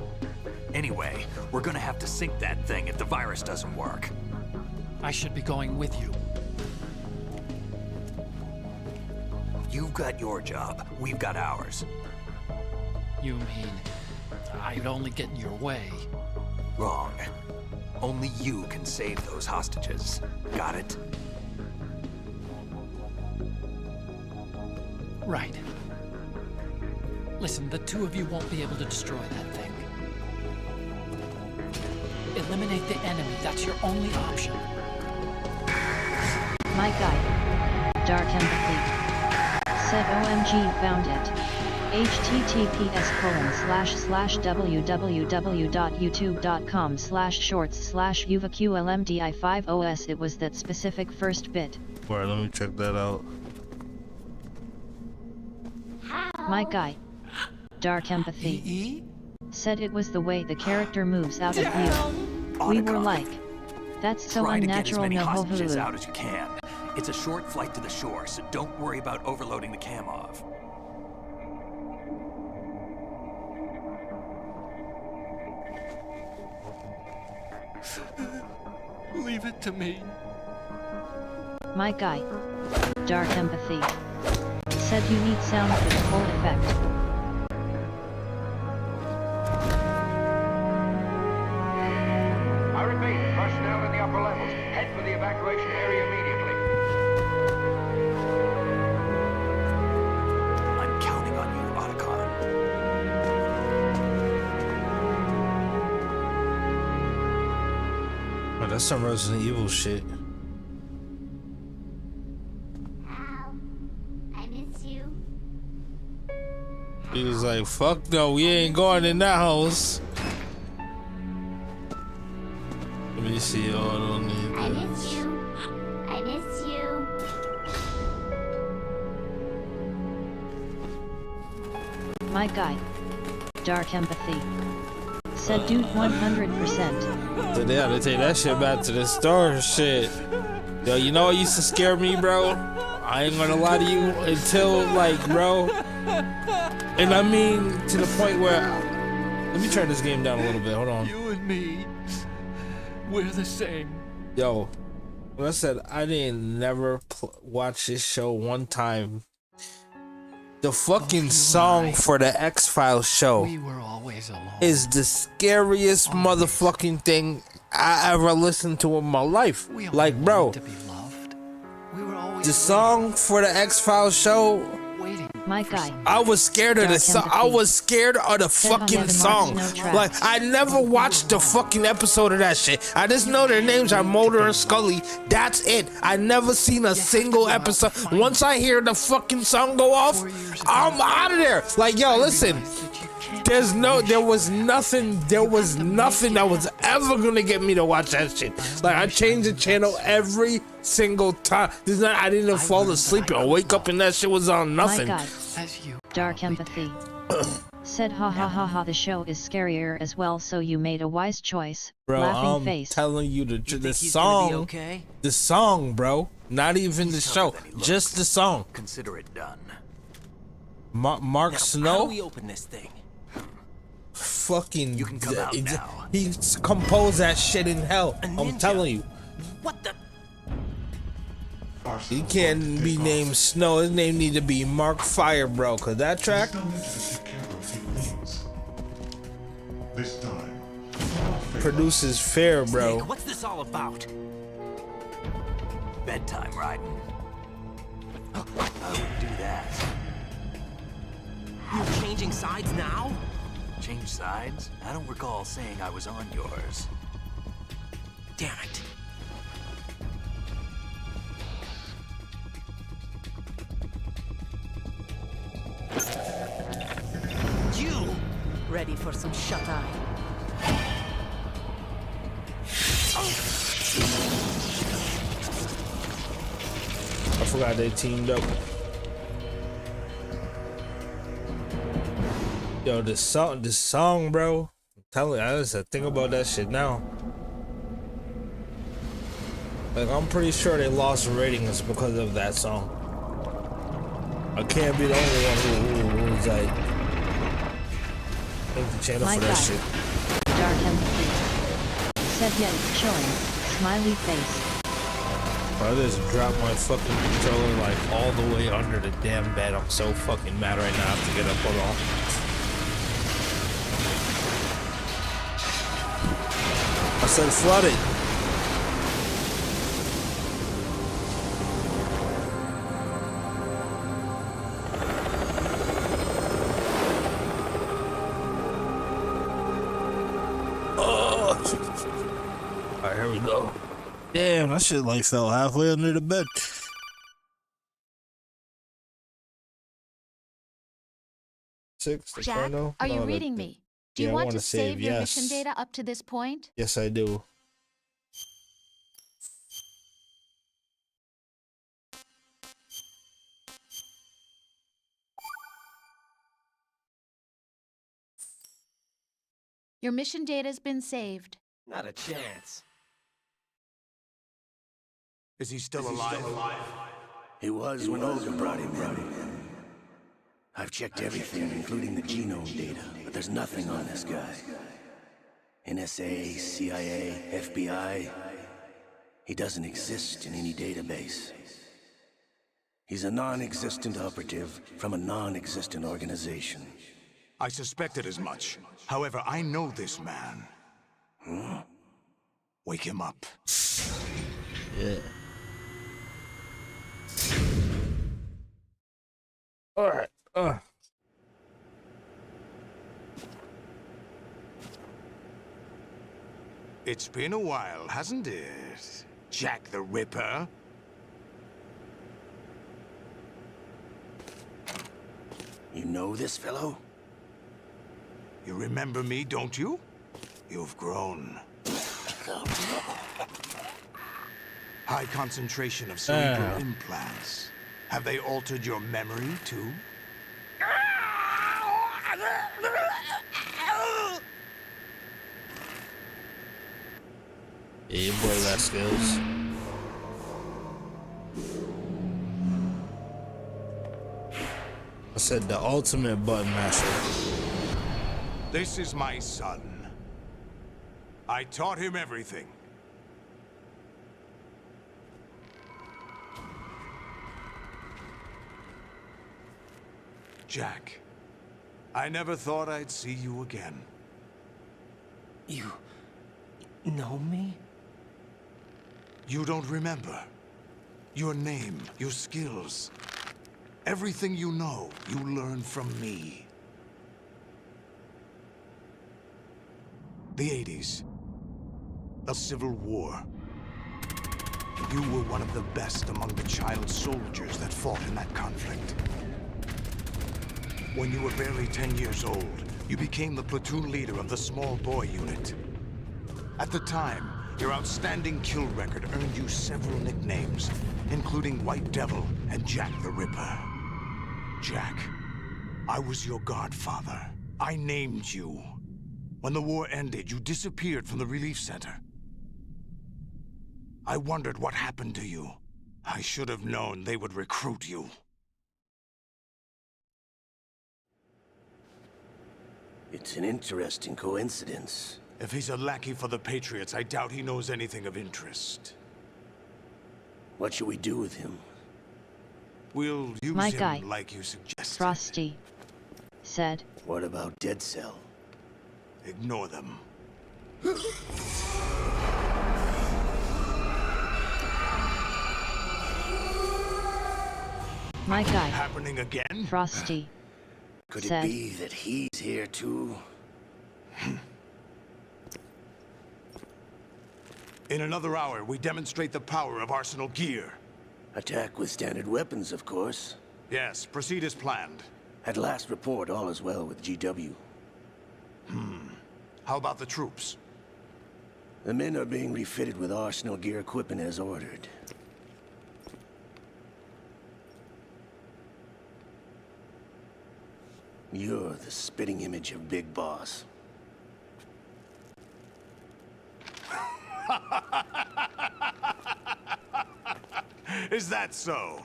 Speaker 12: Anyway, we're gonna have to sink that thing if the virus doesn't work.
Speaker 14: I should be going with you.
Speaker 12: You've got your job, we've got ours.
Speaker 14: You mean I'd only get in your way?
Speaker 12: Wrong. Only you can save those hostages. Got it?
Speaker 14: Right. Listen, the two of you won't be able to destroy that thing. Eliminate the enemy. That's your only option.
Speaker 5: My guy, Dark Empathy, said OMG found it. https://www.youtube.com/shorts/uvaqlmdi5os. It was that specific first bit.
Speaker 3: Alright, let me check that out.
Speaker 5: My guy, Dark Empathy, said it was the way the character moves out of view. We were like, that's so
Speaker 12: Try
Speaker 5: unnatural,
Speaker 12: to get as many
Speaker 5: no
Speaker 12: hostages
Speaker 5: hohulu.
Speaker 12: out as you can. It's a short flight to the shore, so don't worry about overloading the Kamov.
Speaker 14: Leave it to me.
Speaker 5: My guy, Dark Empathy, said you need sound for the full effect.
Speaker 19: I repeat, personnel in the upper levels, head for the evacuation area immediately.
Speaker 12: I'm counting on you, Otacon.
Speaker 3: Oh, that's some Resident Evil shit.
Speaker 17: I miss you.
Speaker 3: He was like, fuck no, we ain't going in that house. Let me see, oh, I don't need
Speaker 17: I
Speaker 3: this.
Speaker 17: miss you. I miss you.
Speaker 5: My guy, Dark Empathy, said dude 100%.
Speaker 3: So they had to take that shit back to the store, shit. Yo, you know what used to scare me, bro? I ain't gonna lie to you until, like, bro. And I mean, to the point where, let me turn this game down a little bit, hold on.
Speaker 14: You and me, we're the same.
Speaker 3: Yo, when I said I didn't never watch this show one time, The fucking song for the X-Files show
Speaker 14: We were always alone.
Speaker 3: is the scariest motherfucking thing I ever listened to in my life. Like, bro, the song for the X-Files show,
Speaker 5: My guy.
Speaker 3: I was scared of the song. I was scared of the fucking song. Like, I never watched the fucking episode of that shit. I just know their names are Mulder and Scully. That's it. I never seen a single episode. Once I hear the fucking song go off, I'm out of there. Like, yo, listen. There was nothing that was ever gonna get me to watch that shit. Like, I changed the channel every single time. I didn't even fall asleep or wake up and that shit was on nothing.
Speaker 5: My guy. Dark empathy. Said ha ha ha ha, the show is scarier as well, so you made a wise choice.
Speaker 3: Bro,
Speaker 5: Laughing
Speaker 3: I'm
Speaker 5: face.
Speaker 3: telling you the song, the song, bro. Not even the show, just the song.
Speaker 12: Consider it done.
Speaker 3: Mark
Speaker 8: Now,
Speaker 3: Snow.
Speaker 8: How do we open this thing?
Speaker 3: Fucking,
Speaker 12: you can come out now.
Speaker 3: He composed that shit in hell. I'm telling you.
Speaker 8: What the?
Speaker 3: He can't be named Snow. His name need to be Mark Fire, bro. Cause that track.
Speaker 1: This time.
Speaker 3: Produces fair, bro.
Speaker 8: Snake, what's this all about?
Speaker 12: Bedtime riding. I would do that.
Speaker 8: You're changing sides now?
Speaker 12: Change sides? I don't recall saying I was on yours.
Speaker 8: Damn it. You!
Speaker 11: Ready for some shut-eye?
Speaker 3: I forgot they teamed up. Yo, this song, bro. I'm telling you, I just think about that shit now. Like, I'm pretty sure they lost ratings because of that song. I can't be the only one who's like, thank the channel
Speaker 5: My
Speaker 3: for that
Speaker 5: guy.
Speaker 3: shit.
Speaker 5: Dark empathy. Said yet chilling. Smiley face.
Speaker 3: I just dropped my fucking controller like all the way under the damn bed. I'm so fucking mad right now. I have to get up on all. I said flooded. Oh. Alright, here we go. Damn, that shit like fell halfway under the bed.
Speaker 7: Jack, are you reading me? Do you want to save your mission data up to this point?
Speaker 3: Yes, I do.
Speaker 7: Your mission data's been saved.
Speaker 8: Not a chance.
Speaker 10: Is he still alive? He was when Olga brought him in. I've checked everything, including the genome data, but there's nothing on this guy. NSA, CIA, FBI. He doesn't exist in any database. He's a non-existent operative from a non-existent organization.
Speaker 19: I suspected as much. However, I know this man.
Speaker 10: Huh?
Speaker 19: Wake him up.
Speaker 3: Yeah. Alright.
Speaker 19: It's been a while, hasn't it? Jack the Ripper?
Speaker 10: You know this fellow?
Speaker 19: You remember me, don't you? You've grown. High concentration of cerebral implants. Have they altered your memory, too?
Speaker 3: Yeah, your boy got skills. I said the ultimate button masher.
Speaker 19: This is my son. I taught him everything.
Speaker 20: Jack, I never thought I'd see you again.
Speaker 8: You know me?
Speaker 20: You don't remember. Your name, your skills. Everything you know, you learned from me. The 80s. A civil war. You were one of the best among the child soldiers that fought in that conflict. When you were barely 10 years old, you became the platoon leader of the small boy unit. At the time, your outstanding kill record earned you several nicknames, including White Devil and Jack the Ripper. Jack, I was your godfather. I named you. When the war ended, you disappeared from the relief center. I wondered what happened to you. I should have known they would recruit you.
Speaker 10: It's an interesting coincidence.
Speaker 20: If he's a lackey for the Patriots, I doubt he knows anything of interest.
Speaker 10: What should we do with him?
Speaker 20: We'll use
Speaker 5: My
Speaker 20: him
Speaker 5: guy,
Speaker 20: like you suggested.
Speaker 5: Frosty said.
Speaker 10: What about Dead Cell?
Speaker 20: Ignore them.
Speaker 5: My guy.
Speaker 20: Happening again?
Speaker 5: Frosty
Speaker 10: Could
Speaker 5: said.
Speaker 10: it be that he's here too?
Speaker 20: In another hour, we demonstrate the power of Arsenal gear.
Speaker 10: Attack with standard weapons, of course.
Speaker 20: Yes, proceed as planned.
Speaker 10: At last report, all is well with GW.
Speaker 20: How about the troops?
Speaker 10: The men are being refitted with Arsenal gear equipment as ordered. You're the spitting image of Big Boss.
Speaker 20: Is that so?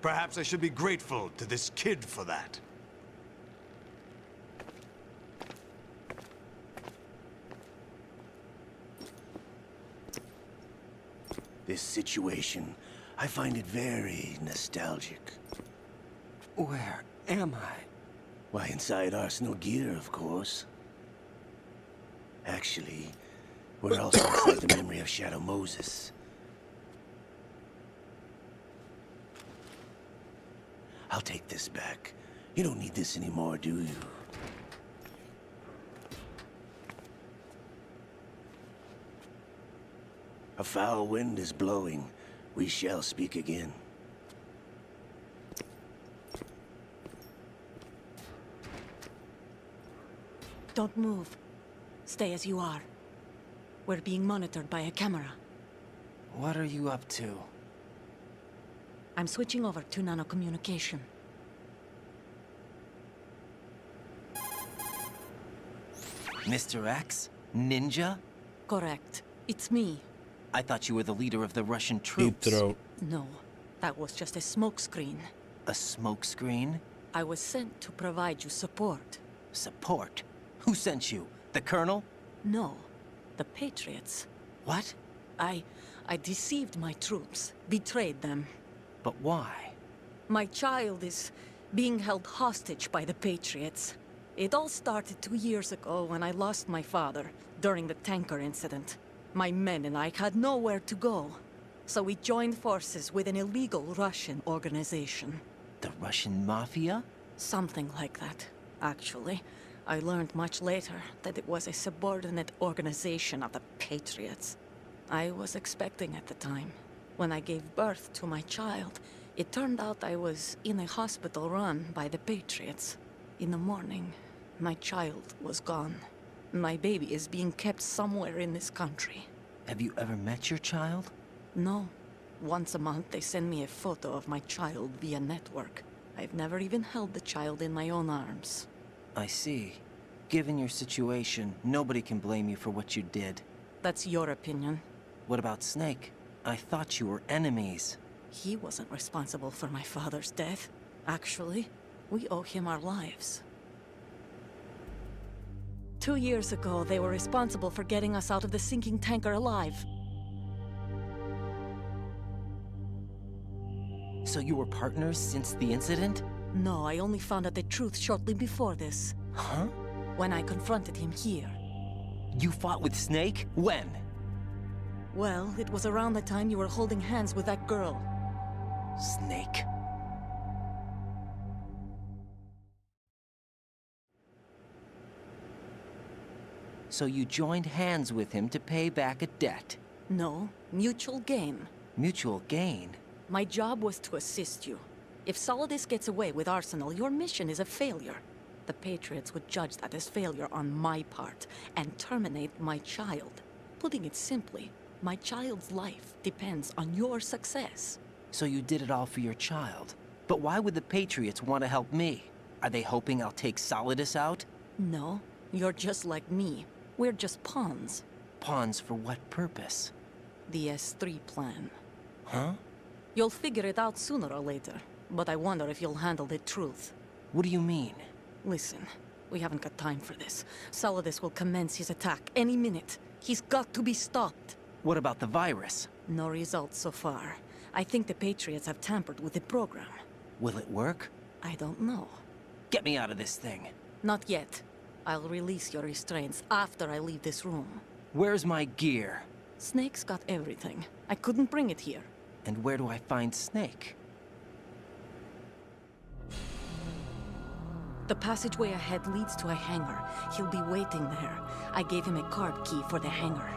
Speaker 20: Perhaps I should be grateful to this kid for that.
Speaker 10: This situation, I find it very nostalgic.
Speaker 8: Where am I?
Speaker 10: Why, inside Arsenal gear, of course. Actually, we're also inside the memory of Shadow Moses. I'll take this back. You don't need this anymore, do you? A foul wind is blowing. We shall speak again.
Speaker 11: Don't move. Stay as you are. We're being monitored by a camera.
Speaker 8: What are you up to?
Speaker 11: I'm switching over to nanocommunication.
Speaker 8: Mr. X? Ninja?
Speaker 11: Correct. It's me.
Speaker 8: I thought you were the leader of the Russian
Speaker 3: Deep
Speaker 8: troops.
Speaker 3: throat.
Speaker 11: No, that was just a smokescreen.
Speaker 8: A smokescreen?
Speaker 11: I was sent to provide you support.
Speaker 8: Support? Who sent you? The Colonel?
Speaker 11: No, the Patriots.
Speaker 8: What?
Speaker 11: I deceived my troops, betrayed them.
Speaker 8: But why?
Speaker 11: My child is being held hostage by the Patriots. It all started 2 years ago when I lost my father during the tanker incident. My men and I had nowhere to go, so we joined forces with an illegal Russian organization.
Speaker 8: The Russian Mafia?
Speaker 11: Something like that, actually. I learned much later that it was a subordinate organization of the Patriots. I was expecting at the time. When I gave birth to my child, it turned out I was in a hospital run by the Patriots. In the morning, my child was gone. My baby is being kept somewhere in this country.
Speaker 8: Have you ever met your child?
Speaker 11: No. Once a month, they send me a photo of my child via network. I've never even held the child in my own arms.
Speaker 8: I see. Given your situation, nobody can blame you for what you did.
Speaker 11: That's your opinion.
Speaker 8: What about Snake? I thought you were enemies.
Speaker 11: He wasn't responsible for my father's death. Actually, we owe him our lives. 2 years ago, they were responsible for getting us out of the sinking tanker alive.
Speaker 8: So you were partners since the incident?
Speaker 11: No, I only found out the truth shortly before this.
Speaker 8: Huh?
Speaker 11: When I confronted him here.
Speaker 8: You fought with Snake? When?
Speaker 11: Well, it was around the time you were holding hands with that girl.
Speaker 8: Snake. So you joined hands with him to pay back a debt?
Speaker 11: No, mutual gain.
Speaker 8: Mutual gain?
Speaker 11: My job was to assist you. If Solidus gets away with Arsenal, your mission is a failure. The Patriots would judge that as failure on my part, and terminate my child. Putting it simply, my child's life depends on your success.
Speaker 8: So you did it all for your child. But why would the Patriots want to help me? Are they hoping I'll take Solidus out?
Speaker 11: No, you're just like me. We're just pawns.
Speaker 8: Pawns for what purpose?
Speaker 11: The S3 plan.
Speaker 8: Huh?
Speaker 11: You'll figure it out sooner or later, but I wonder if you'll handle the truth.
Speaker 8: What do you mean?
Speaker 11: Listen, we haven't got time for this. Solidus will commence his attack any minute. He's got to be stopped.
Speaker 8: What about the virus?
Speaker 11: No results so far. I think the Patriots have tampered with the program.
Speaker 8: Will it work?
Speaker 11: I don't know.
Speaker 8: Get me out of this thing.
Speaker 11: Not yet. I'll release your restraints after I leave this room.
Speaker 8: Where's my gear?
Speaker 11: Snake's got everything. I couldn't bring it here.
Speaker 8: And where do I find Snake?
Speaker 11: The passageway ahead leads to a hangar. He'll be waiting there. I gave him a card key for the hangar.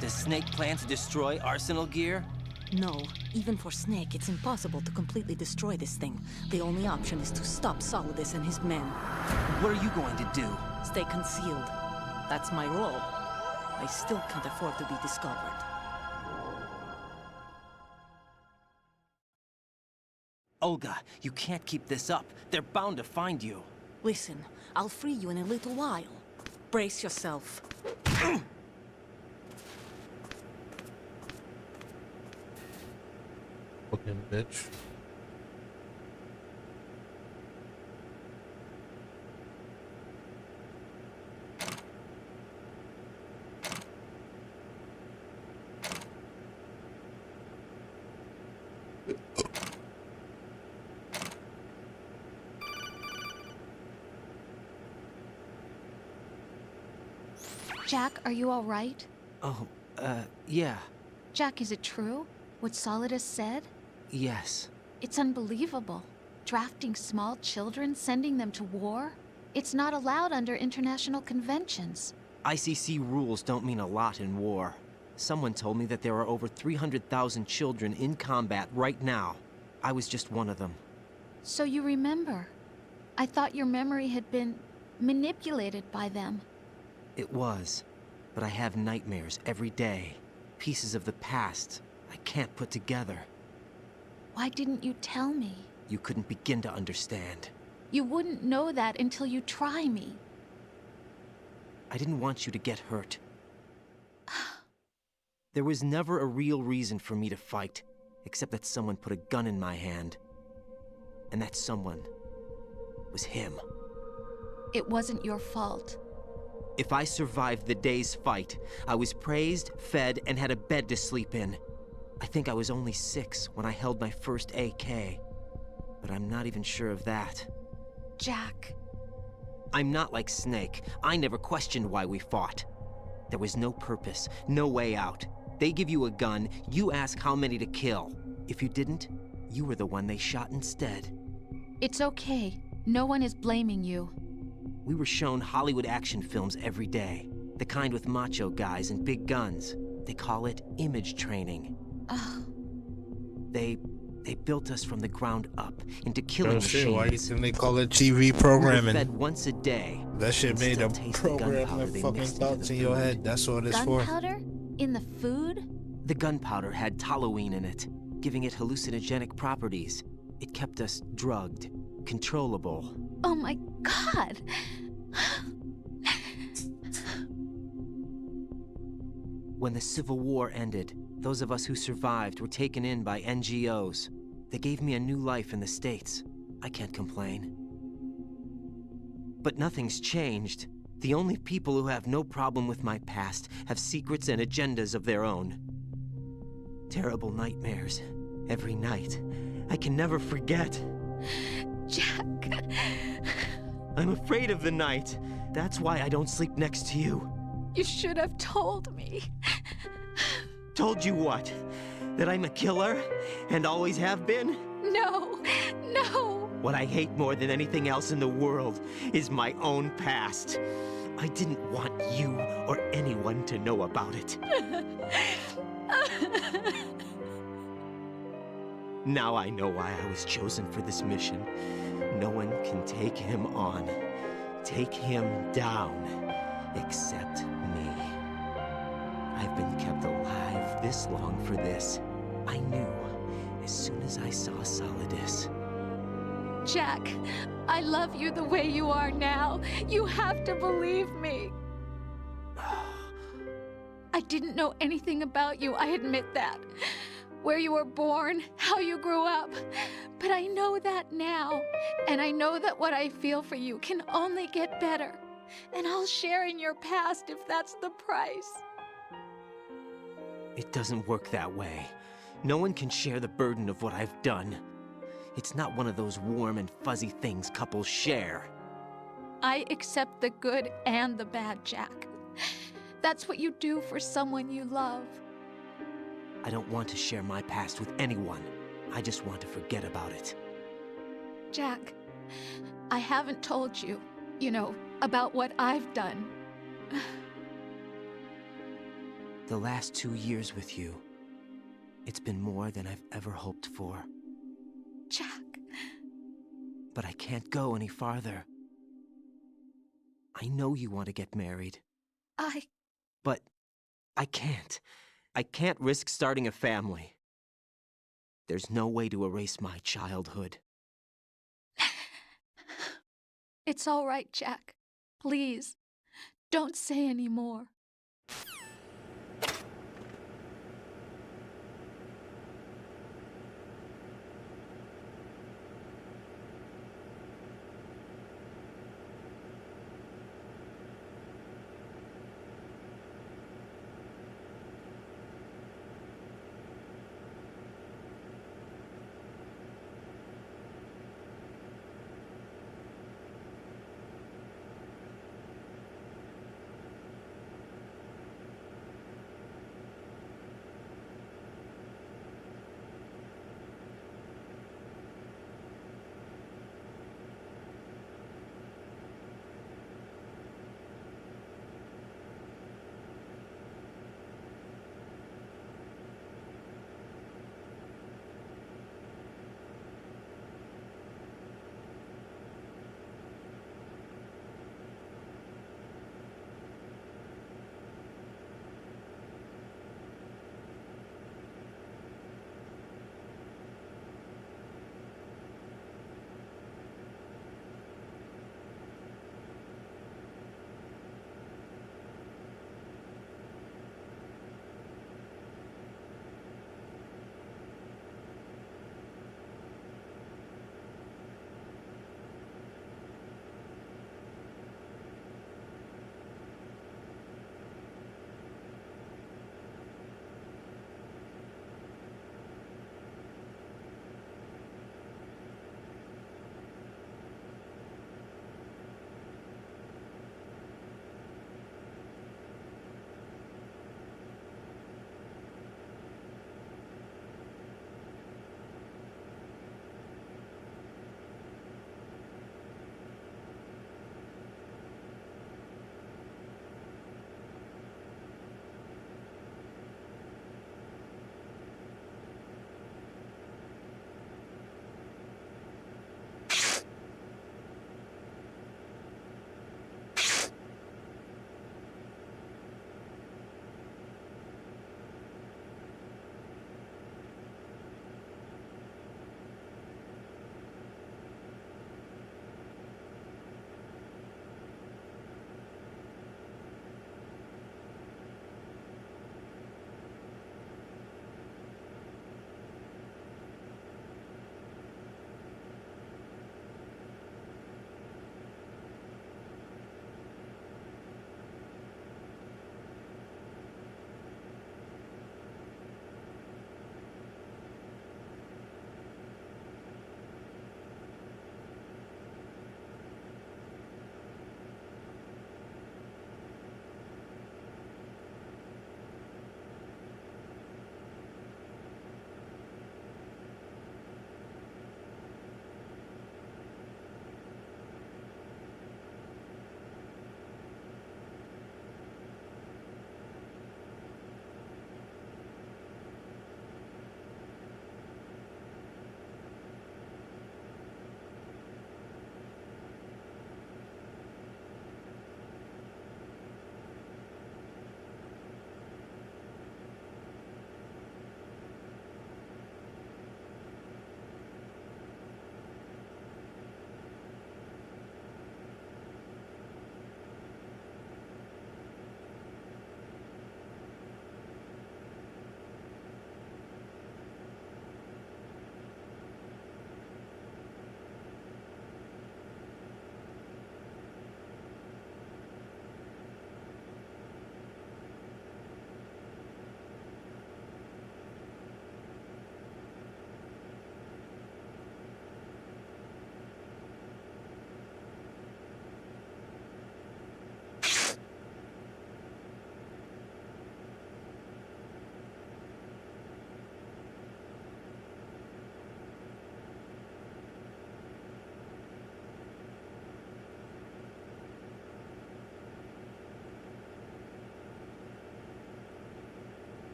Speaker 8: Does Snake plan to destroy Arsenal gear?
Speaker 11: No. Even for Snake, it's impossible to completely destroy this thing. The only option is to stop Solidus and his men.
Speaker 8: What are you going to do?
Speaker 11: Stay concealed. That's my role. I still can't afford to be discovered.
Speaker 8: Olga, you can't keep this up. They're bound to find you.
Speaker 11: Listen, I'll free you in a little while. Brace yourself.
Speaker 3: Fucking bitch.
Speaker 7: Jack, are you all right?
Speaker 8: Oh, yeah.
Speaker 7: Jack, is it true? What Solidus said?
Speaker 8: Yes.
Speaker 7: It's unbelievable. Drafting small children, sending them to war? It's not allowed under international conventions.
Speaker 8: ICC rules don't mean a lot in war. Someone told me that there are over 300,000 children in combat right now. I was just one of them.
Speaker 7: So you remember? I thought your memory had been manipulated by them.
Speaker 8: It was, but I have nightmares every day. Pieces of the past I can't put together.
Speaker 7: Why didn't you tell me?
Speaker 8: You couldn't begin to understand.
Speaker 7: You wouldn't know that until you try me.
Speaker 8: I didn't want you to get hurt. There was never a real reason for me to fight, except that someone put a gun in my hand. And that someone was him.
Speaker 7: It wasn't your fault.
Speaker 8: If I survived the day's fight, I was praised, fed, and had a bed to sleep in. I think I was only 6 when I held my first AK. But I'm not even sure of that.
Speaker 7: Jack.
Speaker 8: I'm not like Snake. I never questioned why we fought. There was no purpose, no way out. They give you a gun, you ask how many to kill. If you didn't, you were the one they shot instead.
Speaker 7: It's okay. No one is blaming you.
Speaker 8: We were shown Hollywood action films every day. The kind with macho guys and big guns. They call it image training. They built us from the ground up into killing machines.
Speaker 3: Why do you think they call it TV programming?
Speaker 8: We were fed once a day.
Speaker 3: That shit made them program the fucking thoughts in your head. That's what it's for.
Speaker 7: Gunpowder? In the food?
Speaker 8: The gunpowder had toluene in it, giving it hallucinogenic properties. It kept us drugged, controllable.
Speaker 7: Oh my God!
Speaker 8: When the Civil War ended, those of us who survived were taken in by NGOs. They gave me a new life in the States. I can't complain. But nothing's changed. The only people who have no problem with my past have secrets and agendas of their own. Terrible nightmares. Every night. I can never forget.
Speaker 17: Jack.
Speaker 8: I'm afraid of the night. That's why I don't sleep next to you.
Speaker 17: You should have told me.
Speaker 8: Told you what? That I'm a killer? And always have been?
Speaker 17: No, no.
Speaker 8: What I hate more than anything else in the world is my own past. I didn't want you or anyone to know about it. Now I know why I was chosen for this mission. No one can take him on, take him down, except me. I've been kept alive this long for this. I knew as soon as I saw Solidus.
Speaker 17: Jack, I love you the way you are now. You have to believe me. I didn't know anything about you, I admit that. Where you were born, how you grew up. But I know that now. And I know that what I feel for you can only get better. And I'll share in your past if that's the price.
Speaker 8: It doesn't work that way. No one can share the burden of what I've done. It's not one of those warm and fuzzy things couples share.
Speaker 17: I accept the good and the bad, Jack. That's what you do for someone you love.
Speaker 8: I don't want to share my past with anyone. I just want to forget about it.
Speaker 17: Jack, I haven't told you, about what I've done.
Speaker 8: The last 2 years with you, it's been more than I've ever hoped for.
Speaker 17: Jack.
Speaker 8: But I can't go any farther. I know you want to get married. But I can't. I can't risk starting a family. There's no way to erase my childhood.
Speaker 17: It's all right, Jack. Please, don't say any more.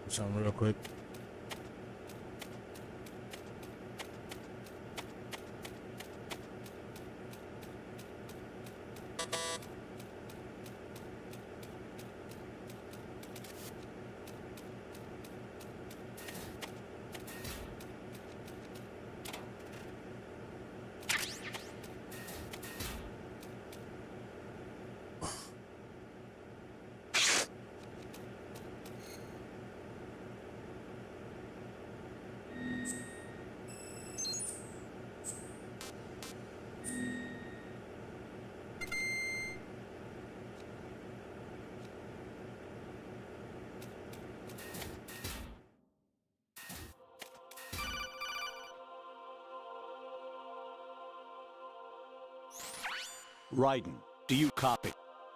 Speaker 3: Something real quick.
Speaker 6: Raiden, do you copy?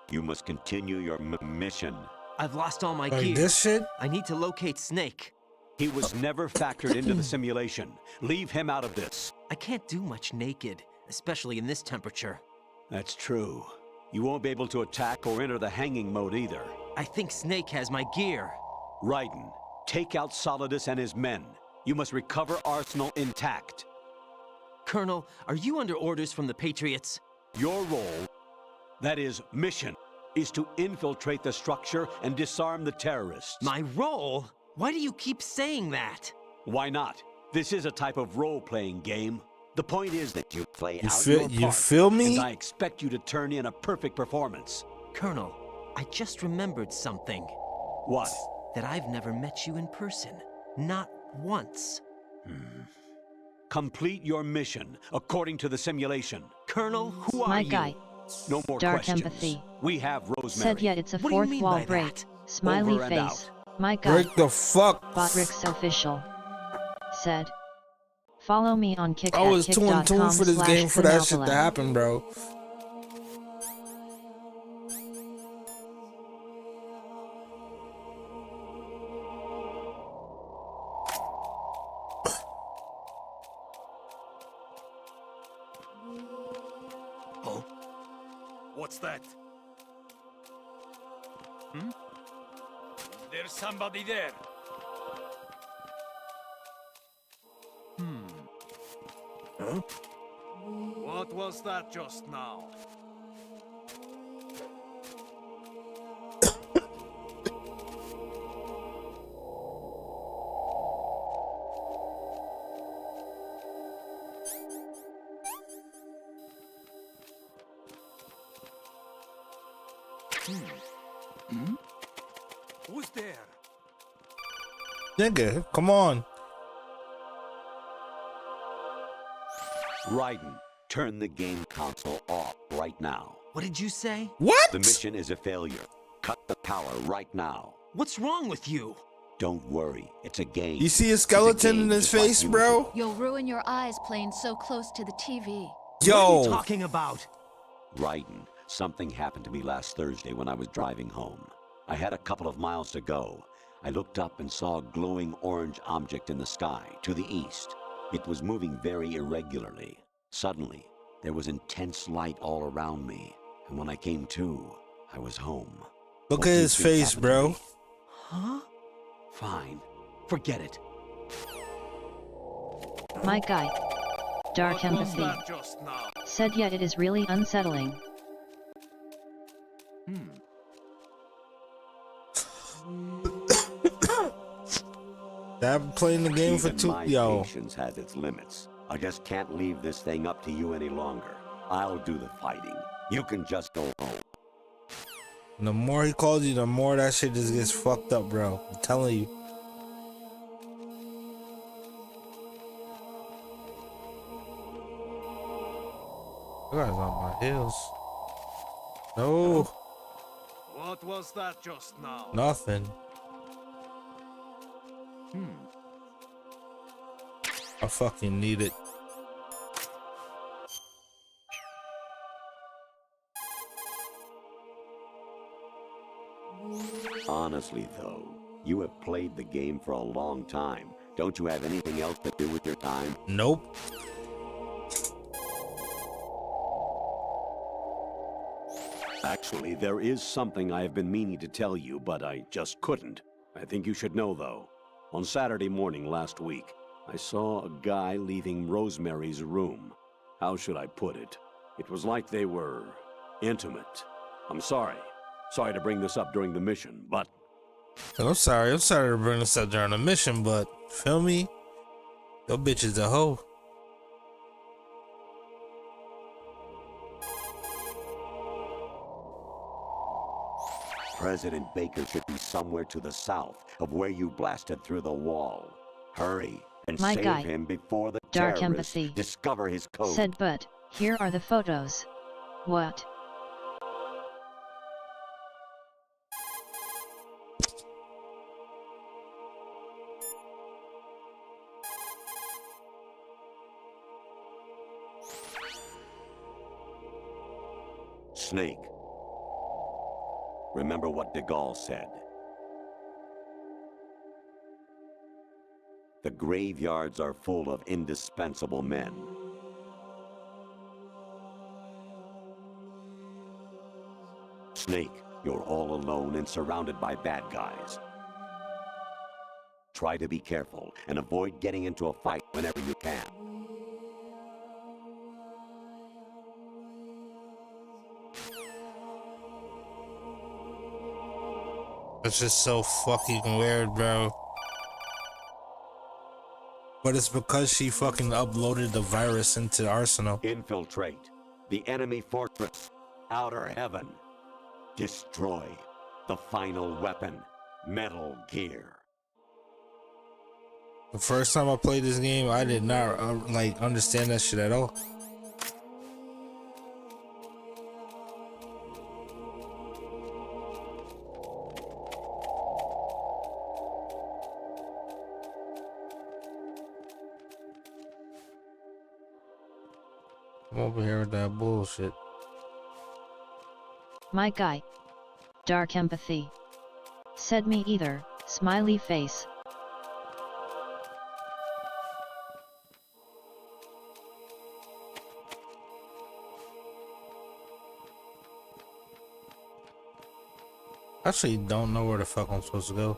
Speaker 6: You must continue your mission.
Speaker 8: I've lost all my
Speaker 3: Like
Speaker 8: gear.
Speaker 3: this shit?
Speaker 8: I need to locate Snake.
Speaker 6: He was never factored into the simulation. Leave him out of this.
Speaker 8: I can't do much naked, especially in this temperature.
Speaker 6: That's true. You won't be able to attack or enter the hanging mode either.
Speaker 8: I think Snake has my gear.
Speaker 6: Raiden, take out Solidus and his men. You must recover Arsenal intact.
Speaker 8: Colonel, are you under orders from the Patriots?
Speaker 6: Your role, that is, mission, is to infiltrate the structure and disarm the terrorists.
Speaker 8: My role? Why do you keep saying that?
Speaker 6: Why not? This is a type of role-playing game. The point is that you play
Speaker 3: You
Speaker 6: out
Speaker 3: feel-
Speaker 6: your
Speaker 3: you
Speaker 6: part,
Speaker 3: feel me?
Speaker 6: and I expect you to turn in a perfect performance.
Speaker 8: Colonel, I just remembered something.
Speaker 6: What?
Speaker 8: That I've never met you in person. Not once.
Speaker 6: Complete your mission according to the simulation.
Speaker 8: Colonel, who are
Speaker 5: My
Speaker 8: you?
Speaker 5: guy.
Speaker 6: No more
Speaker 5: Dark
Speaker 6: questions.
Speaker 5: empathy.
Speaker 6: We have Rosemary.
Speaker 5: Said yet it's a
Speaker 8: What do you
Speaker 5: fourth
Speaker 8: mean
Speaker 5: wall
Speaker 8: by
Speaker 5: break.
Speaker 8: that?
Speaker 5: Smiley
Speaker 6: Over and
Speaker 5: face.
Speaker 6: out.
Speaker 5: My guy.
Speaker 3: Break the fuck.
Speaker 5: Botrix official. Said. Follow me on kick
Speaker 3: I
Speaker 5: at
Speaker 3: was too in tune for this game for that shit to
Speaker 5: kick.com/Kunaikilla.
Speaker 3: happen, bro.
Speaker 9: Huh? What's that? There's somebody there.
Speaker 10: Huh?
Speaker 9: What was that just now? Who's there?
Speaker 3: Nigga, come on.
Speaker 6: Raiden, turn the game console off right now.
Speaker 8: What did you say?
Speaker 3: What?
Speaker 6: The mission is a failure. Cut the power right now.
Speaker 8: What's wrong with you?
Speaker 6: Don't worry, it's a game.
Speaker 3: You see a
Speaker 6: It's
Speaker 3: skeleton
Speaker 6: game
Speaker 3: in his
Speaker 6: just like
Speaker 3: face,
Speaker 6: you.
Speaker 3: bro?
Speaker 7: You'll ruin your eyes playing so close to the TV.
Speaker 8: What are you
Speaker 3: Yo.
Speaker 8: talking about?
Speaker 6: Raiden, something happened to me last Thursday when I was driving home. I had a couple of miles to go. I looked up and saw a glowing orange object in the sky to the east. It was moving very irregularly. Suddenly, there was intense light all around me, and when I came to, I was home.
Speaker 3: Look
Speaker 6: What
Speaker 3: at
Speaker 6: do you
Speaker 3: his
Speaker 6: think
Speaker 3: face,
Speaker 6: happened to
Speaker 3: bro.
Speaker 6: me?
Speaker 8: Huh?
Speaker 6: Fine. Forget it.
Speaker 5: My guy. Dark
Speaker 9: What was
Speaker 5: empathy.
Speaker 9: that just now?
Speaker 5: Said yet it is really unsettling.
Speaker 3: I've been playing the game for
Speaker 6: Even
Speaker 3: two.
Speaker 6: my
Speaker 3: Yo.
Speaker 6: patience has its limits. I just can't leave this thing up to you any longer. I'll do the fighting. You can just go home.
Speaker 3: The more he calls you, the more that shit just gets fucked up, bro. I'm telling you. You guys on my heels. No,
Speaker 9: What was that just now?
Speaker 3: nothing. I fucking need it.
Speaker 6: Honestly, though, you have played the game for a long time. Don't you have anything else to do with your time?
Speaker 3: Nope.
Speaker 6: Actually, there is something I have been meaning to tell you, but I just couldn't. I think you should know, though. On Saturday morning last week, I saw a guy leaving Rosemary's room. How should I put it? It was like they were intimate. I'm sorry. Sorry to bring this up during the mission, but...
Speaker 3: I'm sorry to bring this up during the mission, but feel me? Your bitch is a hoe.
Speaker 6: President Baker should be somewhere to the south of where you blasted through the wall. Hurry and
Speaker 5: My
Speaker 6: save
Speaker 5: guy.
Speaker 6: him before the
Speaker 5: Dark
Speaker 6: terrorists
Speaker 5: empathy.
Speaker 6: discover his code.
Speaker 5: Said, but here are the photos. What?
Speaker 6: Snake. Remember what de Gaulle said. The graveyards are full of indispensable men. Snake, you're all alone and surrounded by bad guys. Try to be careful and avoid getting into a fight whenever you can.
Speaker 3: That's just so fucking weird, bro. But it's because she fucking uploaded the virus into Arsenal.
Speaker 6: Infiltrate the enemy fortress, Outer Heaven. Destroy the final weapon, Metal Gear.
Speaker 3: The first time I played this game, I did not like understand that shit at all. I'm over here with that bullshit.
Speaker 5: My guy. Dark empathy. Said me either, smiley face.
Speaker 3: I actually don't know where the fuck I'm supposed to go.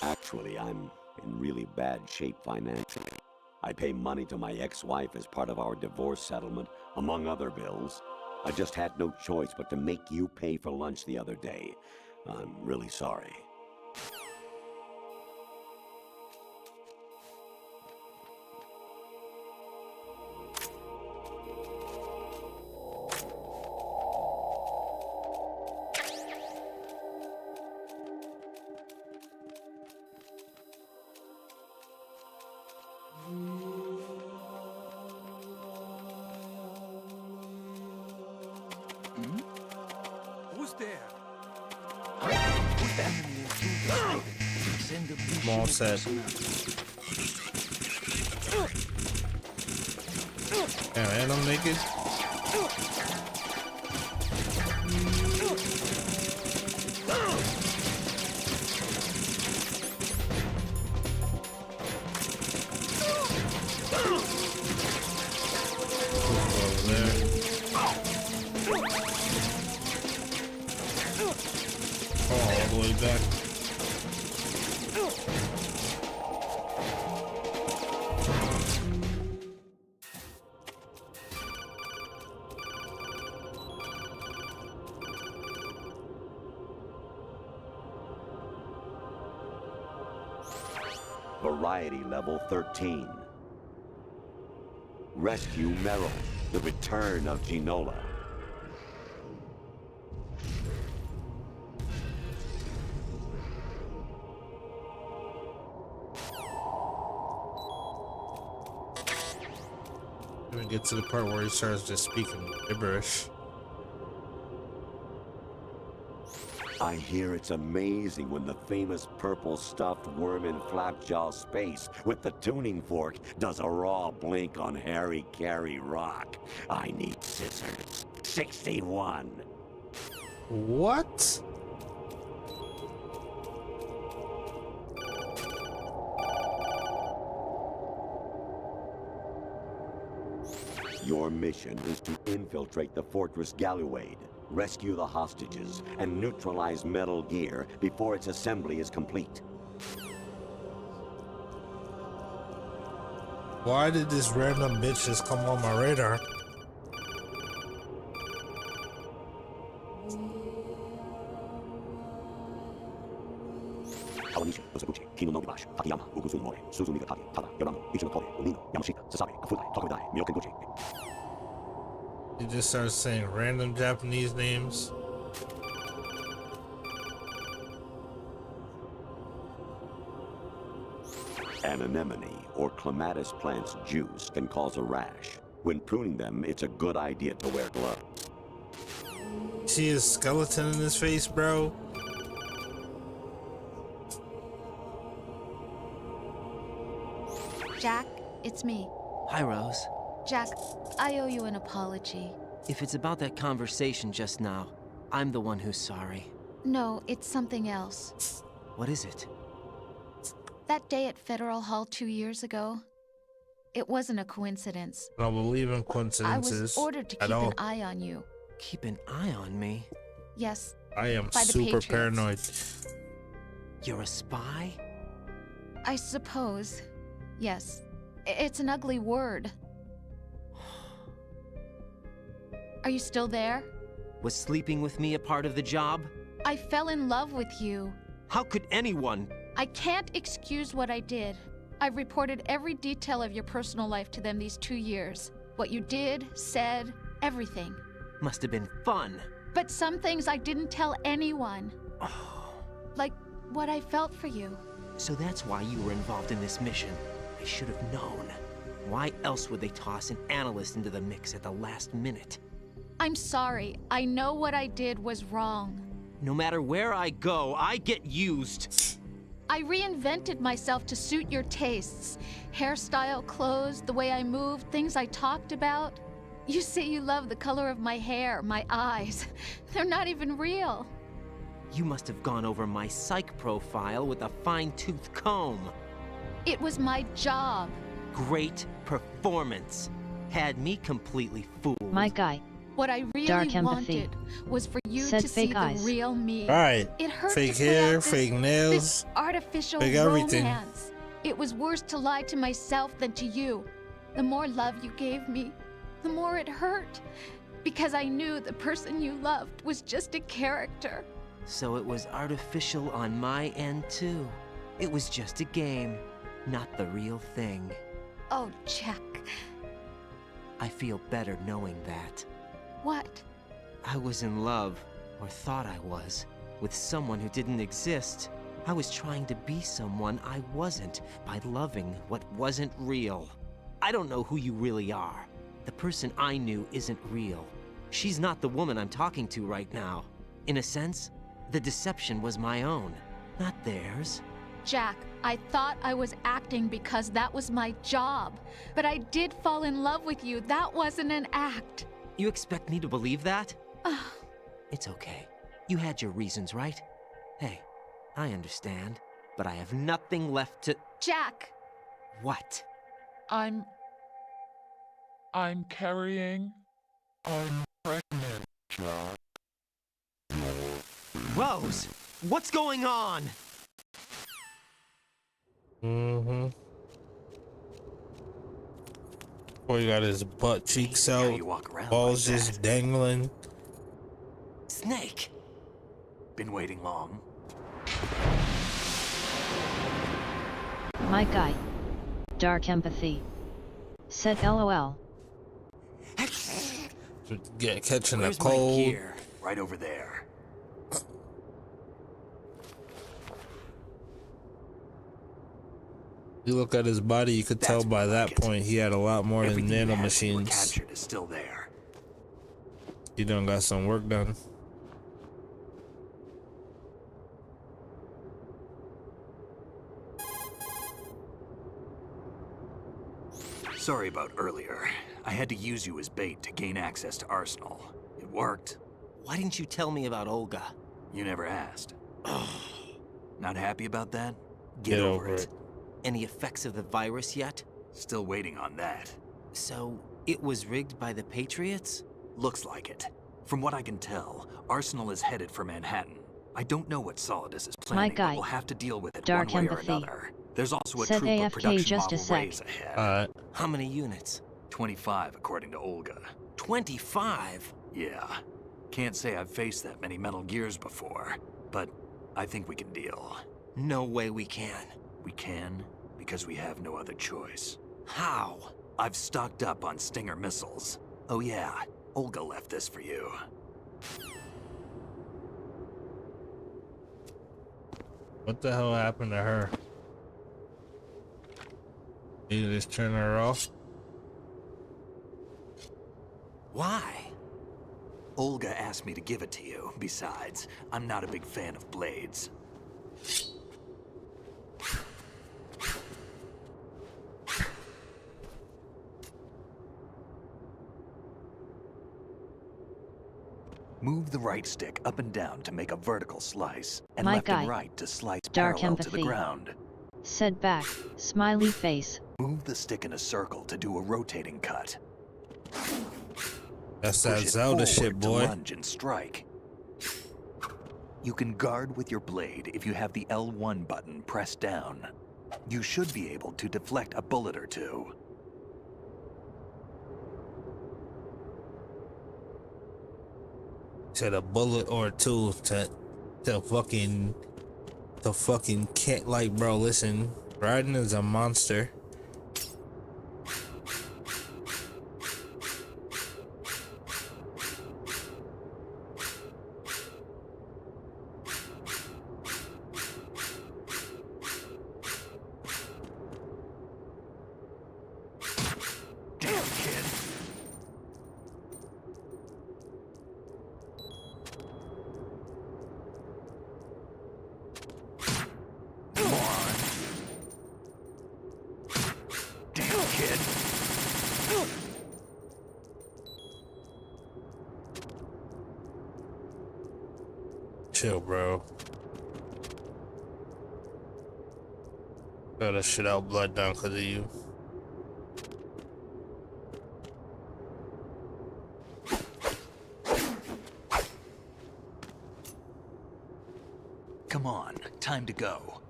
Speaker 6: Actually, I'm in really bad shape financially. I pay money to my ex-wife as part of our divorce settlement, among other bills. I just had no choice but to make you pay for lunch the other day. I'm really sorry.
Speaker 9: Who's there?
Speaker 3: I'm all set. And I'm naked. Back.
Speaker 6: Variety level 13. Rescue Merrill, the return of Ginola.
Speaker 3: We get to the part where he starts just speaking gibberish.
Speaker 6: I hear it's amazing when the famous purple stuffed worm in Flapjaw space with the tuning fork does a raw blink on Harry Carey rock. I need scissors. 61.
Speaker 3: What?
Speaker 6: Your mission is to infiltrate the Fortress Galluade, rescue the hostages, and neutralize Metal Gear before its assembly is complete.
Speaker 3: Why did this random bitch just come on my radar? He just starts saying random Japanese names.
Speaker 6: An anemone or clematis plant's juice can cause a rash. When pruning them, it's a good idea to wear gloves.
Speaker 3: See his skeleton in his face, bro?
Speaker 7: Jack, it's me.
Speaker 8: Hi, Rose.
Speaker 7: Jack, I owe you an apology.
Speaker 8: If it's about that conversation just now, I'm the one who's sorry.
Speaker 7: No, it's something else.
Speaker 8: What is it?
Speaker 7: That day at Federal Hall 2 years ago, it wasn't a coincidence.
Speaker 3: I don't believe in coincidences.
Speaker 7: I was ordered to keep an eye on you.
Speaker 8: Keep an eye on me?
Speaker 7: Yes.
Speaker 3: I am
Speaker 7: by the
Speaker 3: super
Speaker 7: Patriots.
Speaker 3: paranoid.
Speaker 8: You're a spy?
Speaker 7: I suppose. Yes. It's an ugly word. Are you still there?
Speaker 8: Was sleeping with me a part of the job?
Speaker 7: I fell in love with you.
Speaker 8: How could anyone?
Speaker 7: I can't excuse what I did. I've reported every detail of your personal life to them these 2 years. What you did, said, everything.
Speaker 8: Must have been fun.
Speaker 7: But some things I didn't tell anyone. Like what I felt for you.
Speaker 8: So that's why you were involved in this mission. I should have known. Why else would they toss an analyst into the mix at the last minute?
Speaker 7: I'm sorry. I know what I did was wrong.
Speaker 8: No matter where I go, I get used.
Speaker 7: I reinvented myself to suit your tastes. Hairstyle, clothes, the way I moved, things I talked about. You say you love the color of my hair, my eyes. They're not even real.
Speaker 8: You must have gone over my psych profile with a fine-tooth comb.
Speaker 7: It was my job.
Speaker 8: Great performance. Had me completely fooled.
Speaker 5: My guy.
Speaker 7: What I really
Speaker 5: Dark empathy.
Speaker 7: wanted was for you
Speaker 5: Said
Speaker 7: to see
Speaker 5: fake eyes.
Speaker 7: the real me.
Speaker 3: Alright.
Speaker 7: It hurt
Speaker 3: Fake
Speaker 7: to put
Speaker 3: hair,
Speaker 7: out
Speaker 3: fake
Speaker 7: this
Speaker 3: nails,
Speaker 7: artificial
Speaker 3: fake everything.
Speaker 7: romance. It was worse to lie to myself than to you. The more love you gave me, the more it hurt. Because I knew the person you loved was just a character.
Speaker 8: So it was artificial on my end too. It was just a game, not the real thing.
Speaker 7: Oh, Jack.
Speaker 8: I feel better knowing that.
Speaker 7: What?
Speaker 8: I was in love, or thought I was, with someone who didn't exist. I was trying to be someone I wasn't by loving what wasn't real. I don't know who you really are. The person I knew isn't real. She's not the woman I'm talking to right now. In a sense, the deception was my own, not theirs.
Speaker 7: Jack, I thought I was acting because that was my job. But I did fall in love with you. That wasn't an act.
Speaker 8: You expect me to believe that? It's okay. You had your reasons, right? Hey, I understand, but I have nothing left to...
Speaker 7: Jack!
Speaker 8: What?
Speaker 19: I'm carrying... I'm pregnant, Jack.
Speaker 8: Rose! What's going on?
Speaker 3: Boy got his butt cheeks out, balls
Speaker 12: like
Speaker 3: just dangling.
Speaker 12: Snake! Been waiting long?
Speaker 5: My guy. Dark empathy. Said LOL.
Speaker 3: Catching
Speaker 12: Where's
Speaker 3: a cold.
Speaker 12: my gear? Right over there.
Speaker 3: You look at his body, you could tell by that point he had a lot more than nanomachines.
Speaker 12: Captured is still there.
Speaker 3: He done got some work done.
Speaker 12: Sorry about earlier. I had to use you as bait to gain access to Arsenal. It worked.
Speaker 8: Why didn't you tell me about Olga?
Speaker 12: You never asked. Not happy about that?
Speaker 3: Get over it.
Speaker 8: Any effects of the virus yet?
Speaker 12: Still waiting on that.
Speaker 8: So, It was rigged by the Patriots?
Speaker 12: Looks like it. From what I can tell, Arsenal is headed for Manhattan. I don't know what Solidus is planning,
Speaker 5: guy.
Speaker 12: but we'll have to deal with it
Speaker 5: Dark
Speaker 12: one way
Speaker 5: empathy.
Speaker 12: or another. There's also a
Speaker 5: Said
Speaker 12: troop of
Speaker 5: AFK
Speaker 12: production
Speaker 5: just a
Speaker 12: model
Speaker 5: sec.
Speaker 12: rays ahead.
Speaker 8: How many units?
Speaker 12: 25, according to Olga.
Speaker 8: 25?
Speaker 12: Yeah. Can't say I've faced that many Metal Gears before, but I think we can deal.
Speaker 8: No way we can.
Speaker 12: We can, because we have no other choice.
Speaker 8: How?
Speaker 12: I've stocked up on Stinger missiles. Oh yeah, Olga left this for you.
Speaker 3: What the hell happened to her? You just turn her off?
Speaker 8: Why?
Speaker 12: Olga asked me to give it to you. Besides, I'm not a big fan of blades. Move the right stick up and down to make a vertical slice, and
Speaker 5: My
Speaker 12: left
Speaker 5: guy.
Speaker 12: and right to slice
Speaker 5: Dark
Speaker 12: parallel to the
Speaker 5: empathy.
Speaker 12: ground.
Speaker 5: Said back, smiley face.
Speaker 12: Move the stick in a circle to do a rotating cut.
Speaker 3: That's
Speaker 12: Push
Speaker 3: that
Speaker 12: it
Speaker 3: Zelda
Speaker 12: forward
Speaker 3: shit,
Speaker 12: to
Speaker 3: boy.
Speaker 12: lunge and strike. You can guard with your blade if you have the L1 button pressed down. You should be able to deflect a bullet or two.
Speaker 3: Said a bullet or two to fucking cat. Like, bro, listen, Raiden is a monster.
Speaker 12: Damn, kid. Moron. Damn, kid.
Speaker 3: Chill, bro. Gotta shit out blood down because of you.
Speaker 12: Come on, time to go.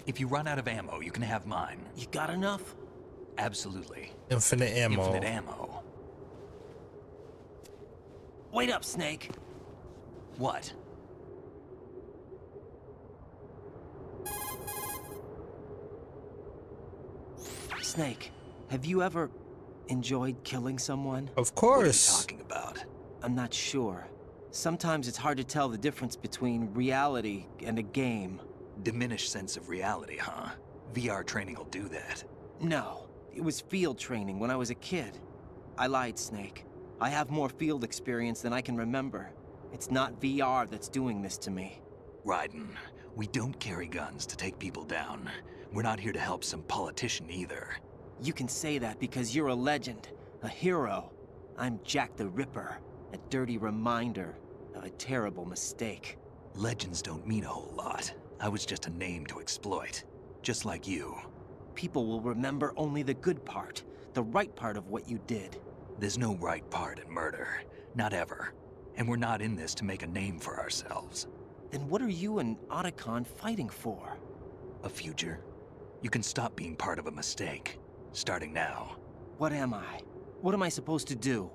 Speaker 12: If you run out of ammo, you can have mine.
Speaker 8: You got enough?
Speaker 12: Absolutely.
Speaker 3: Infinite ammo.
Speaker 12: Infinite ammo.
Speaker 8: Wait up, Snake.
Speaker 12: What?
Speaker 8: Snake, have you ever enjoyed killing someone?
Speaker 3: Of course.
Speaker 12: What are you talking about?
Speaker 8: I'm not sure. Sometimes it's hard to tell the difference between reality and a game.
Speaker 12: Diminished sense of reality, huh? VR training will do that.
Speaker 8: No, it was field training when I was a kid. I lied, Snake. I have more field experience than I can remember. It's not VR that's doing this to me.
Speaker 12: Raiden, we don't carry guns to take people down. We're not here to help some politician either.
Speaker 8: You can say that because you're a legend, a hero. I'm Jack the Ripper, a dirty reminder of a terrible mistake.
Speaker 12: Legends don't mean a whole lot. I was just a name to exploit. Just like you.
Speaker 8: People will remember only the good part, the right part of what you did.
Speaker 12: There's no right part in murder. Not ever. And we're not in this to make a name for ourselves.
Speaker 8: Then what are you and Otacon fighting for?
Speaker 12: A future. You can stop being part of a mistake. Starting now.
Speaker 8: What am I? What am I supposed to do?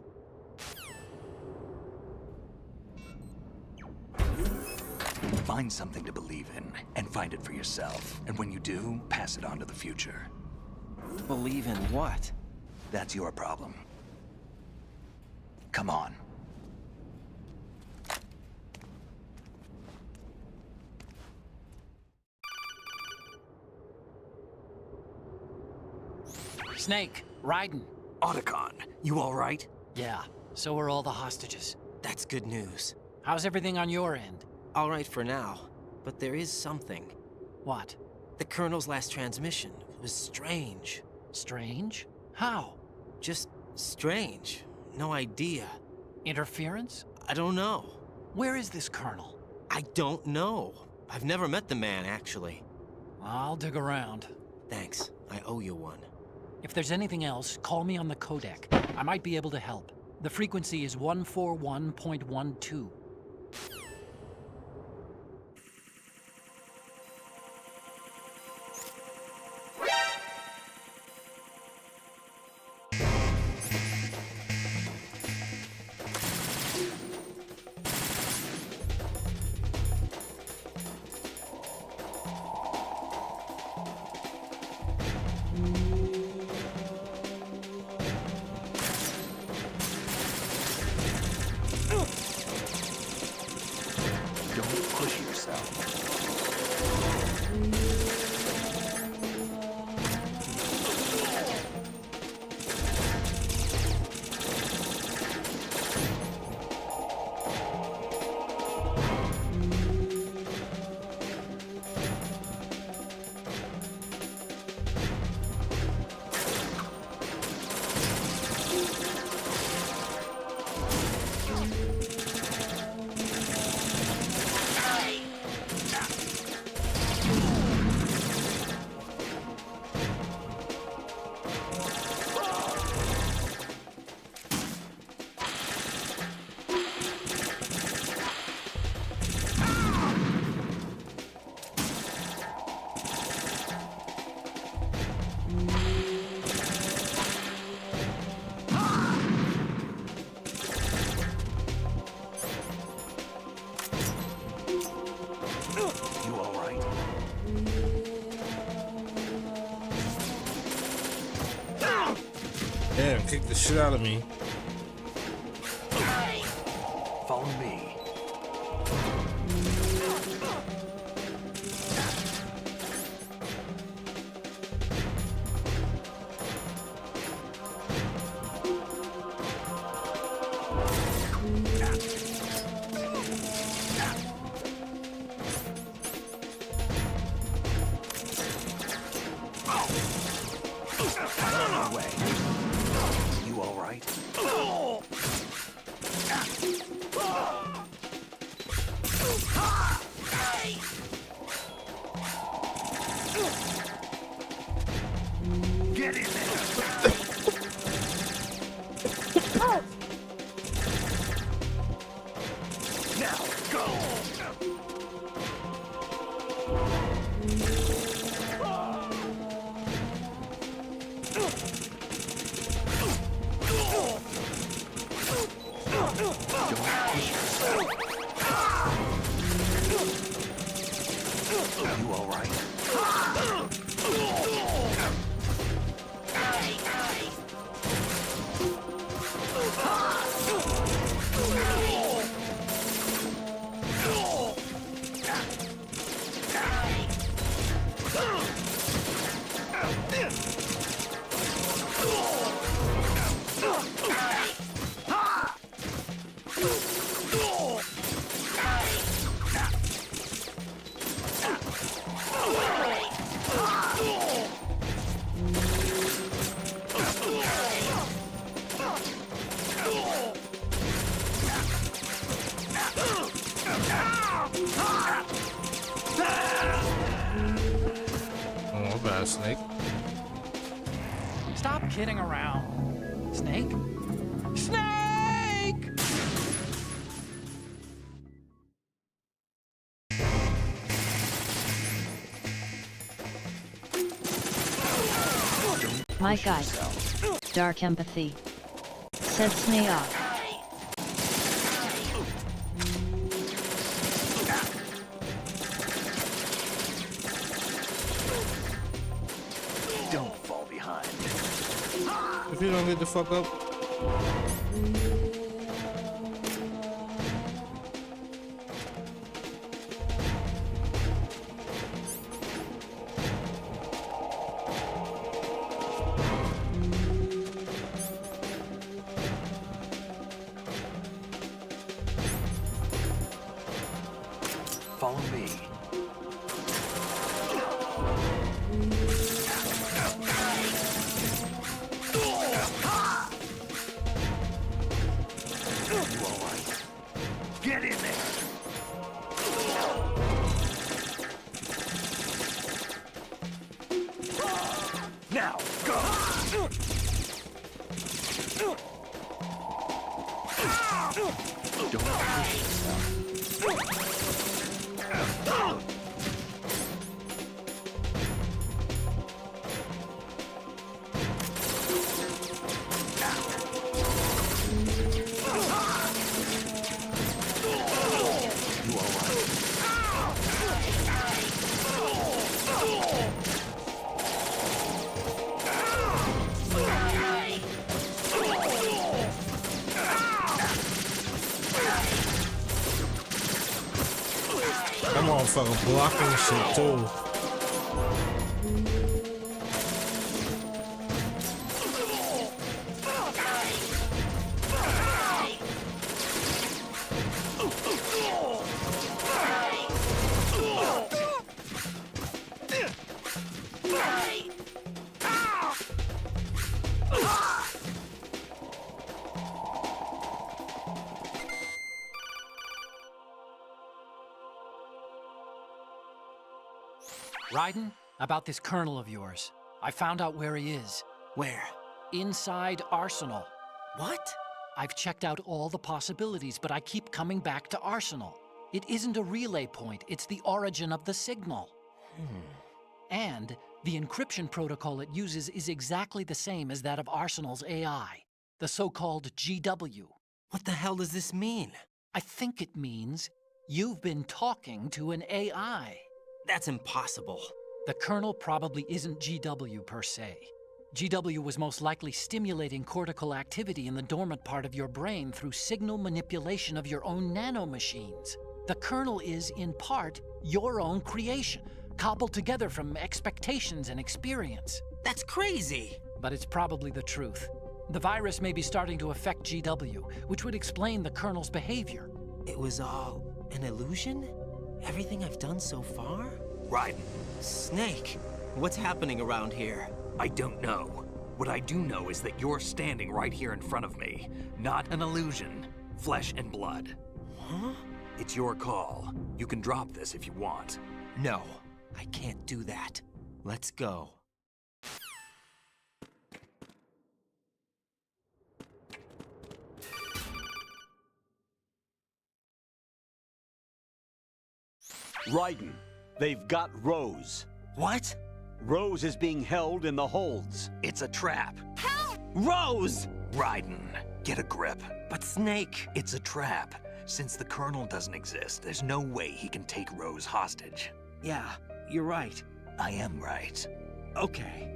Speaker 12: Find something to believe in, and find it for yourself. And when you do, pass it on to the future.
Speaker 8: Believe in what?
Speaker 12: That's your problem. Come on.
Speaker 14: Snake, Raiden.
Speaker 12: Otacon, you all right?
Speaker 14: Yeah, so are all the hostages.
Speaker 8: That's good news.
Speaker 14: How's everything on your end?
Speaker 8: All right for now, but there is something.
Speaker 14: What?
Speaker 8: The Colonel's last transmission was strange.
Speaker 14: Strange? How?
Speaker 8: Just strange. No idea.
Speaker 14: Interference?
Speaker 8: I don't know.
Speaker 14: Where is this Colonel?
Speaker 8: I don't know. I've never met the man, actually.
Speaker 14: I'll dig around.
Speaker 8: Thanks. I owe you one.
Speaker 14: If there's anything else, call me on the codec. I might be able to help. The frequency is 141.12.
Speaker 12: Don't push yourself. You all right?
Speaker 3: Damn, kick the shit out of me.
Speaker 12: Follow me. No way. You all right? Get in there. Now go. You all right?
Speaker 3: Oh, bad, Snake.
Speaker 14: Stop kidding around. Snake? Snake!
Speaker 5: My guy. Dark empathy. Said Snea.
Speaker 12: Don't fall behind.
Speaker 3: If you don't get the fuck up.
Speaker 12: Follow me. You all right? Get in there.
Speaker 3: That motherfucker blocking shit too.
Speaker 14: Raiden, about this colonel of yours. I found out where he is.
Speaker 8: Where?
Speaker 14: Inside Arsenal.
Speaker 8: What?
Speaker 14: I've checked out all the possibilities, but I keep coming back to Arsenal. It isn't a relay point, it's the origin of the signal. And the encryption protocol it uses is exactly the same as that of Arsenal's AI, the so-called GW.
Speaker 8: What the hell does this mean?
Speaker 14: I think it means you've been talking to an AI.
Speaker 8: That's impossible.
Speaker 14: The Colonel probably isn't GW per se. GW was most likely stimulating cortical activity in the dormant part of your brain through signal manipulation of your own nanomachines. The Colonel is, in part, your own creation, cobbled together from expectations and experience.
Speaker 8: That's crazy!
Speaker 14: But it's probably the truth. The virus may be starting to affect GW, which would explain the Colonel's behavior.
Speaker 8: It was all an illusion? Everything I've done so far?
Speaker 12: Raiden.
Speaker 8: Snake, what's happening around here?
Speaker 12: I don't know. What I do know is that you're standing right here in front of me. Not an illusion. Flesh and blood.
Speaker 8: Huh?
Speaker 12: It's your call. You can drop this if you want.
Speaker 8: No, I can't do that. Let's go.
Speaker 6: Raiden, they've got Rose.
Speaker 8: What?
Speaker 6: Rose is being held in the holds.
Speaker 12: It's a trap.
Speaker 8: Help! Rose!
Speaker 12: Raiden, get a grip.
Speaker 8: But Snake...
Speaker 12: It's a trap. Since the Colonel doesn't exist, there's no way he can take Rose hostage.
Speaker 8: Yeah, you're right.
Speaker 12: I am right.
Speaker 8: Okay.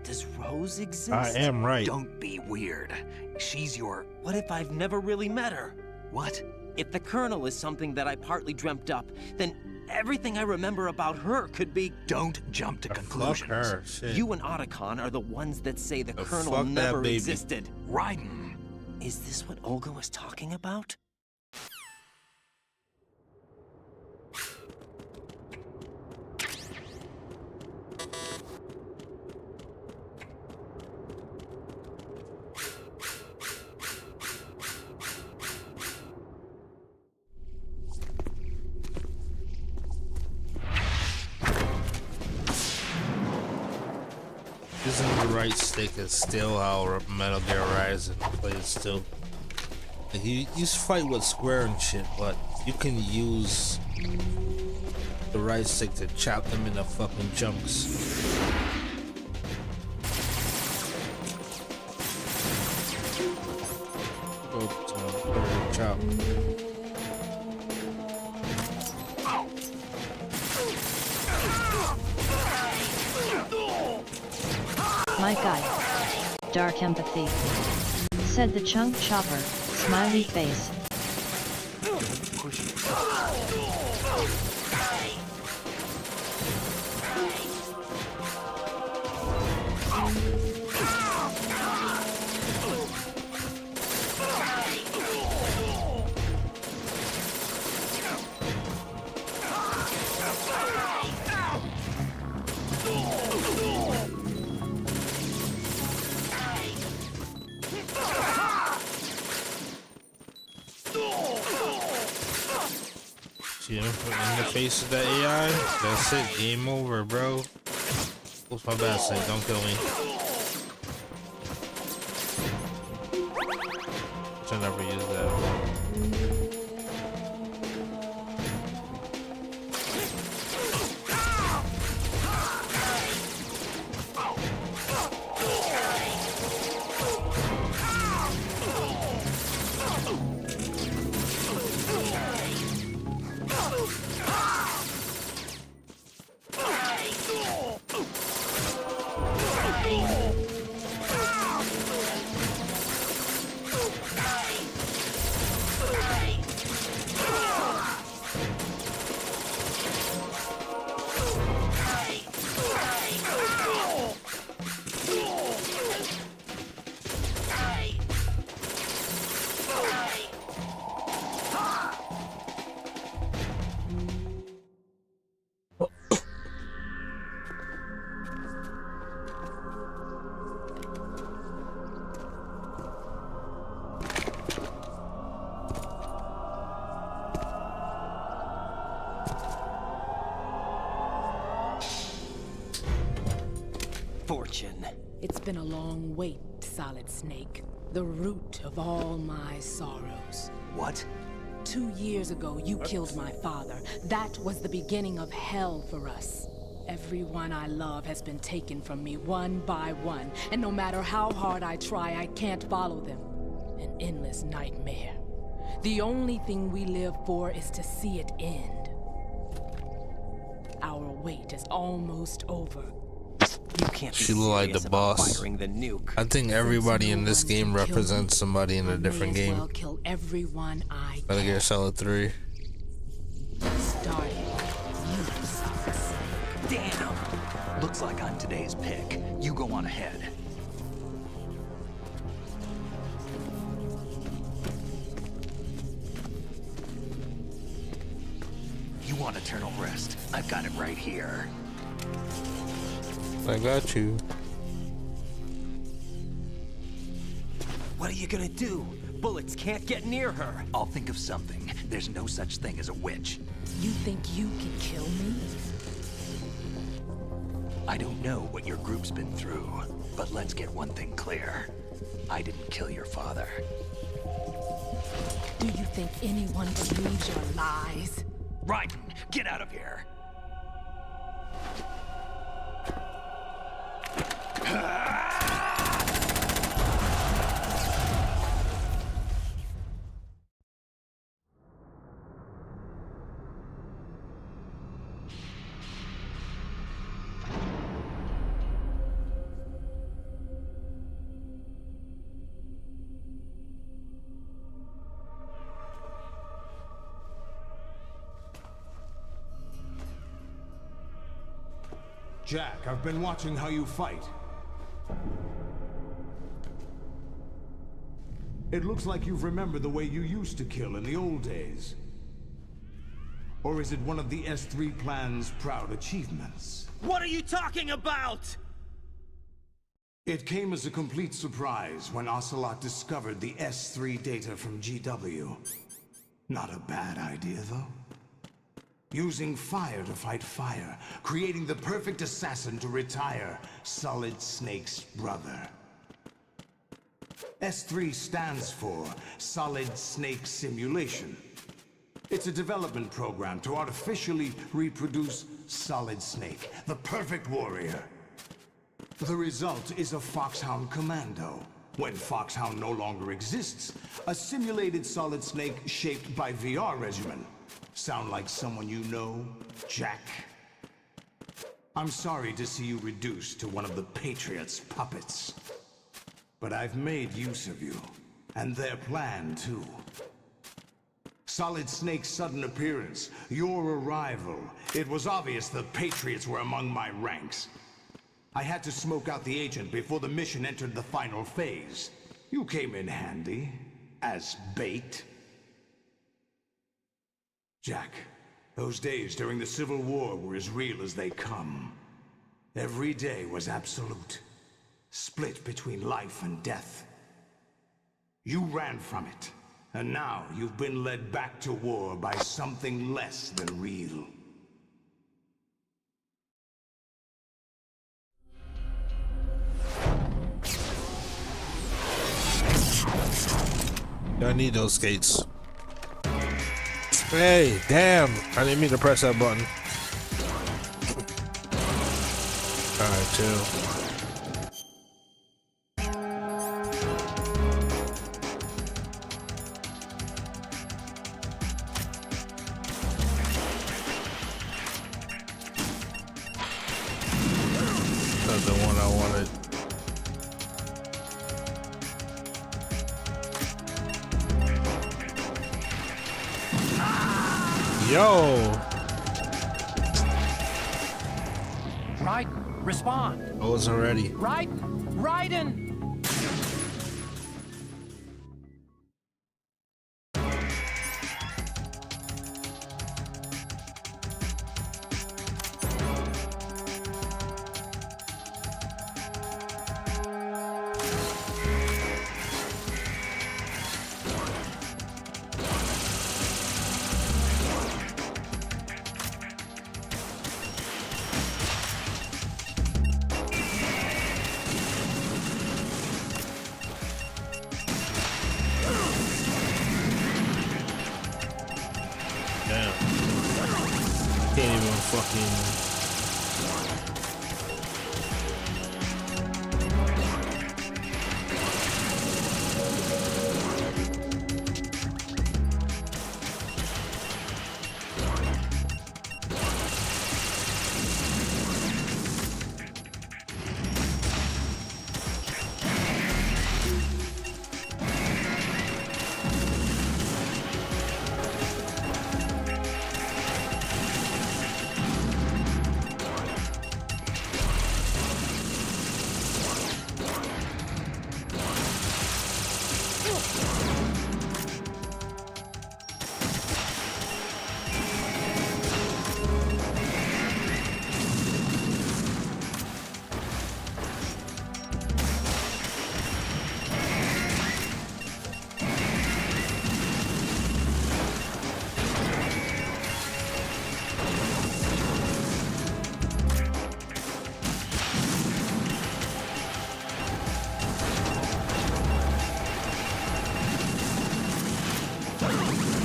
Speaker 8: Does Rose exist?
Speaker 3: I am right.
Speaker 12: Don't be weird. She's your...
Speaker 8: What if I've never really met her?
Speaker 12: What?
Speaker 8: If the Colonel is something that I partly dreamt up, then everything I remember about her could be...
Speaker 12: Don't jump to conclusions.
Speaker 3: Fuck her, shit.
Speaker 8: You and Otacon are the ones that say the Colonel
Speaker 3: fuck
Speaker 8: never
Speaker 3: that baby.
Speaker 8: existed.
Speaker 12: Raiden.
Speaker 8: Is this what Olga was talking about?
Speaker 3: Using the right stick is still how Metal Gear Rising plays too. Like you fight with square and shit, but you can use the right stick to chop them into fucking chunks. Go to chop.
Speaker 5: My guy. Dark empathy. Said the chunk chopper, smiley face.
Speaker 3: See him in the face of that AI? That's it, game over, bro. What's my bad say? Don't kill me. Should never use that.
Speaker 8: fortune.
Speaker 19: It's been a long wait, Solid Snake. The root of all my sorrows.
Speaker 12: What?
Speaker 19: 2 years ago, you killed my father. That was the beginning of hell for us. Everyone I love has been taken from me one by one, and no matter how hard I try, I can't follow them. An endless nightmare. The only thing we live for is to see it end. Our wait is almost over.
Speaker 8: You can't be
Speaker 3: She look like the
Speaker 8: serious about
Speaker 3: boss.
Speaker 8: firing the nuke.
Speaker 3: I think everybody in this game represents somebody in a different
Speaker 19: May as
Speaker 3: game.
Speaker 19: well kill everyone I
Speaker 3: Metal Gear Solid 3.
Speaker 19: started.
Speaker 12: Damn! Looks like I'm today's pick. You go on ahead. You want eternal rest? I've got it right here.
Speaker 3: I got you.
Speaker 8: What are you gonna do? Bullets can't get near her.
Speaker 12: I'll think of something. There's no such thing as a witch.
Speaker 19: You think you can kill me?
Speaker 12: I don't know what your group's been through, but let's get one thing clear. I didn't kill your father.
Speaker 19: Do you think anyone believes your lies?
Speaker 12: Raiden, get out of here!
Speaker 16: Jack, I've been watching how you fight. It looks like you've remembered the way you used to kill in the old days. Or is it one of the S3 plan's proud achievements?
Speaker 8: What are you talking about?
Speaker 16: It came as a complete surprise when Ocelot discovered the S3 data from GW. Not a bad idea, though. Using fire to fight fire, creating the perfect assassin to retire Solid Snake's brother. S3 stands for Solid Snake Simulation. It's a development program to artificially reproduce Solid Snake, the perfect warrior. The result is a Foxhound Commando. When Foxhound no longer exists, a simulated Solid Snake shaped by VR regimen. Sound like someone you know, Jack? I'm sorry to see you reduced to one of the Patriots' puppets. But I've made use of you, and their plan too. Solid Snake's sudden appearance, your arrival, it was obvious the Patriots were among my ranks. I had to smoke out the agent before the mission entered the final phase. You came in handy, as bait. Jack, those days during the Civil War were as real as they come. Every day was absolute, split between life and death. You ran from it, and now you've been led back to war by something less than real.
Speaker 3: I need those skates. Hey, damn! I didn't mean to press that button. Alright, chill. That's the one I wanted. Yo!
Speaker 14: Raiden, respond.
Speaker 3: I wasn't ready.
Speaker 14: Raiden!
Speaker 3: Can't even fucking.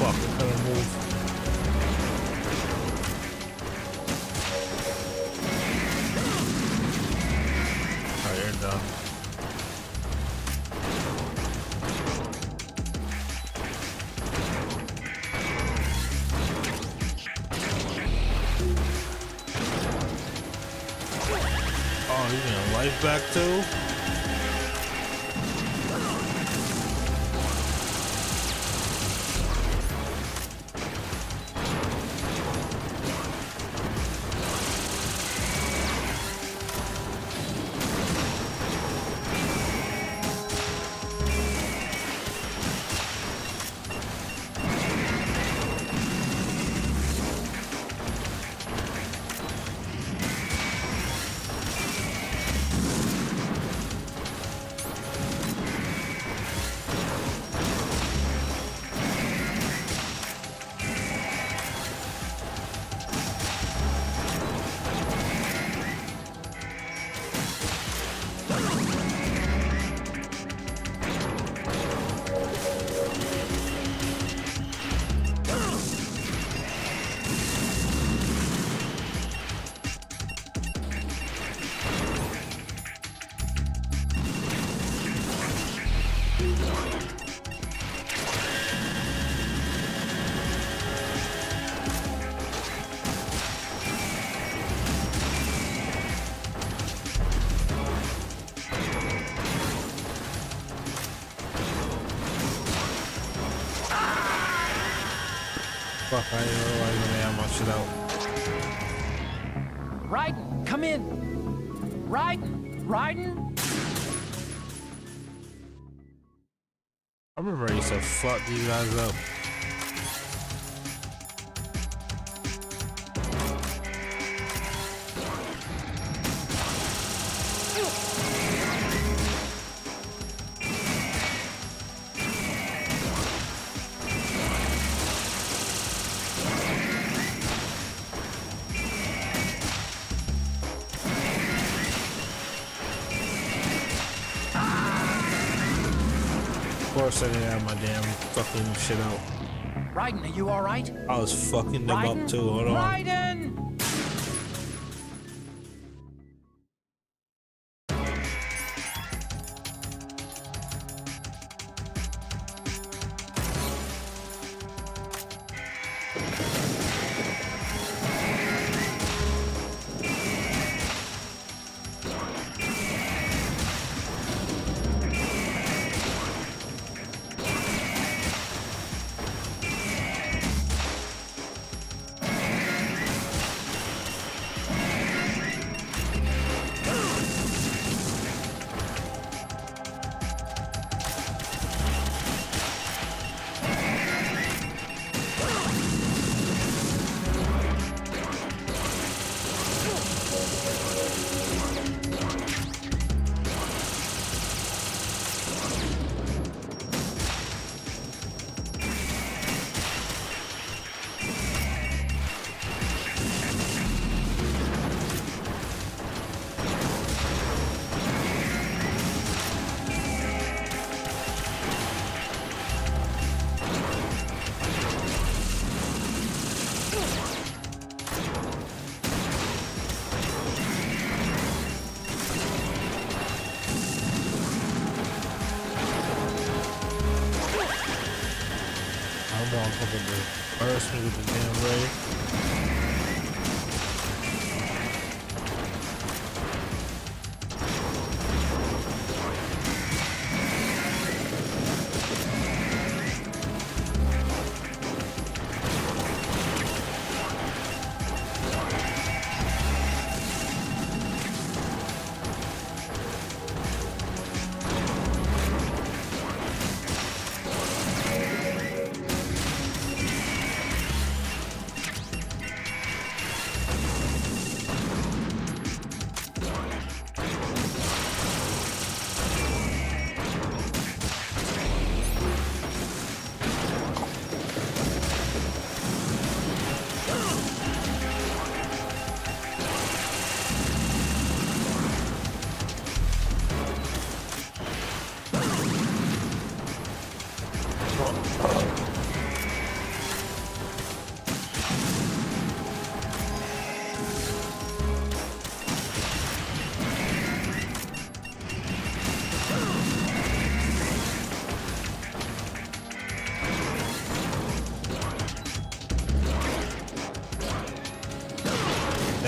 Speaker 3: Fuck, I couldn't move. Alright, you're done. Oh, he's getting life back too? Fuck, I didn't realize when they had my shit out.
Speaker 14: Raiden, come in. Raiden.
Speaker 3: I remember I used to fuck these guys up. Of course I didn't have my damn fucking shit out.
Speaker 14: Raiden, are you alright?
Speaker 3: I was fucking them up too, hold on.
Speaker 14: Raiden!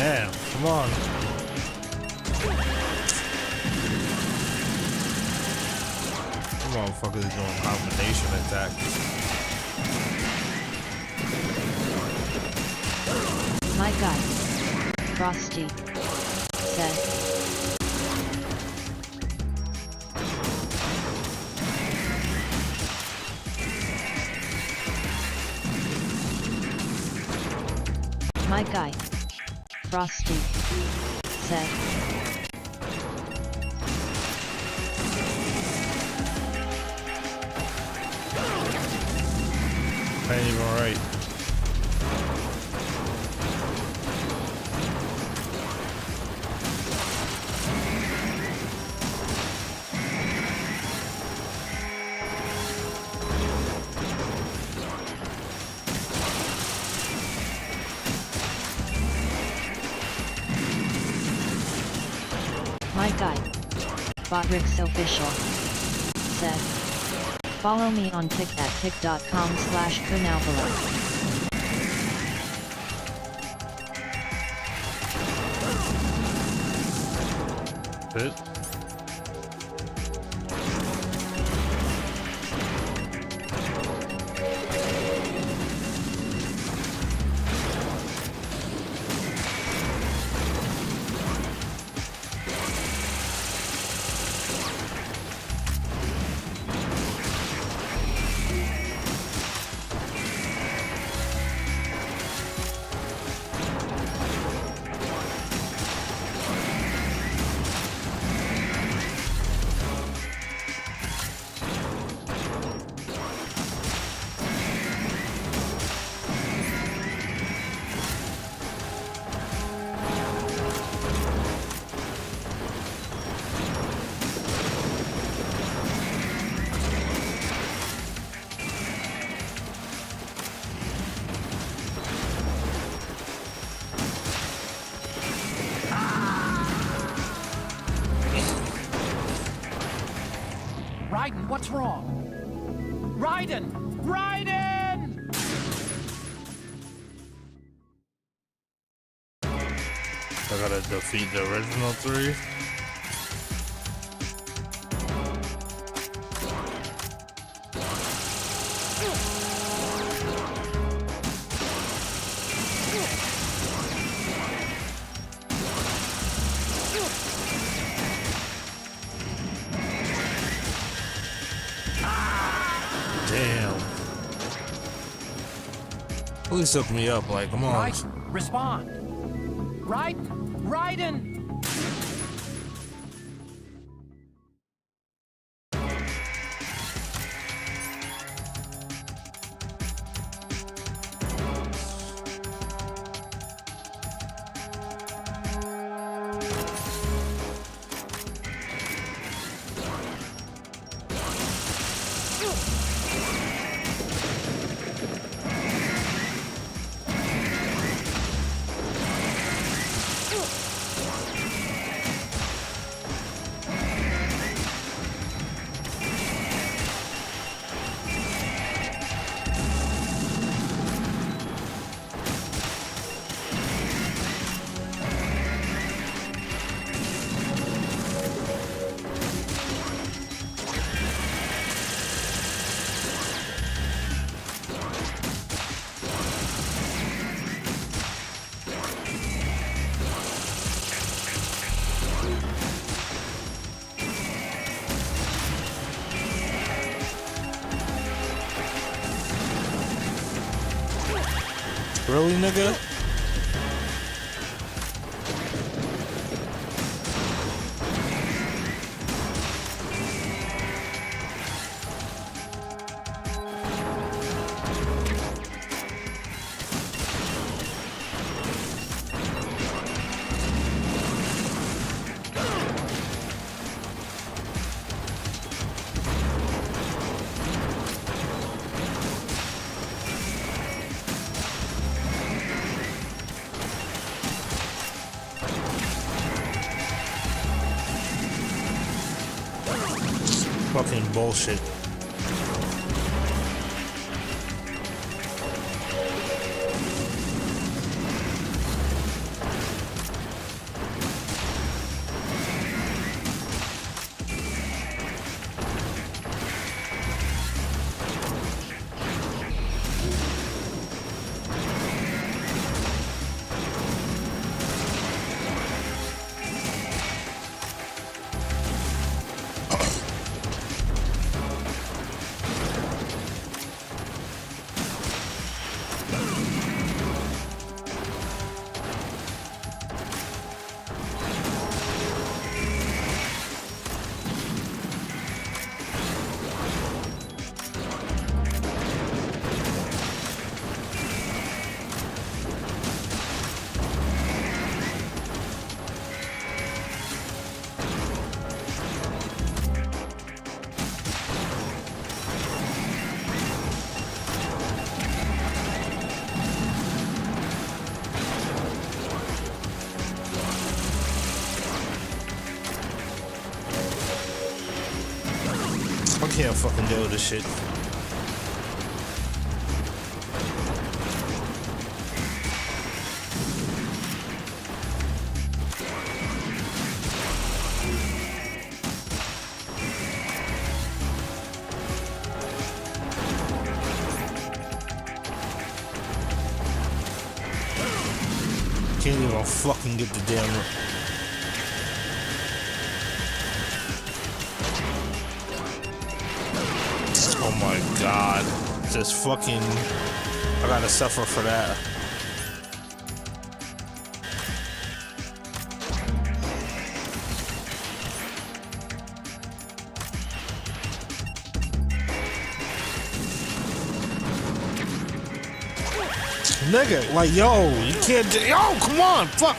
Speaker 3: Damn, come on. Come on, fuckers doing combination attacks.
Speaker 5: My guy, Frosty, said. My guy, Frosty, said.
Speaker 3: Ain't even right.
Speaker 5: My guy, Botrix Official, said. Follow me on Tik at tik.com/Kunaikilla.
Speaker 3: Hit.
Speaker 14: Raiden, what's wrong? Raiden! Raiden!
Speaker 3: I gotta defeat the original three. Damn. Please hook me up, like, come on.
Speaker 14: Raiden, respond! Raiden! Raiden!
Speaker 3: Really, nigga? Fucking bullshit. can't fucking deal with this shit. Can't even fucking get the damn. Oh my god. Just fucking. I gotta suffer for that. Nigga, like, yo, you can't do. Yo, come on, fuck.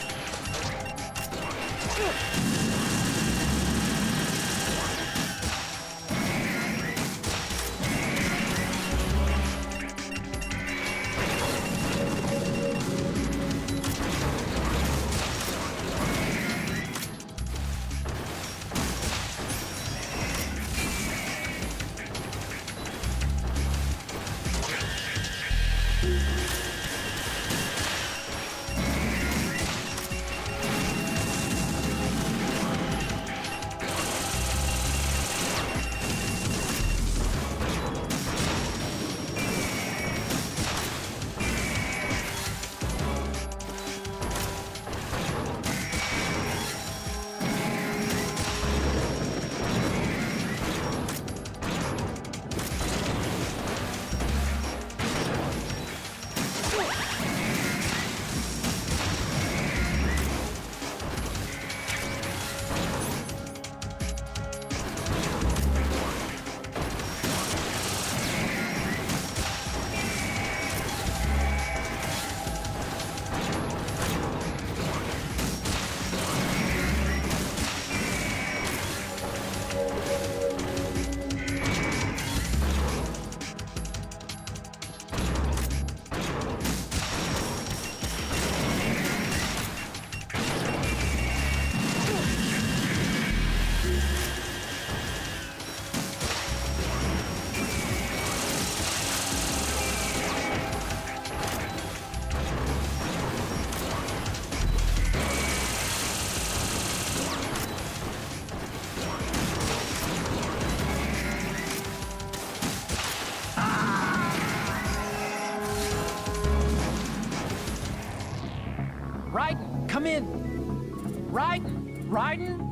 Speaker 14: Right? Come in. Right? Riding?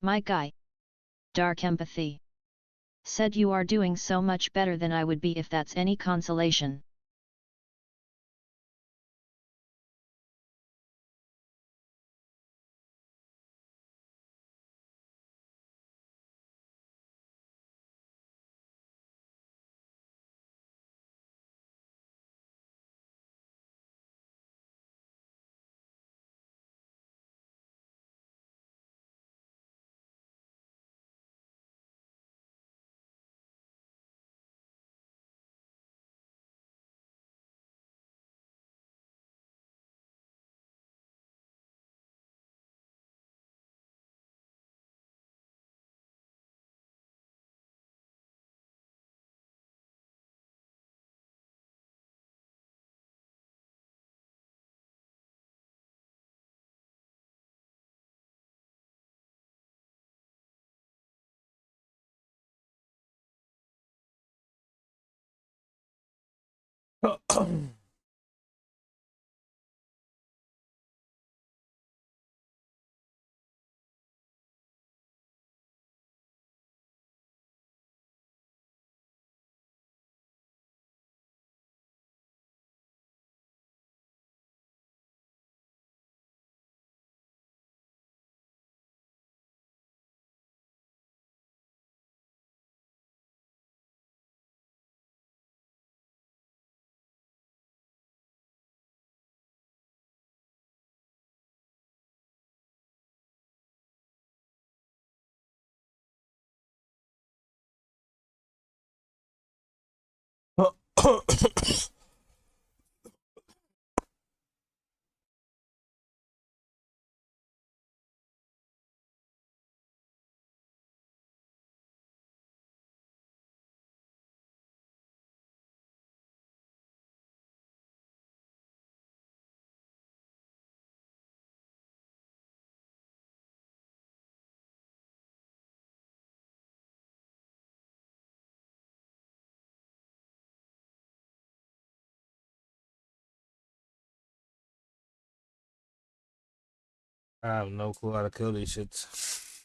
Speaker 5: My guy. Dark empathy. Said you are doing so much better than I would be if that's any consolation.
Speaker 3: I have no clue how to kill these shits.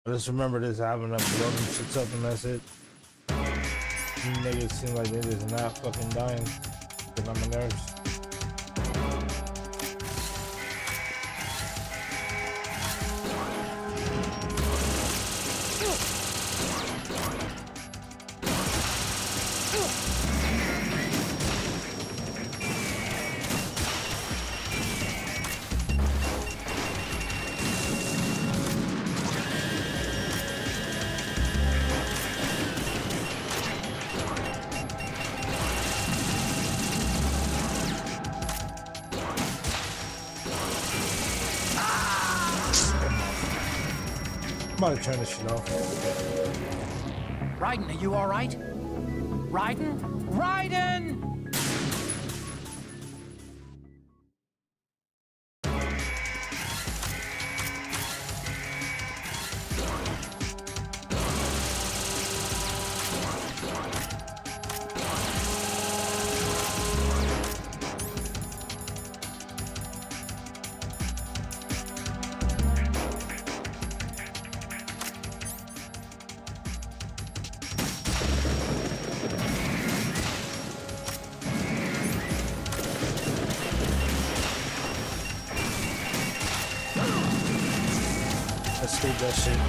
Speaker 3: I just remember this having up, blow them shits up, and that's it. You make it seem like they just not fucking dying. Get on my nerves. I'm about to turn this shit off.
Speaker 14: Raiden, are you alright? Raiden? Raiden!
Speaker 3: Escape that shit.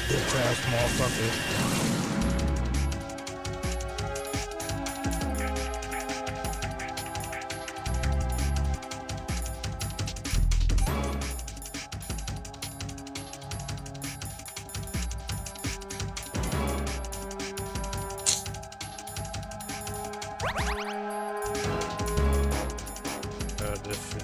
Speaker 3: Bitch ass motherfucker. This shit.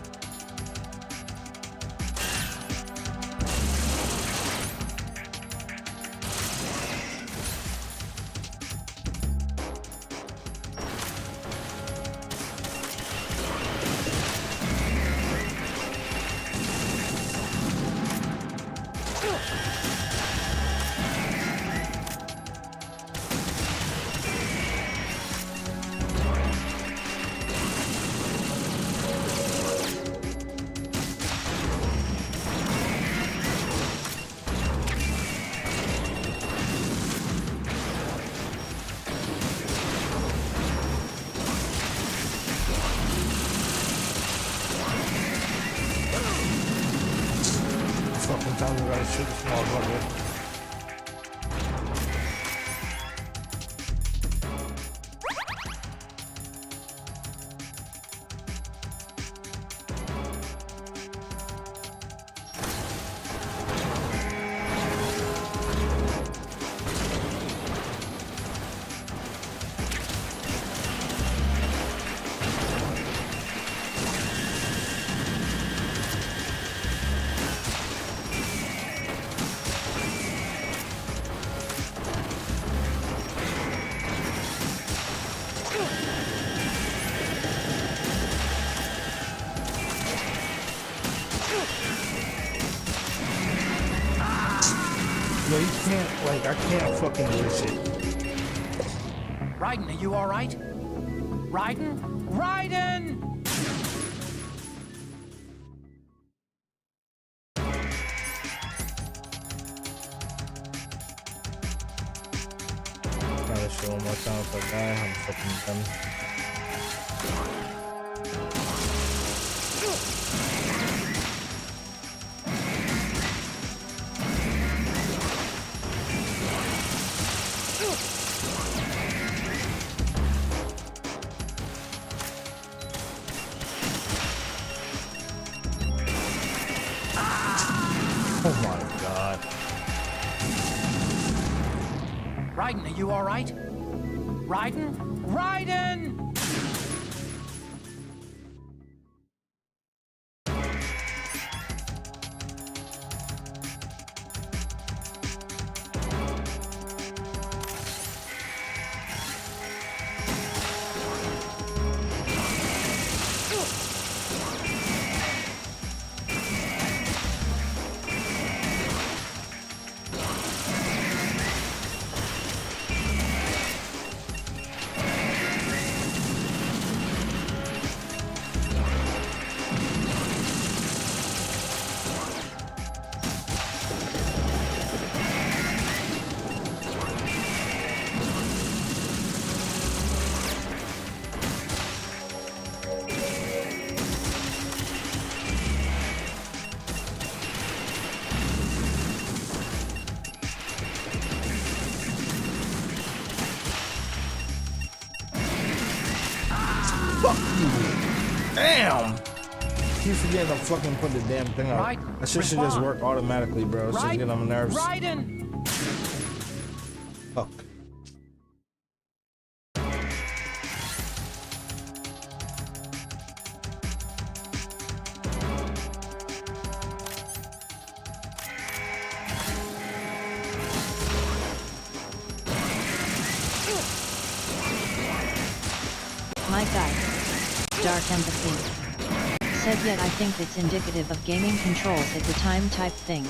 Speaker 3: Fucking time we gotta shoot this motherfucker. Yo, you can't, like, I can't fucking do this shit.
Speaker 14: Raiden, are you alright? Raiden? Raiden!
Speaker 3: Try this shit one more time for a guy. I'm fucking done. Oh my god.
Speaker 14: Raiden, are you alright? Raiden? Raiden!
Speaker 3: Fuck you! Damn! Keep forgetting to fucking put the damn thing up. That shit should just work automatically, bro. It's just getting on my nerves.
Speaker 14: Raiden!
Speaker 3: Fuck.
Speaker 5: My guy. Dark empathy. Said yet I think it's indicative of gaming controls at the time type thing.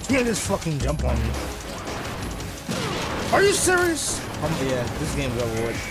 Speaker 3: Can't just fucking jump on me. Are you serious? Yeah, this game's over with.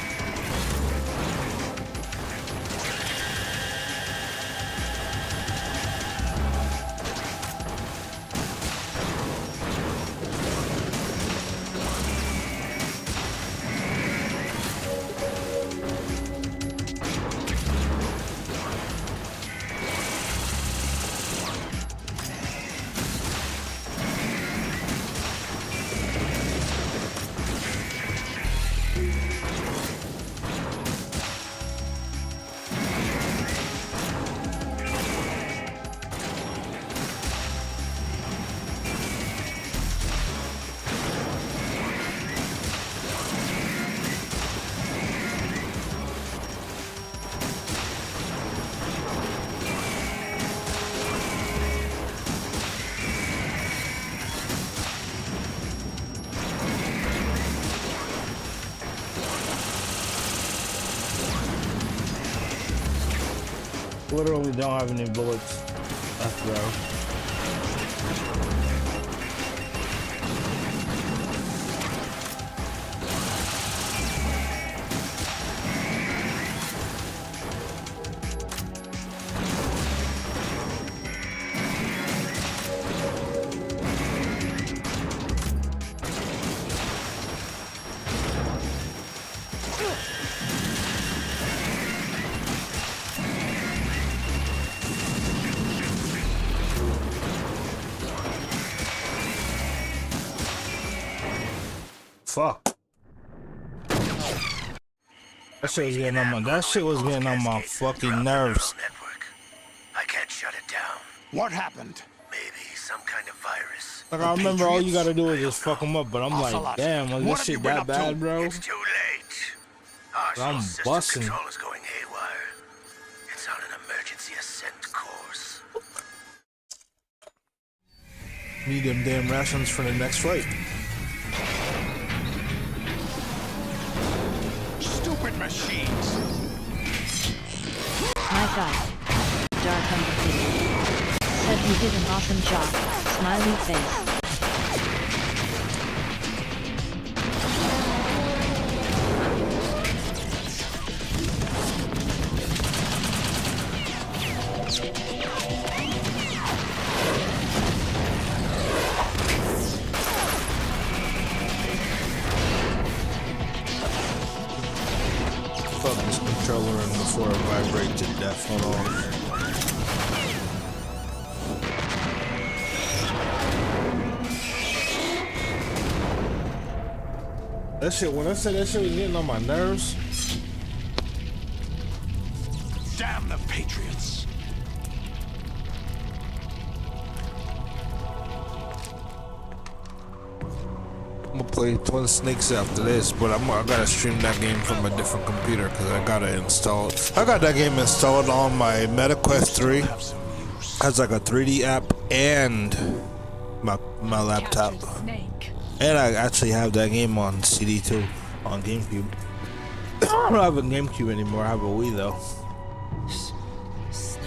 Speaker 3: Literally don't have any bullets left, bro. Fuck. That shit was getting on my. That shit was getting on my fucking nerves.
Speaker 10: I can't shut it down.
Speaker 16: What happened?
Speaker 10: Maybe some kind of virus.
Speaker 3: Like, I remember all you gotta do is just fuck them up, but I'm like, damn, was this shit that bad, bro?
Speaker 10: It's too late.
Speaker 3: I'm busting.
Speaker 10: Control is going haywire. It's on an emergency ascent course.
Speaker 3: Need them damn rations for the next flight.
Speaker 16: Stupid machines.
Speaker 5: My guy. Dark undefeated. Said you did an awesome job. Smiley face.
Speaker 3: Fuck this controller and before it vibrates to death. Hold on. That shit, when I said that shit was getting on my nerves.
Speaker 16: Damn the Patriots.
Speaker 3: I'm gonna play Twin Snakes after this, but I gotta stream that game from a different computer because I got it installed. I got that game installed on my MetaQuest 3. Has like a 3D app and my laptop. And I actually have that game on CD too, on GameCube. I don't have a GameCube anymore. I have a Wii though.
Speaker 11: Snake?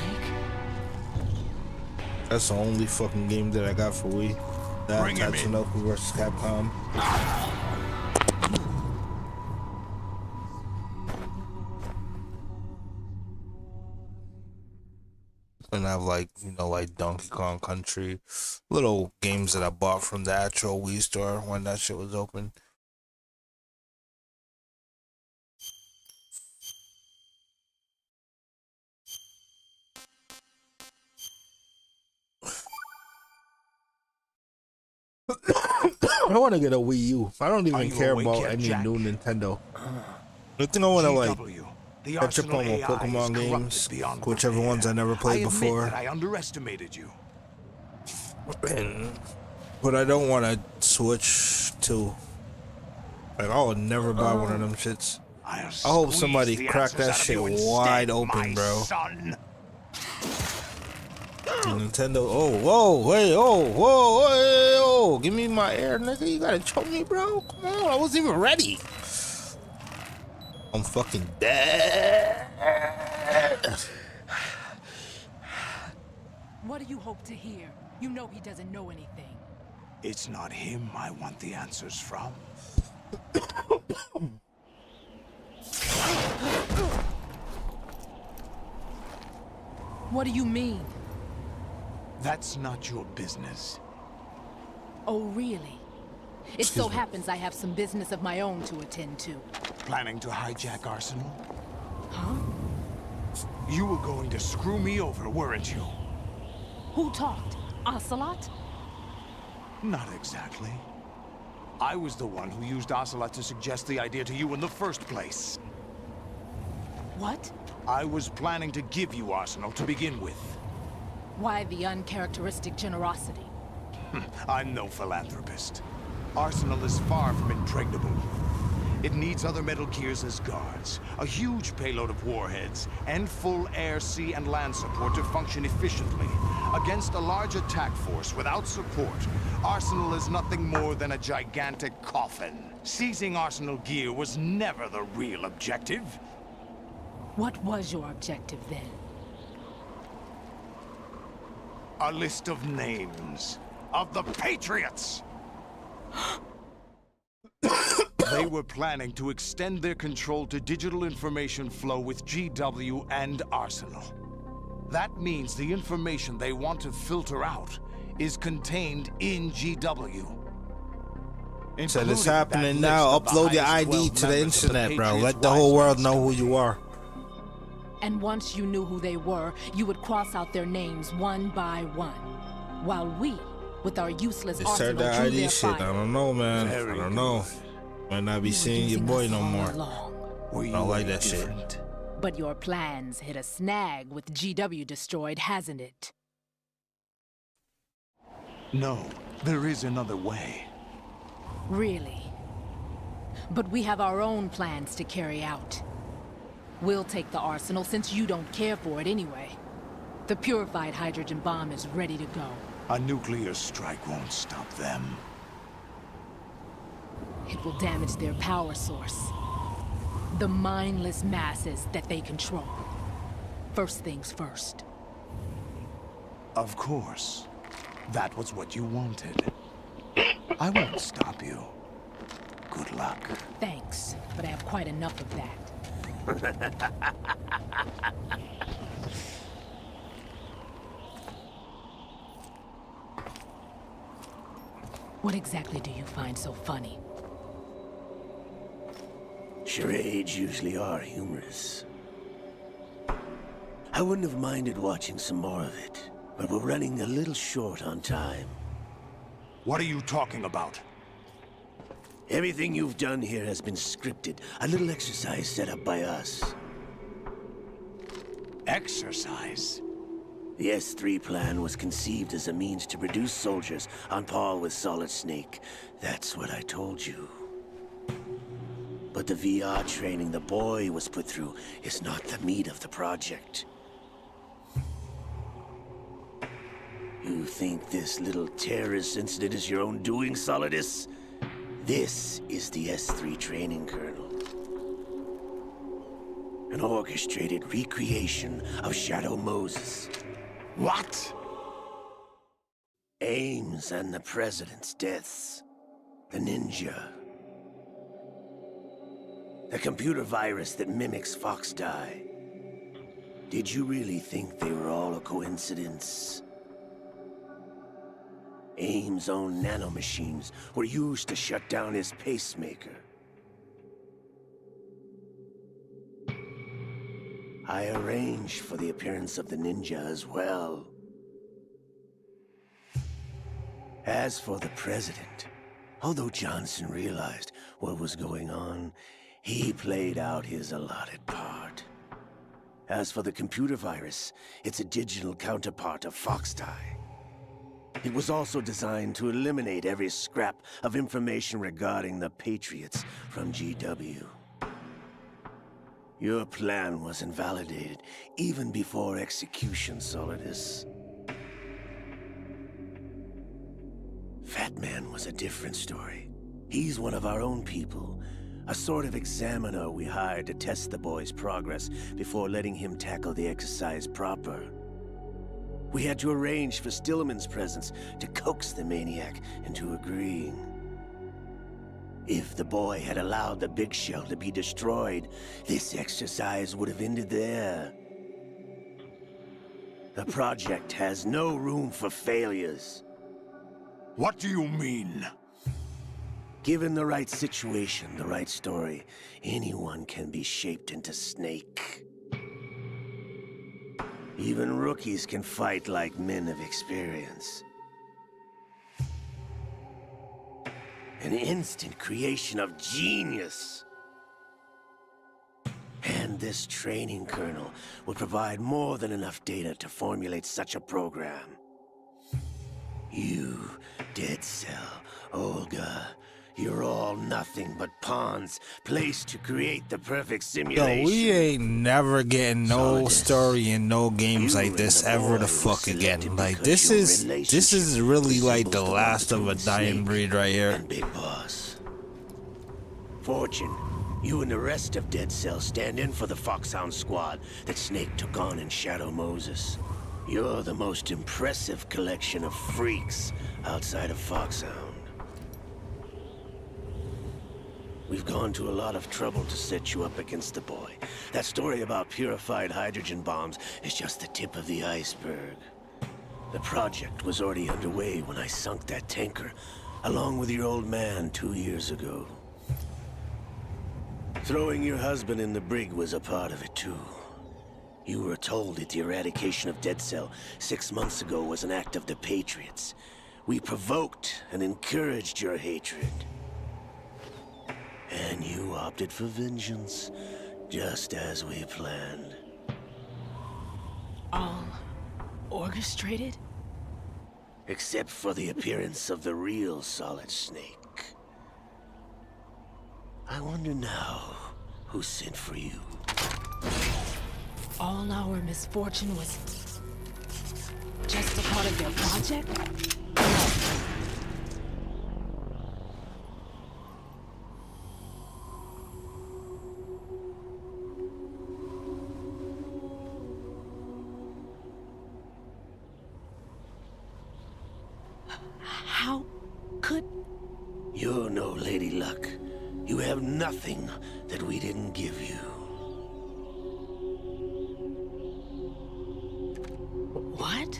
Speaker 3: That's the only fucking game that I got for Wii. That Tatsunoko vs. Capcom. And I have like, you know, like Donkey Kong Country, little games that I bought from the actual Wii store when that shit was open. I want to get a Wii U. I don't even care about any new Nintendo. I think I want to like catch up on my Pokemon games, whichever ones I never played before.
Speaker 16: I underestimated you.
Speaker 3: But I don't want to switch to. Like, I would never buy one of them shits. I hope somebody crack that shit wide open, bro. Nintendo. Oh, whoa, hey, oh, whoa, hey, oh, give me my air, nigga. You gotta choke me, bro. Come on, I wasn't even ready. I'm fucking dead.
Speaker 19: What do you hope to hear? You know he doesn't know anything.
Speaker 16: It's not him I want the answers from.
Speaker 19: What do you mean?
Speaker 16: That's not your business.
Speaker 19: Oh, really? It so happens I have some business of my own to attend to.
Speaker 16: Planning to hijack Arsenal?
Speaker 19: Huh?
Speaker 16: You were going to screw me over, weren't you?
Speaker 19: Who talked? Ocelot?
Speaker 16: Not exactly. I was the one who used Ocelot to suggest the idea to you in the first place.
Speaker 19: What?
Speaker 16: I was planning to give you Arsenal to begin with.
Speaker 19: Why the uncharacteristic generosity?
Speaker 16: I'm no philanthropist. Arsenal is far from impregnable. It needs other Metal Gears as guards, a huge payload of warheads, and full air, sea, and land support to function efficiently. Against a large attack force without support, Arsenal is nothing more than a gigantic coffin. Seizing Arsenal gear was never the real objective.
Speaker 19: What was your objective then?
Speaker 16: A list of names of the Patriots! They were planning to extend their control to digital information flow with GW and Arsenal. That means the information they want to filter out is contained in GW.
Speaker 3: So it's happening now. Upload your ID to the internet, bro. Let the whole world know who you are.
Speaker 19: And once you knew who they were, you would cross out their names one by one. While we, with our useless
Speaker 3: Just turn the ID shit. I don't know, man. I don't know. Might not be seeing your boy no more. I don't like that shit.
Speaker 19: But your plans hit a snag with GW destroyed, hasn't it?
Speaker 16: No, there is another way.
Speaker 19: Really? But we have our own plans to carry out. We'll take the arsenal since you don't care for it anyway. The purified hydrogen bomb is ready to go.
Speaker 16: A nuclear strike won't stop them.
Speaker 19: It will damage their power source. The mindless masses that they control. First things first.
Speaker 16: Of course. That was what you wanted. I won't stop you. Good luck.
Speaker 19: Thanks, but I have quite enough of that. What exactly do you find so funny?
Speaker 10: Charades usually are humorous. I wouldn't have minded watching some more of it, but we're running a little short on time.
Speaker 16: What are you talking about?
Speaker 10: Everything you've done here has been scripted. A little exercise set up by us.
Speaker 16: Exercise?
Speaker 10: The S3 plan was conceived as a means to produce soldiers on par with Solid Snake. That's what I told you. But the VR training the boy was put through is not the meat of the project. You think this little terrorist incident is your own doing, Solidus? This is the S3 training kernel. An orchestrated recreation of Shadow Moses.
Speaker 16: What?
Speaker 10: Ames and the President's deaths. The ninja. The computer virus that mimics Foxdie. Did you really think they were all a coincidence? Ames' own nanomachines were used to shut down his pacemaker. I arranged for the appearance of the ninja as well. As for the president, although Johnson realized what was going on, he played out his allotted part. As for the computer virus, it's a digital counterpart of Foxdie. It was also designed to eliminate every scrap of information regarding the Patriots from GW. Your plan was invalidated even before execution, Solidus. Fat Man was a different story. He's one of our own people, a sort of examiner we hired to test the boy's progress before letting him tackle the exercise proper. We had to arrange for Stillman's presence to coax the maniac into agreeing. If the boy had allowed the big shell to be destroyed, this exercise would have ended there. The project has no room for failures.
Speaker 16: What do you mean?
Speaker 10: Given the right situation, the right story, anyone can be shaped into Snake. Even rookies can fight like men of experience. An instant creation of genius. And this training kernel will provide more than enough data to formulate such a program. You, Dead Cell, Olga, you're all nothing but pawns placed to create the perfect simulation.
Speaker 3: Yo, we ain't never getting no story in no games like this ever the fuck again. Like this is really like the last of a dying breed right here.
Speaker 10: Big Boss. Fortune, you and the rest of Dead Cell stand in for the Foxhound squad that Snake took on in Shadow Moses. You're the most impressive collection of freaks outside of Foxhound. We've gone to a lot of trouble to set you up against the boy. That story about purified hydrogen bombs is just the tip of the iceberg. The project was already underway when I sunk that tanker, along with your old man 2 years ago. Throwing your husband in the brig was a part of it too. You were told that the eradication of Dead Cell 6 months ago was an act of the Patriots. We provoked and encouraged your hatred. And you opted for vengeance, just as we planned.
Speaker 11: All orchestrated?
Speaker 10: Except for the appearance of the real Solid Snake. I wonder now who sent for you.
Speaker 11: All our misfortune was just a part of their project? How could...
Speaker 10: You're no Lady Luck. You have nothing that we didn't give you.
Speaker 11: What?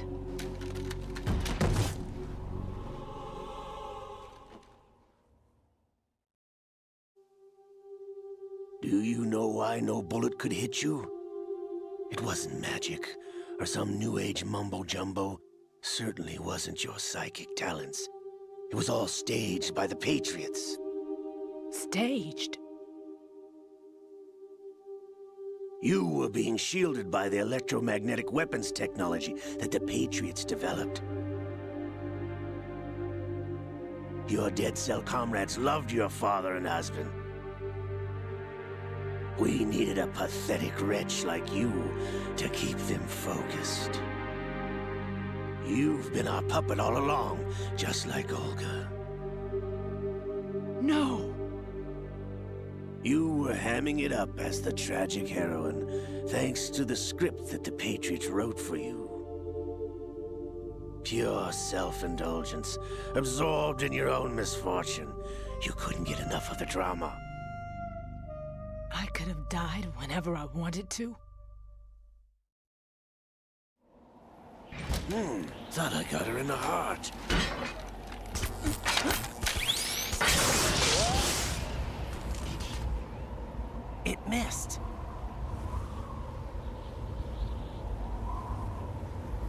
Speaker 10: Do you know why no bullet could hit you? It wasn't magic, or some new age mumbo-jumbo. Certainly wasn't your psychic talents. It was all staged by the Patriots.
Speaker 11: Staged?
Speaker 10: You were being shielded by the electromagnetic weapons technology that the Patriots developed. Your Dead Cell comrades loved your father and husband. We needed a pathetic wretch like you to keep them focused. You've been our puppet all along, just like Olga.
Speaker 11: No!
Speaker 10: You were hamming it up as the tragic heroine, thanks to the script that the Patriots wrote for you. Pure self-indulgence, absorbed in your own misfortune. You couldn't get enough of the drama.
Speaker 11: I could have died whenever I wanted to.
Speaker 10: Thought I got her in the heart.
Speaker 8: It missed.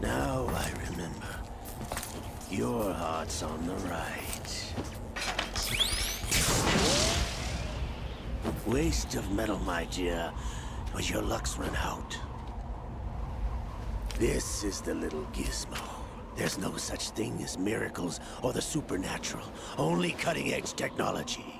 Speaker 10: Now I remember. Your heart's on the right. Waste of metal, my dear, but your luck's run out. This is the little gizmo. There's no such thing as miracles or the supernatural, only cutting-edge technology.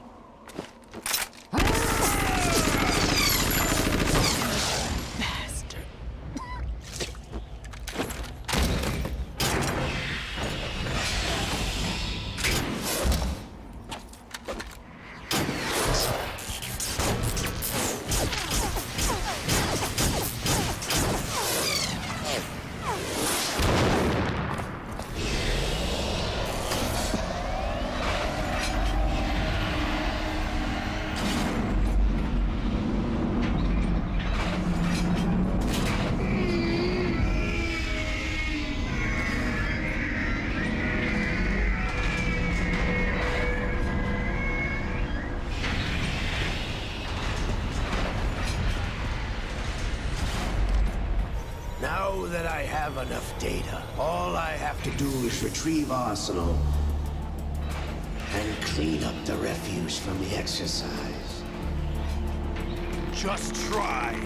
Speaker 10: Now that I have enough data, all I have to do is retrieve Arsenal and clean up the refuse from the exercise.
Speaker 20: Just try.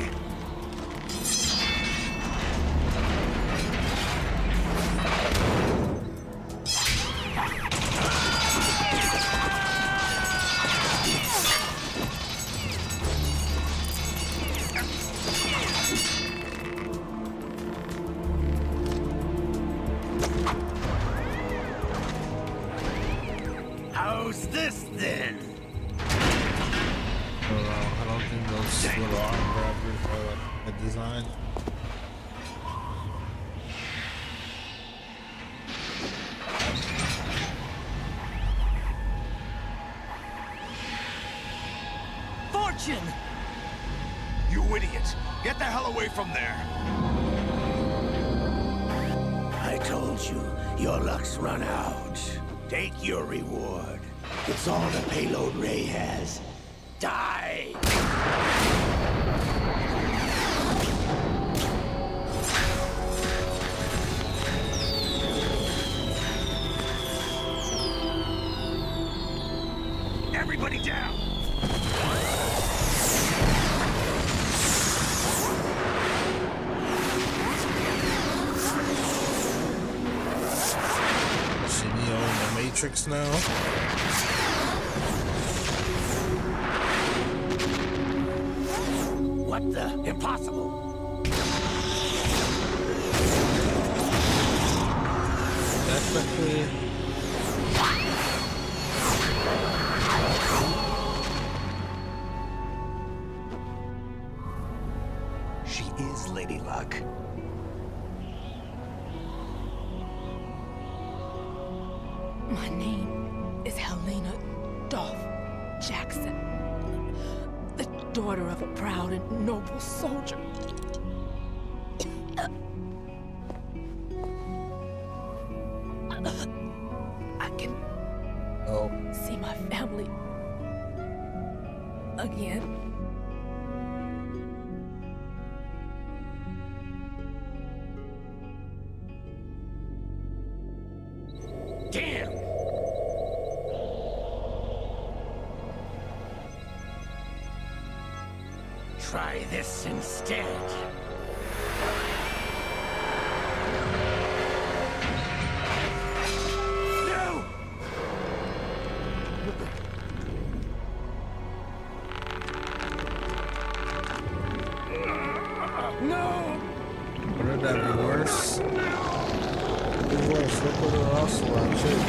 Speaker 10: How's this then?
Speaker 3: I don't think those little arm grabbers are a design.
Speaker 16: Legion! You idiot! Get the hell away from there!
Speaker 10: I told you, your luck's run out. Take your reward. It's all the payload Ray has. Die!
Speaker 12: Everybody down!
Speaker 3: See me on the Matrix now.
Speaker 10: What the? Impossible!
Speaker 3: Definitely.
Speaker 12: She is Lady Luck.
Speaker 19: My name is Helena Dolph Jackson, the daughter of a proud and noble soldier. I can see my family again.
Speaker 10: Damn! Try this instead. No!
Speaker 19: No!
Speaker 3: Wouldn't that be worse? It'd be worse. Look what it also on too.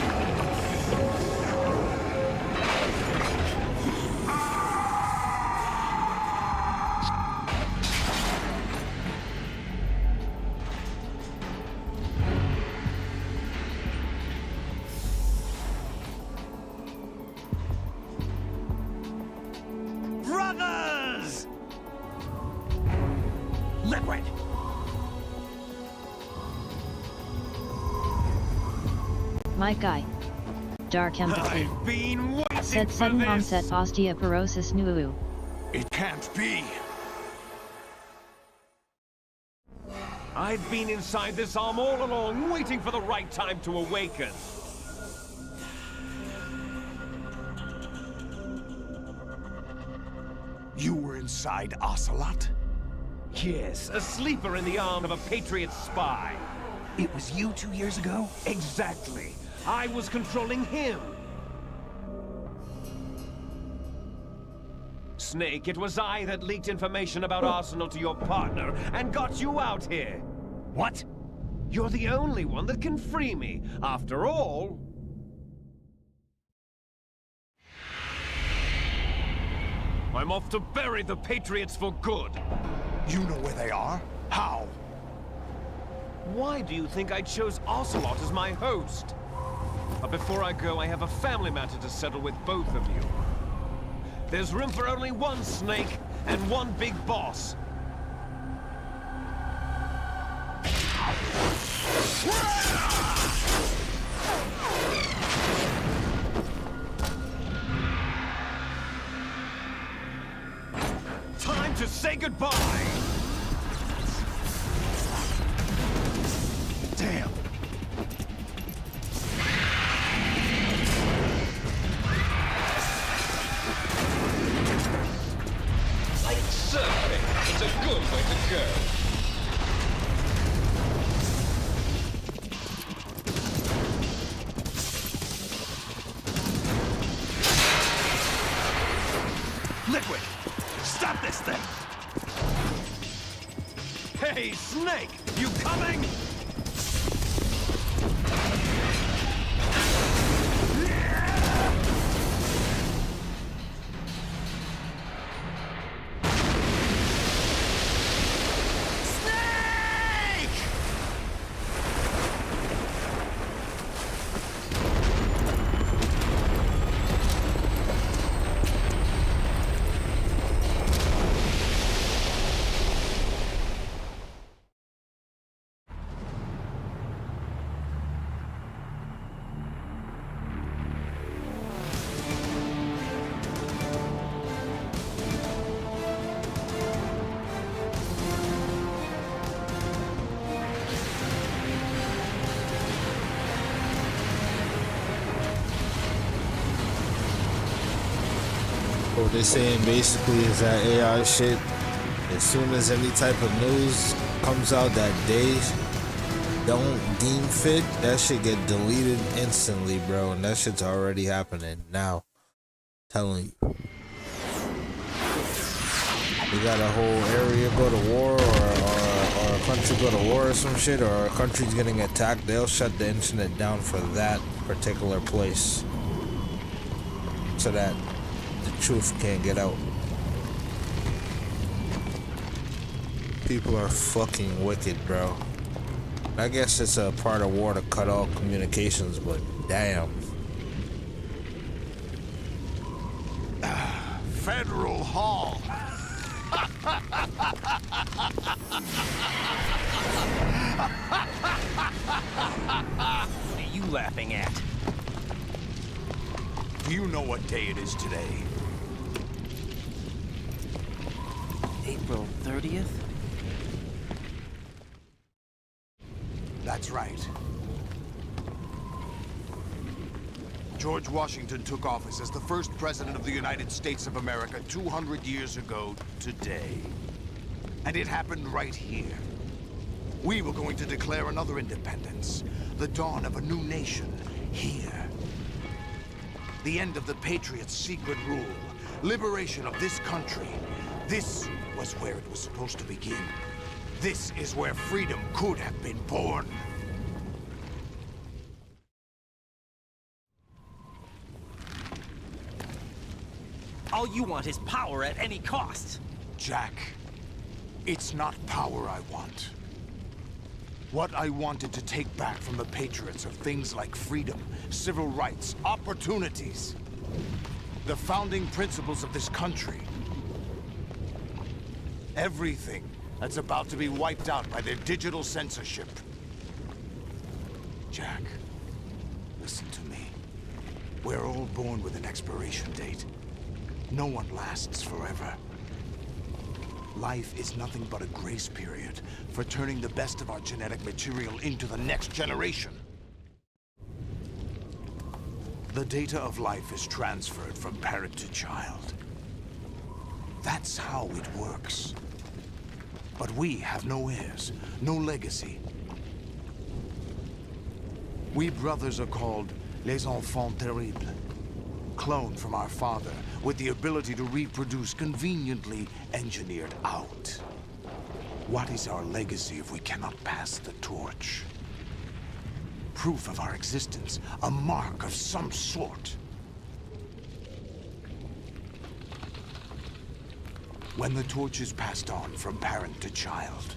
Speaker 12: Brothers! Liquid!
Speaker 5: My guy. Dark empathy.
Speaker 12: I've been waiting
Speaker 5: Said
Speaker 12: for
Speaker 5: sudden
Speaker 12: this.
Speaker 5: onset osteoporosis nuu.
Speaker 16: It can't be.
Speaker 9: I've been inside this arm all along, waiting for the right time to awaken.
Speaker 16: You were inside Ocelot?
Speaker 9: Yes, a sleeper in the arm of a Patriot spy.
Speaker 12: It was you 2 years ago?
Speaker 9: Exactly. I was controlling him. Snake, it was I that leaked information about Arsenal to your partner and got you out here.
Speaker 12: What?
Speaker 9: You're the only one that can free me. After all... I'm off to bury the Patriots for good.
Speaker 16: You know where they are? How?
Speaker 9: Why do you think I chose Ocelot as my host? But before I go, I have a family matter to settle with both of you. There's room for only one Snake and one big boss. Time to say goodbye!
Speaker 16: Damn.
Speaker 9: Like surfing, it's a good way to go.
Speaker 12: Liquid! Stop this thing!
Speaker 9: Hey, Snake! You coming?
Speaker 3: So what they're saying basically is that AI shit, as soon as any type of news comes out that day, don't deem fit, that shit get deleted instantly, bro. And that shit's already happening now. Telling you. We got a whole area go to war, or a country go to war or some shit, or a country's getting attacked, they'll shut the internet down for that particular place. So that the truth can't get out. People are fucking wicked, bro. I guess it's a part of war to cut all communications, but damn.
Speaker 20: Federal Hall.
Speaker 8: What are you laughing at?
Speaker 20: Do you know what day it is today?
Speaker 8: April 30th?
Speaker 20: That's right. George Washington took office as the first president of the United States of America 200 years ago today. And it happened right here. We were going to declare another independence, the dawn of a new nation, here. The end of the Patriots' secret rule, liberation of this country. This was where it was supposed to begin. This is where freedom could have been born.
Speaker 8: All you want is power at any cost.
Speaker 20: Jack, it's not power I want. What I wanted to take back from the Patriots are things like freedom, civil rights, opportunities. The founding principles of this country. Everything that's about to be wiped out by their digital censorship. Jack, listen to me. We're all born with an expiration date. No one lasts forever. Life is nothing but a grace period for turning the best of our genetic material into the next generation. The data of life is transferred from parent to child. That's how it works. But we have no heirs, no legacy. We brothers are called les enfants terribles. Cloned from our father, with the ability to reproduce conveniently engineered out. What is our legacy if we cannot pass the torch? Proof of our existence, a mark of some sort. When the torch is passed on from parent to child,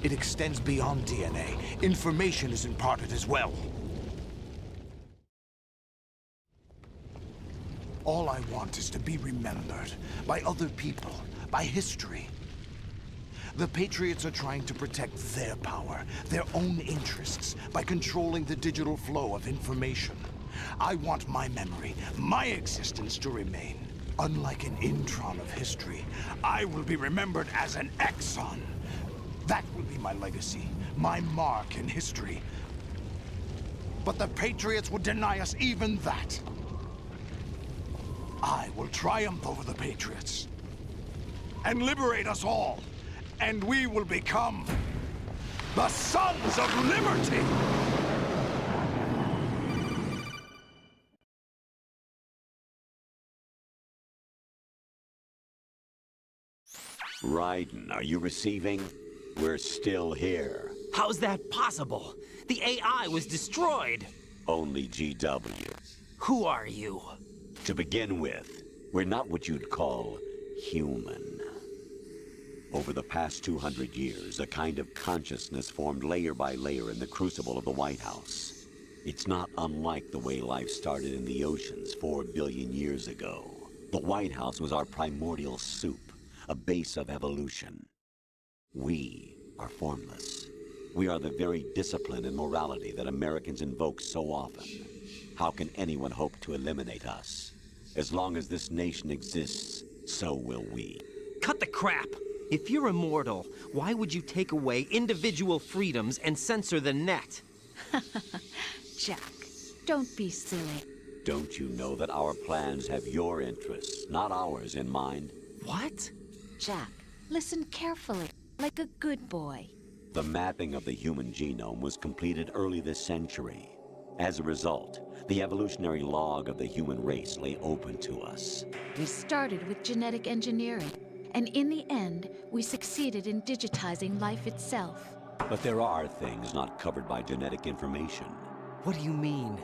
Speaker 20: it extends beyond DNA. Information is imparted as well. All I want is to be remembered by other people, by history. The Patriots are trying to protect their power, their own interests, by controlling the digital flow of information. I want my memory, my existence to remain. Unlike an intron of history, I will be remembered as an exon. That will be my legacy, my mark in history. But the Patriots would deny us even that. I will triumph over the Patriots and liberate us all, and we will become the Sons of Liberty!
Speaker 6: Raiden, are you receiving? We're still here.
Speaker 8: How's that possible? The AI was destroyed.
Speaker 6: Only GW.
Speaker 8: Who are you?
Speaker 6: To begin with, we're not what you'd call human. Over the past 200 years, a kind of consciousness formed layer by layer in the crucible of the White House. It's not unlike the way life started in the oceans 4 billion years ago. The White House was our primordial soup, a base of evolution. We are formless. We are the very discipline and morality that Americans invoke so often. How can anyone hope to eliminate us? As long as this nation exists, so will we.
Speaker 8: Cut the crap! If you're immortal, why would you take away individual freedoms and censor the net?
Speaker 7: Jack, don't be silly.
Speaker 6: Don't you know that our plans have your interests, not ours, in mind?
Speaker 8: What?
Speaker 19: Jack, listen carefully, like a good boy.
Speaker 6: The mapping of the human genome was completed early this century. As a result, the evolutionary log of the human race lay open to us.
Speaker 19: We started with genetic engineering, and in the end, we succeeded in digitizing life itself.
Speaker 6: But there are things not covered by genetic information.
Speaker 8: What do you mean?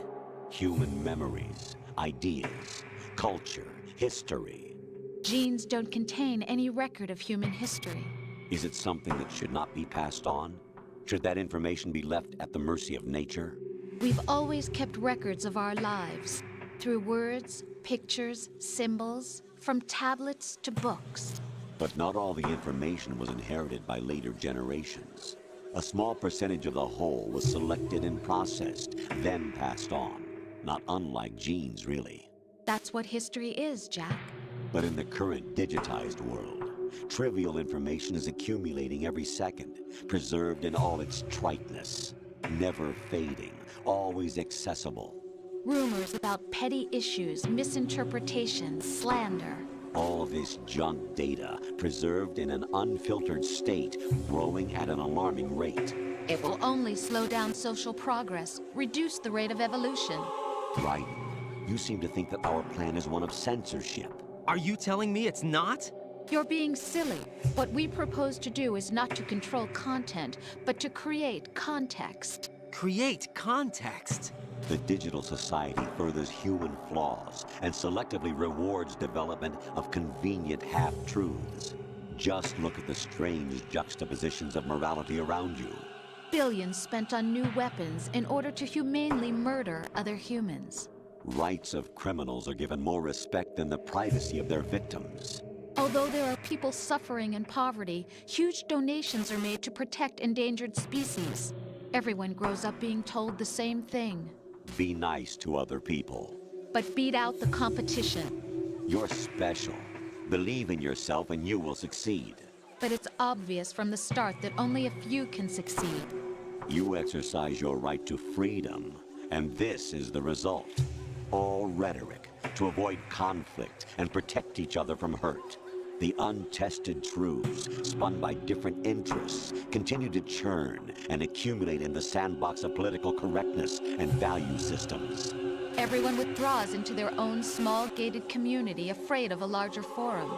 Speaker 6: Human memories, ideas, culture, history.
Speaker 19: Genes don't contain any record of human history.
Speaker 6: Is it something that should not be passed on? Should that information be left at the mercy of nature?
Speaker 19: We've always kept records of our lives, through words, pictures, symbols, from tablets to books.
Speaker 6: But not all the information was inherited by later generations. A small percentage of the whole was selected and processed, then passed on. Not unlike genes, really.
Speaker 19: That's what history is, Jack.
Speaker 6: But in the current digitized world, trivial information is accumulating every second, preserved in all its triteness, never fading, always accessible.
Speaker 19: Rumors about petty issues, misinterpretations, slander.
Speaker 6: All this junk data, preserved in an unfiltered state, growing at an alarming rate.
Speaker 19: It will only slow down social progress, reduce the rate of evolution.
Speaker 6: Right. You seem to think that our plan is one of censorship.
Speaker 8: Are you telling me it's not?
Speaker 19: You're being silly. What we propose to do is not to control content, but to create context.
Speaker 8: Create context?
Speaker 6: The digital society furthers human flaws and selectively rewards development of convenient half-truths. Just look at the strange juxtapositions of morality around you.
Speaker 19: Billions spent on new weapons in order to humanely murder other humans.
Speaker 6: Rights of criminals are given more respect than the privacy of their victims.
Speaker 19: Although there are people suffering in poverty, huge donations are made to protect endangered species. Everyone grows up being told the same thing.
Speaker 6: Be nice to other people.
Speaker 19: But beat out the competition.
Speaker 6: You're special. Believe in yourself and you will succeed.
Speaker 19: But it's obvious from the start that only a few can succeed.
Speaker 6: You exercise your right to freedom, and this is the result. All rhetoric to avoid conflict and protect each other from hurt. The untested truths, spun by different interests, continue to churn and accumulate in the sandbox of political correctness and value systems.
Speaker 19: Everyone withdraws into their own small gated community, afraid of a larger forum.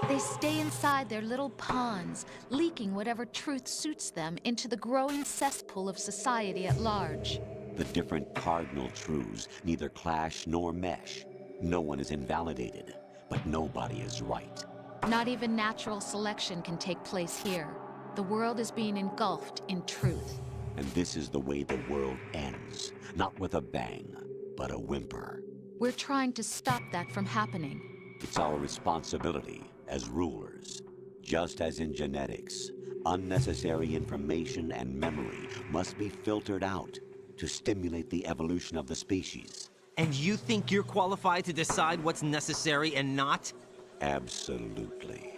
Speaker 19: They stay inside their little ponds, leaking whatever truth suits them into the growing cesspool of society at large.
Speaker 6: The different cardinal truths neither clash nor mesh. No one is invalidated, but nobody is right.
Speaker 19: Not even natural selection can take place here. The world is being engulfed in truth.
Speaker 6: And this is the way the world ends. Not with a bang, but a whimper.
Speaker 19: We're trying to stop that from happening.
Speaker 6: It's our responsibility as rulers. Just as in genetics, unnecessary information and memory must be filtered out to stimulate the evolution of the species.
Speaker 8: And you think you're qualified to decide what's necessary and not?
Speaker 6: Absolutely.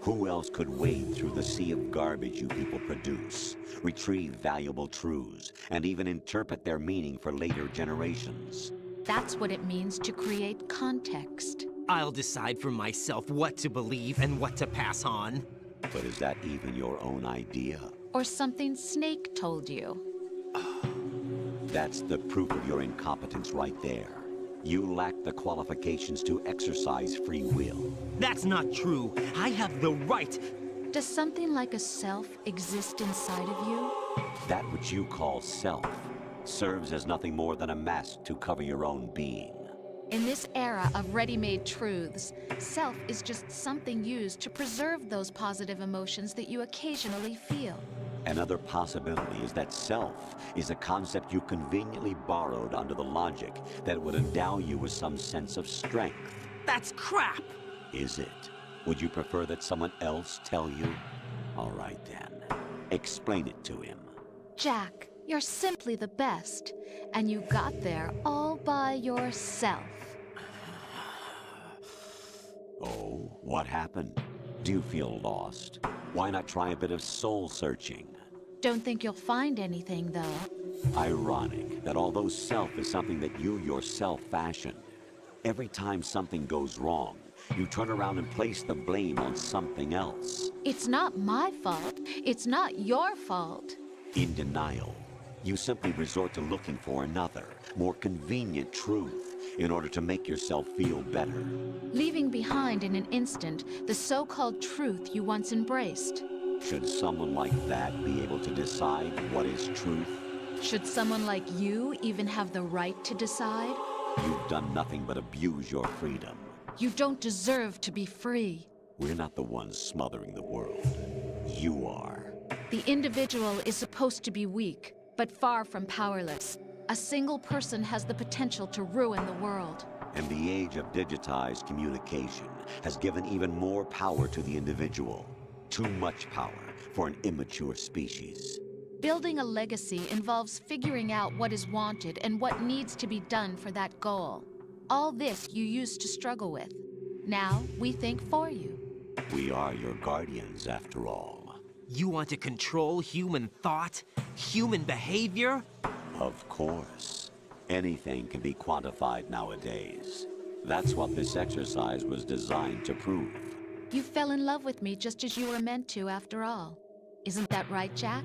Speaker 6: Who else could wade through the sea of garbage you people produce, retrieve valuable truths, and even interpret their meaning for later generations?
Speaker 19: That's what it means to create context.
Speaker 8: I'll decide for myself what to believe and what to pass on.
Speaker 6: But is that even your own idea?
Speaker 19: Or something Snake told you?
Speaker 6: That's the proof of your incompetence right there. You lack the qualifications to exercise free will.
Speaker 8: That's not true. I have the right.
Speaker 19: Does something like a self exist inside of you?
Speaker 6: That which you call self serves as nothing more than a mask to cover your own being.
Speaker 19: In this era of ready-made truths, self is just something used to preserve those positive emotions that you occasionally feel.
Speaker 6: Another possibility is that self is a concept you conveniently borrowed under the logic that would endow you with some sense of strength.
Speaker 8: That's crap!
Speaker 6: Is it? Would you prefer that someone else tell you? All right then. Explain it to him.
Speaker 19: Jack, you're simply the best, and you got there all by yourself.
Speaker 6: Oh, what happened? Do you feel lost? Why not try a bit of soul-searching?
Speaker 19: Don't think you'll find anything, though.
Speaker 6: Ironic that although self is something that you yourself fashioned, Every time something goes wrong, you turn around and place the blame on something else.
Speaker 7: It's not my fault. It's not your fault.
Speaker 6: In denial, you simply resort to looking for another, more convenient truth in order to make yourself feel better.
Speaker 7: Leaving behind in an instant the so-called truth you once embraced.
Speaker 6: Should someone like that be able to decide what is truth?
Speaker 7: Should someone like you even have the right to decide?
Speaker 6: You've done nothing but abuse your freedom.
Speaker 7: You don't deserve to be free.
Speaker 6: We're not the ones smothering the world. You are.
Speaker 7: The individual is supposed to be weak, but far from powerless. A single person has the potential to ruin the world.
Speaker 6: And the age of digitized communication has given even more power to the individual. Too much power for an immature species.
Speaker 7: Building a legacy involves figuring out what is wanted and what needs to be done for that goal. All this you used to struggle with. Now we think for you.
Speaker 6: We are your guardians, after all.
Speaker 8: You want to control human thought? Human behavior?
Speaker 6: Of course. Anything can be quantified nowadays. That's what this exercise was designed to prove.
Speaker 7: You fell in love with me just as you were meant to, after all. Isn't that right, Jack?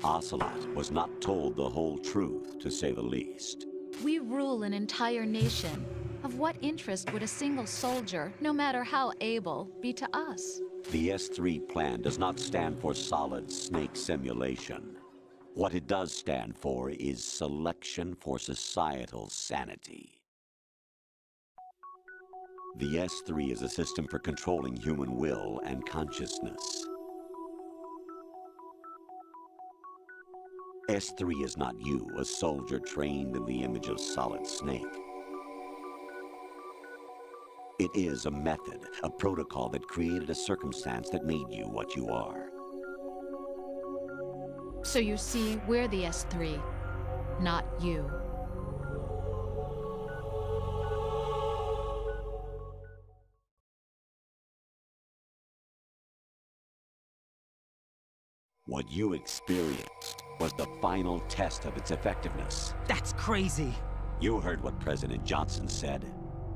Speaker 6: Ocelot was not told the whole truth, to say the least.
Speaker 7: We rule an entire nation. Of what interest would a single soldier, no matter how able, be to us?
Speaker 6: The S3 plan does not stand for solid snake simulation. What it does stand for is selection for societal sanity. The S3 is a system for controlling human will and consciousness. S3 is not you, a soldier trained in the image of Solid Snake. It is a method, a protocol that created a circumstance that made you what you are.
Speaker 7: So you see, we're the S3, not you.
Speaker 6: What you experienced was the final test of its effectiveness.
Speaker 8: That's crazy.
Speaker 6: You heard what President Johnson said.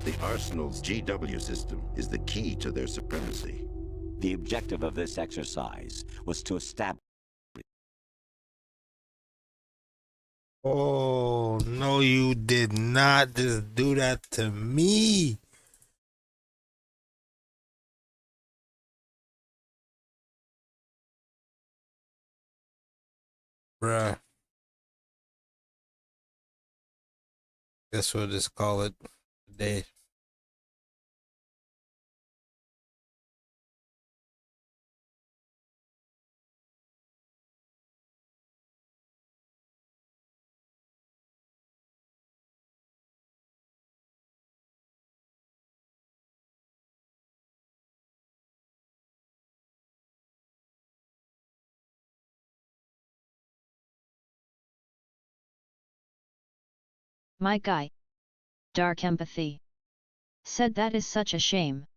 Speaker 13: The Arsenal's GW system is the key to their supremacy.
Speaker 6: The objective of this exercise was to establish...
Speaker 3: Oh, no, you did not just do that to me. Bruh. Guess we'll just call it a day.
Speaker 5: My guy. Dark empathy. Said that is such a shame.